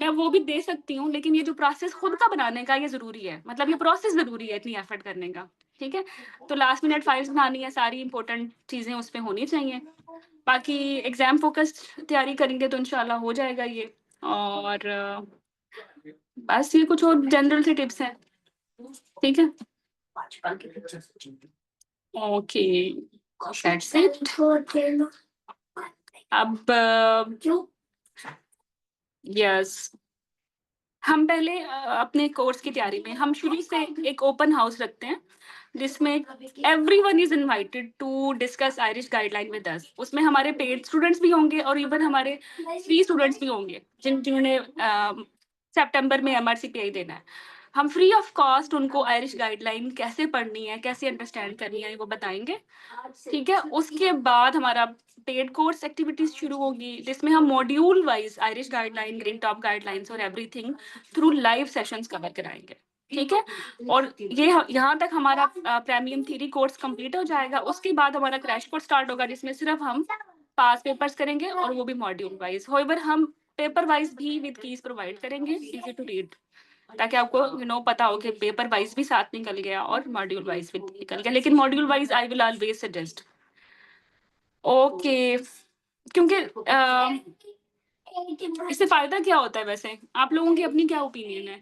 A: मैं वो भी दे सकती हूँ, लेकिन ये जो प्रोसेस खुद का बनाने का ये जरूरी है, मतलब ये प्रोसेस जरूरी है इतनी एफर्ट करने का, ठीक है। तो लास्ट मिनट फाइल्स बनानी है, सारी इंपॉर्टेंट चीजें उस पर होनी चाहिए। बाकी एग्जाम फोकस्ड तैयारी करेंगे तो इंशाल्लाह हो जाएगा ये। और बस ये कुछ और जनरल सी टिप्स हैं, ठीक है। Okay, that's it. अब यस, हम पहले अपने कोर्स की तैयारी में हम शुरू से एक ओपन हाउस रखते हैं, जिसमें everyone is invited to discuss Irish guideline with us. उसमें हमारे पेड स्टूडेंट्स भी होंगे और इवन हमारे फ्री स्टूडेंट्स भी होंगे जिन्होंने सितंबर में MRCPI देना है। हम फ्री ऑफ कॉस्ट उनको आयरिश गाइडलाइन कैसे पढ़नी है, कैसे अंडरस्टैंड करनी है, वो बताएंगे, ठीक है। उसके बाद हमारा पेड कोर्स एक्टिविटीज शुरू होगी, जिसमें हम module wise Irish guideline, green top guidelines और everything through live sessions cover कराएंगे, ठीक है। और ये यहाँ तक हमारा प्रीमियम थ्योरी कोर्स कंप्लीट हो जाएगा। उसके बाद हमारा क्रैश कोर्स स्टार्ट होगा, जिसमें सिर्फ हम पास पेपर्स करेंगे, और वो भी मॉड्यूल वाइज। होएवर हम पेपर वाइज भी विद कीज प्रोवाइड करेंगे, इजी टू रीड, ताकि आपको पता हो कि पेपर वाइज भी साथ निकल गया और मॉड्यूल वाइज भी निकल गया। लेकिन module wise I will always suggest, okay, क्योंकि इससे फायदा क्या होता है वैसे? आप लोगों की अपनी क्या ओपिनियन है?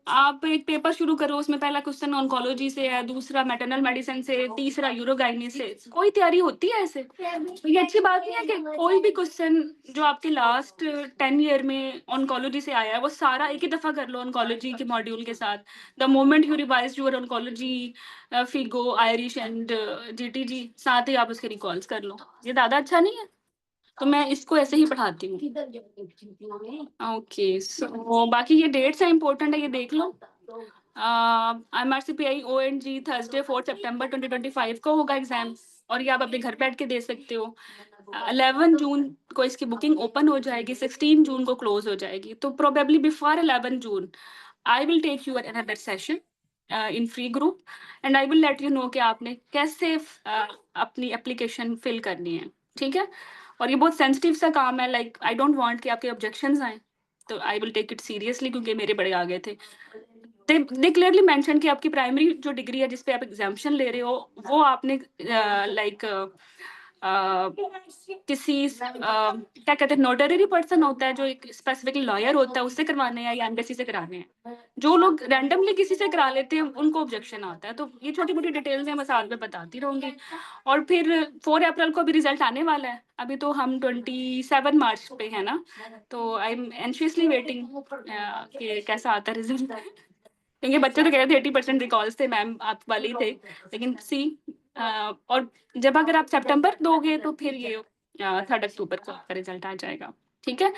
A: आप एक पेपर शुरू करो, उसमें पहला क्वेश्चन ऑन्कोलॉजी से है, दूसरा मैटरनल मेडिसिन से, तीसरा यूरोगाइनी से। कोई तैयारी होती है ऐसे? तो ये अच्छी बात नहीं है कि कोई भी क्वेश्चन जो आपके लास्ट 10 ईयर में ऑन्कोलॉजी से आया है, वो सारा एक ही दफा कर लो ऑन्कोलॉजी के मॉड्यूल के साथ। The moment you revise your oncology, FIGO, Irish and GTG, साथ ही आप उसके रिकॉल्स कर लो। ये ज्यादा अच्छा नहीं है? तो मैं इसको ऐसे ही पढ़ाती हूँ। ओके, सो बाकी ये डेट्स है इंपॉर्टेंट है, ये देख लो। MRCPI ONG थर्सडे 4 सितंबर 2025 को होगा एग्जाम, और ये आप अपने घर बैठ के दे सकते हो। 11 जून को इसकी बुकिंग ओपन हो जाएगी, 16 जून को क्लोज हो जाएगी। तो probably before 11 June I will take you another session in free group, and I will let you know कि आपने कैसे अपनी एप्लीकेशन फिल करनी है, ठीक है? और ये बहुत सेंसिटिव सा काम है, लाइक आई डोंट वांट कि आपके ऑब्जेक्शंस आए, तो I will take it seriously, क्योंकि मेरे बड़े आ गए थे। दे क्लियरली मेंशन कि आपकी प्राइमरी जो डिग्री है जिस पे आप एग्जामिशन ले रहे हो, वो आपने लाइक किसी क्या कहते हैं, नोटरी पर्सन होता है जो एक स्पेसिफिक लॉयर होता है, उससे करवाने हैं या एम्बेसी से कराने हैं। जो लोग रैंडमली किसी से करा लेते हैं उनको ऑब्जेक्शन आता है। तो ये छोटी मोटी डिटेल्स हैं, मैं साथ में बताती रहूंगी। और फिर 4 अप्रैल को अभी रिजल्ट आने वाला है। अभी तो हम 27 मार्च पे है ना, तो आई एम एंशियसली वेटिंग कि कैसा आता है रिजल्ट। क्योंकि बच्चे तो कह रहे थे 80% रिकॉल्स थे मैम, आप वाले ही थे, लेकिन सी और जब अगर आप सितंबर दोगे तो फिर ये 3 अक्टूबर को आपका रिजल्ट आ जाएगा, ठीक है?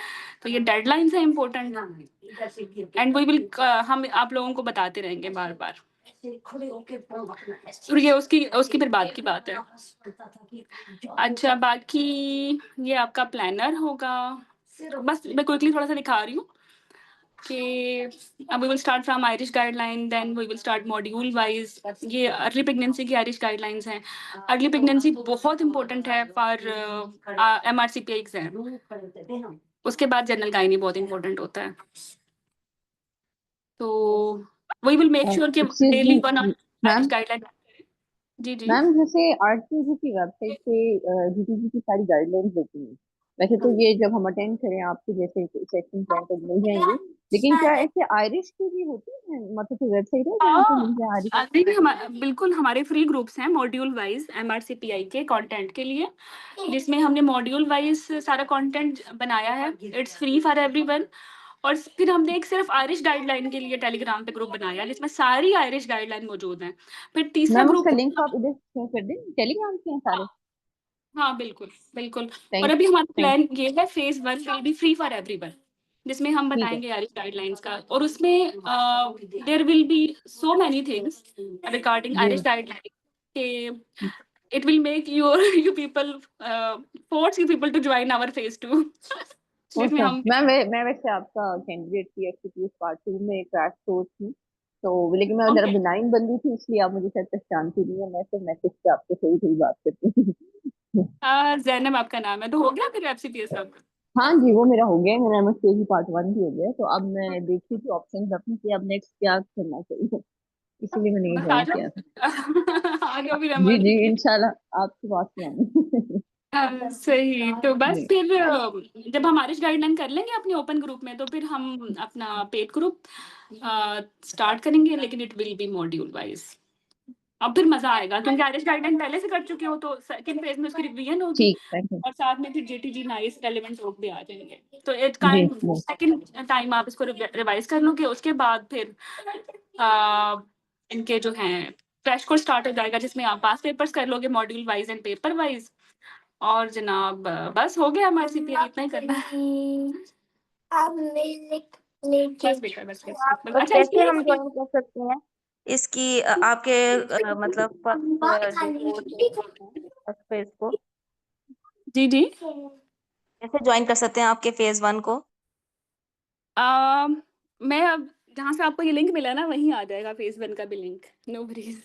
A: तो ये डेडलाइंस है इम्पोर्टेंट, एंड वी विल हम आप लोगों को बताते रहेंगे बार बार। और ये उसकी उसकी फिर बाद की बात है। अच्छा, बाकी ये आपका प्लानर होगा। बस मैं क्विकली थोड़ा सा दिखा रही हूँ कि we will start from Irish guideline, then we will start module wise. ये अर्ली प्रेगनेंसी की आयरिश गाइडलाइंस हैं। अर्ली प्रेगनेंसी बहुत इंपॉर्टेंट है फॉर MRCPI एग्जाम। उसके बाद जनरल गाइनी बहुत इंपॉर्टेंट होता है। तो वी विल मेक श्योर कि
I: excuse
A: daily
I: me
A: 1 hour
I: ma'am.
A: Irish guideline. जी जी।
I: मैम जैसे आरटीजी की वेबसाइट पे जीटीजी की सारी गाइडलाइंस होती हैं। वैसे तो ये जब हम अटेंड करें आपके जैसे सेक्शन प्लान तक मिल जाएंगे, लेकिन क्या ऐसे आयरिश की भी होती है, मतलब कोई वेबसाइट है जहाँ पे मिल जाए आयरिश?
A: नहीं नहीं, बिल्कुल हमारे फ्री ग्रुप्स हैं मॉड्यूल वाइज MRCPI के कंटेंट के लिए, जिसमें हमने मॉड्यूल वाइज सारा कंटेंट बनाया है। It's free for everyone. और फिर हमने एक सिर्फ आयरिश गाइडलाइन के लिए टेलीग्राम पे ग्रुप बनाया, जिसमें सारी आयरिश गाइडलाइन मौजूद हैं। फिर तीसरा
I: मैम
A: ग्रुप,
I: उसका लिंक आप इधर शेयर कर दें, टेलीग्राम के हैं सारे।
A: हाँ बिल्कुल बिल्कुल। और
I: थैंक
A: अभी हमारा
I: थैंक
A: प्लान ये है, phase 1 will be free for everyone, जिसमें हम
I: ठीक है।
A: बताएंगे आयरिश गाइडलाइंस का। और उसमें there will be so many things regarding
I: जी
A: आयरिश गाइडलाइन के it will make you people force you people to join our phase 2 जिसमें
I: अच्छा
A: हम
I: मैं वैसे आपका कैंडिडेट थी एक्चुअली पार्ट 2 में क्रैश कोर्स थी, तो लेकिन मैं जरा
A: ओके।
I: बिनाइन बंदी थी, इसलिए आप मुझे शायद पहचानती नहीं है। मैं सिर्फ मैसेज पे आपसे थोड़ी थोड़ी बात करती हूँ।
A: जैनब आपका नाम है, तो हो गया फिर FCPS आपका?
I: हाँ जी, वो मेरा हो गया है। मेरा एमएससी पार्ट 1 भी हो गया है। तो अब मैं देख रही थी ऑप्शन अपनी कि अब नेक्स्ट क्या करना चाहिए, इसीलिए मैंने ये
A: बस आ
I: ज्वाइन किया था।
A: जाओ आ जाओ फिर
I: जी जी,
A: MRCPS।
I: इंशाल्लाह आपकी बात में आऊंगी।
A: सही, तो बस
I: जी
A: फिर जब हम आयरिश गाइडलाइन कर लेंगे अपने ओपन ग्रुप में, तो फिर हम अपना पेड ग्रुप स्टार्ट करेंगे, लेकिन it will be module wise. अब फिर मजा आएगा, क्योंकि आयरिश गाइडलाइन पहले से कर चुके हो, तो सेकंड फेज में उसकी रिवीजन होगी,
I: ठीक, थैंक यू।
A: और साथ में फिर JTG नाइस रेलेवेंट लोग भी आ जाएंगे। तो इट
I: जी
A: काइंड सेकंड टाइम आप इसको रिवाइज कर लोगे। उसके बाद फिर इनके जो हैं क्रैश कोर्स स्टार्ट हो जाएगा, जिसमें आप पास पेपर्स कर लोगे module wise and paper wise. और जनाब बस हो गया MRCPI, इतना ही करना है। बस बेटा, बस।
G: आप
A: अच्छा, इसकी
G: कैसे
A: भी
G: हम
A: कोई
G: ज्वाइन कर सकते हैं इसकी आपके मतलब फर्स्ट जो कोर्स है फर्स्ट फेज को
A: जी जी।
G: कैसे ज्वाइन कर सकते हैं आपके फेज 1 को?
A: मैं अब जहाँ से आपको ये लिंक मिला ना, वहीं आ जाएगा फेज 1 का भी link. No worries.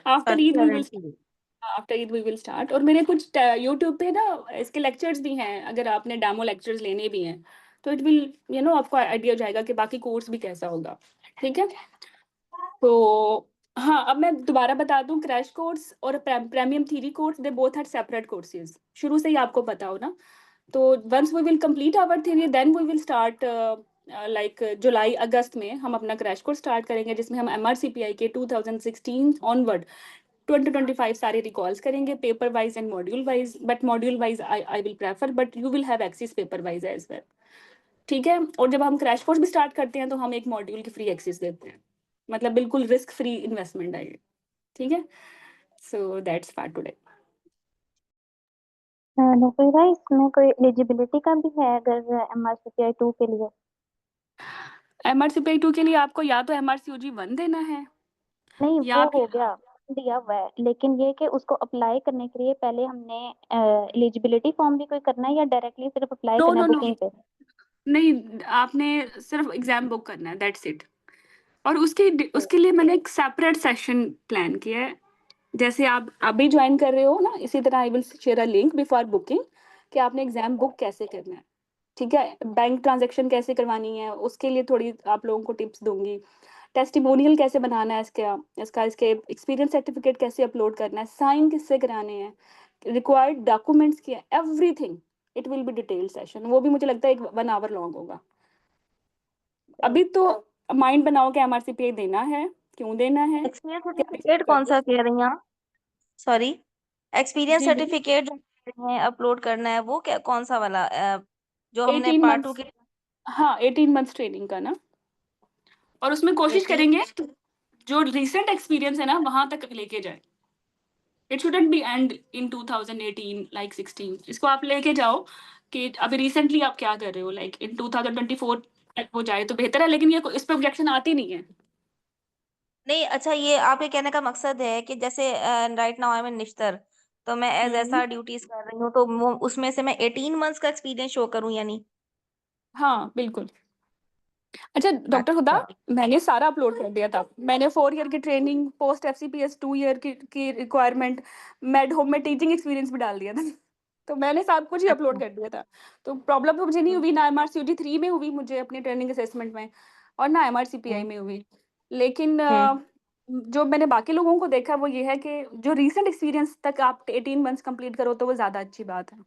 A: After Eid we will after Eid we will start. और मेरे कुछ यूट्यूब पे ना इसके लेक्चर्स भी हैं, अगर आपने डेमो लेक्चर्स लेने भी हैं, तो इट विल आपको आइडिया हो जाएगा कि बाकी कोर्स भी कैसा होगा, ठीक है? तो हाँ, अब मैं दोबारा बता दूं, क्रैश कोर्स और premium theory course, they both are separate courses. शुरू से ही आपको पता हो ना तो once we will complete our theory then we will start like जुलाई अगस्त में हम अपना क्रैश कोर्स स्टार्ट करेंगे, जिसमें हम MRCPI के 2016 ऑनवर्ड 2025 सारे रिकॉल्स करेंगे, paper wise and module wise, but module wise I will prefer, but you will have access paper wise as well. ठीक है, और जब हम क्रैश कोर्स भी स्टार्ट करते हैं तो हम एक मॉड्यूल की फ्री एक्सेस देते हैं, मतलब बिल्कुल रिस्क फ्री इन्वेस्टमेंट है ये। ठीक है, सो दैट्स फॉर टुडे।
E: नुकैरा, इसमें कोई एलिजिबिलिटी का भी है अगर MRCPI 2 के लिए?
A: MRCPI 2 के लिए आपको या तो MRCOG 1 देना है
E: नहीं,
A: या
E: वो
A: आपके
E: हो गया, दिया हुआ है, लेकिन ये कि उसको अप्लाई करने के लिए पहले हमने एलिजिबिलिटी फॉर्म भी कोई करना है या डायरेक्टली सिर्फ अप्लाई
A: नो
E: करना है
A: नो नो
E: बुकिंग पे?
A: नहीं, आपने सिर्फ एग्जाम बुक करना है, दैट्स इट। और उसके लिए मैंने एक सेपरेट सेशन प्लान किया है। जैसे आप अभी ज्वाइन कर रहे हो ना, इसी तरह आई will share a link before booking कि आपने एग्जाम बुक कैसे करना है। ठीक है, बैंक ट्रांजैक्शन कैसे करवानी है, उसके लिए थोड़ी आप लोगों को टिप्स दूंगी। टेस्टिमोनियल कैसे बनाना है, इसके एक्सपीरियंस सर्टिफिकेट कैसे अपलोड करना है, साइन किससे कराने हैं, रिक्वायर्ड डॉक्यूमेंट्स क्या, everything. It will be detailed session, वो भी मुझे लगता है 1 आवर लॉन्ग होगा। अभी तो माइंड बनाओ कि MRCPI देना है, क्यों देना है,
G: एक्सपीरियंस
A: क्या
G: सर्टिफिकेट
A: expect
G: कौन
A: कर
G: सा कह रही हैं आप? सॉरी, एक्सपीरियंस
A: जी जी
G: सर्टिफिकेट जो कह रही हैं अपलोड करना है, वो क्या, कौन सा वाला जो हमने
A: 18
G: पार्ट 2
A: मंथ्स,
G: के
A: हाँ 18 मंथ्स ट्रेनिंग का ना। और उसमें कोशिश
G: 18?
A: करेंगे कि जो रिसेंट एक्सपीरियंस है ना वहां तक लेके जाए। It shouldn't be and in 2018 like 16, इसको आप लेके जाओ कि अभी रिसेंटली आप क्या कर रहे हो, लाइक इन 2024 तक वो जाए तो बेहतर है, लेकिन ये इस पे ऑब्जेक्शन आती नहीं है।
G: नहीं, अच्छा, ये आपके कहने का मकसद है कि जैसे राइट नाउ आई एम इन निश्तर, तो मैं एज
A: हम्म,
G: SR ड्यूटीज कर रही हूँ, तो उसमें से मैं 18 मंथ्स का एक्सपीरियंस शो करूँ यानी?
A: हाँ बिल्कुल। अच्छा डॉक्टर हुदा,
G: अच्छा।
A: मैंने सारा अपलोड कर दिया था। मैंने 4 ईयर की ट्रेनिंग, पोस्ट FCPS 2 ईयर की रिक्वायरमेंट, मेड होम में टीचिंग एक्सपीरियंस भी डाल दिया था। तो मैंने सब कुछ ही अपलोड
G: अच्छा।
A: कर दिया था। तो प्रॉब्लम तो मुझे नहीं
G: हम्म,
A: हुई, ना MRCOG 3 में हुई मुझे अपनी ट्रेनिंग असेसमेंट में, और ना MRCPI
G: हम्म,
A: में हुई। लेकिन
G: हम्म,
A: जो मैंने बाकी लोगों को देखा वो ये है कि जो रीसेंट एक्सपीरियंस तक आप 18 मंथ्स कंप्लीट करो तो वो ज्यादा अच्छी बात है।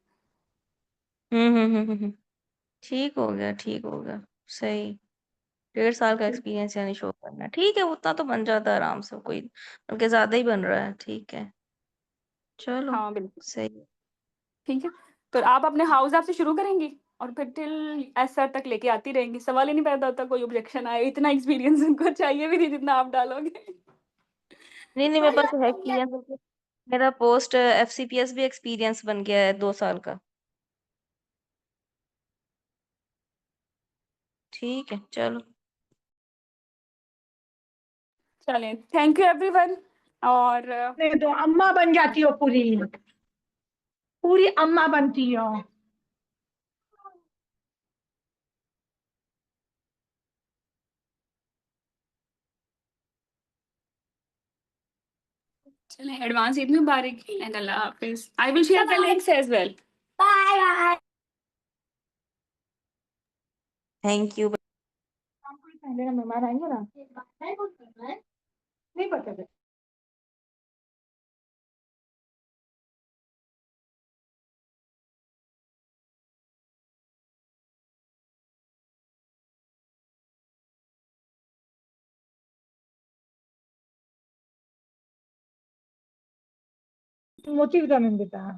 G: हम्म। ठीक हो गया, ठीक हो गया। सही। 1.5 साल का एक्सपीरियंस यानी शो करना है। ठीक है, उतना तो बन जाता है आराम से, कोई बल्कि ज्यादा ही बन रहा है। ठीक है, चलो,
A: हाँ बिल्कुल।
G: सही।
A: ठीक है, तो आप अपने हाउस आप से शुरू करेंगी और फिर टिल SR तक लेके आती रहेंगी। सवाल ही नहीं पैदा होता कोई ऑब्जेक्शन आए, इतना एक्सपीरियंस उनको चाहिए भी नहीं जितना आप डालोगे।
G: नहीं नहीं, मेरे पास तो है एक्सपीरियंस, बल्कि मेरा पोस्ट FCPS भी एक्सपीरियंस बन गया है 2 साल का। ठीक है, चलो।
A: चलें, थैंक यू एवरीवन। और
H: नहीं तो अम्मा बन जाती हो, पूरी पूरी अम्मा बनती हो।
A: चलें, एडवांस ईद मुबारक एंड अल्लाह हाफिज। I will share the links as well. Bye bye.
G: Thank you.
H: पहले ना मेहमान आएंगे ना, नहीं पता। मोची विटामिन देता है।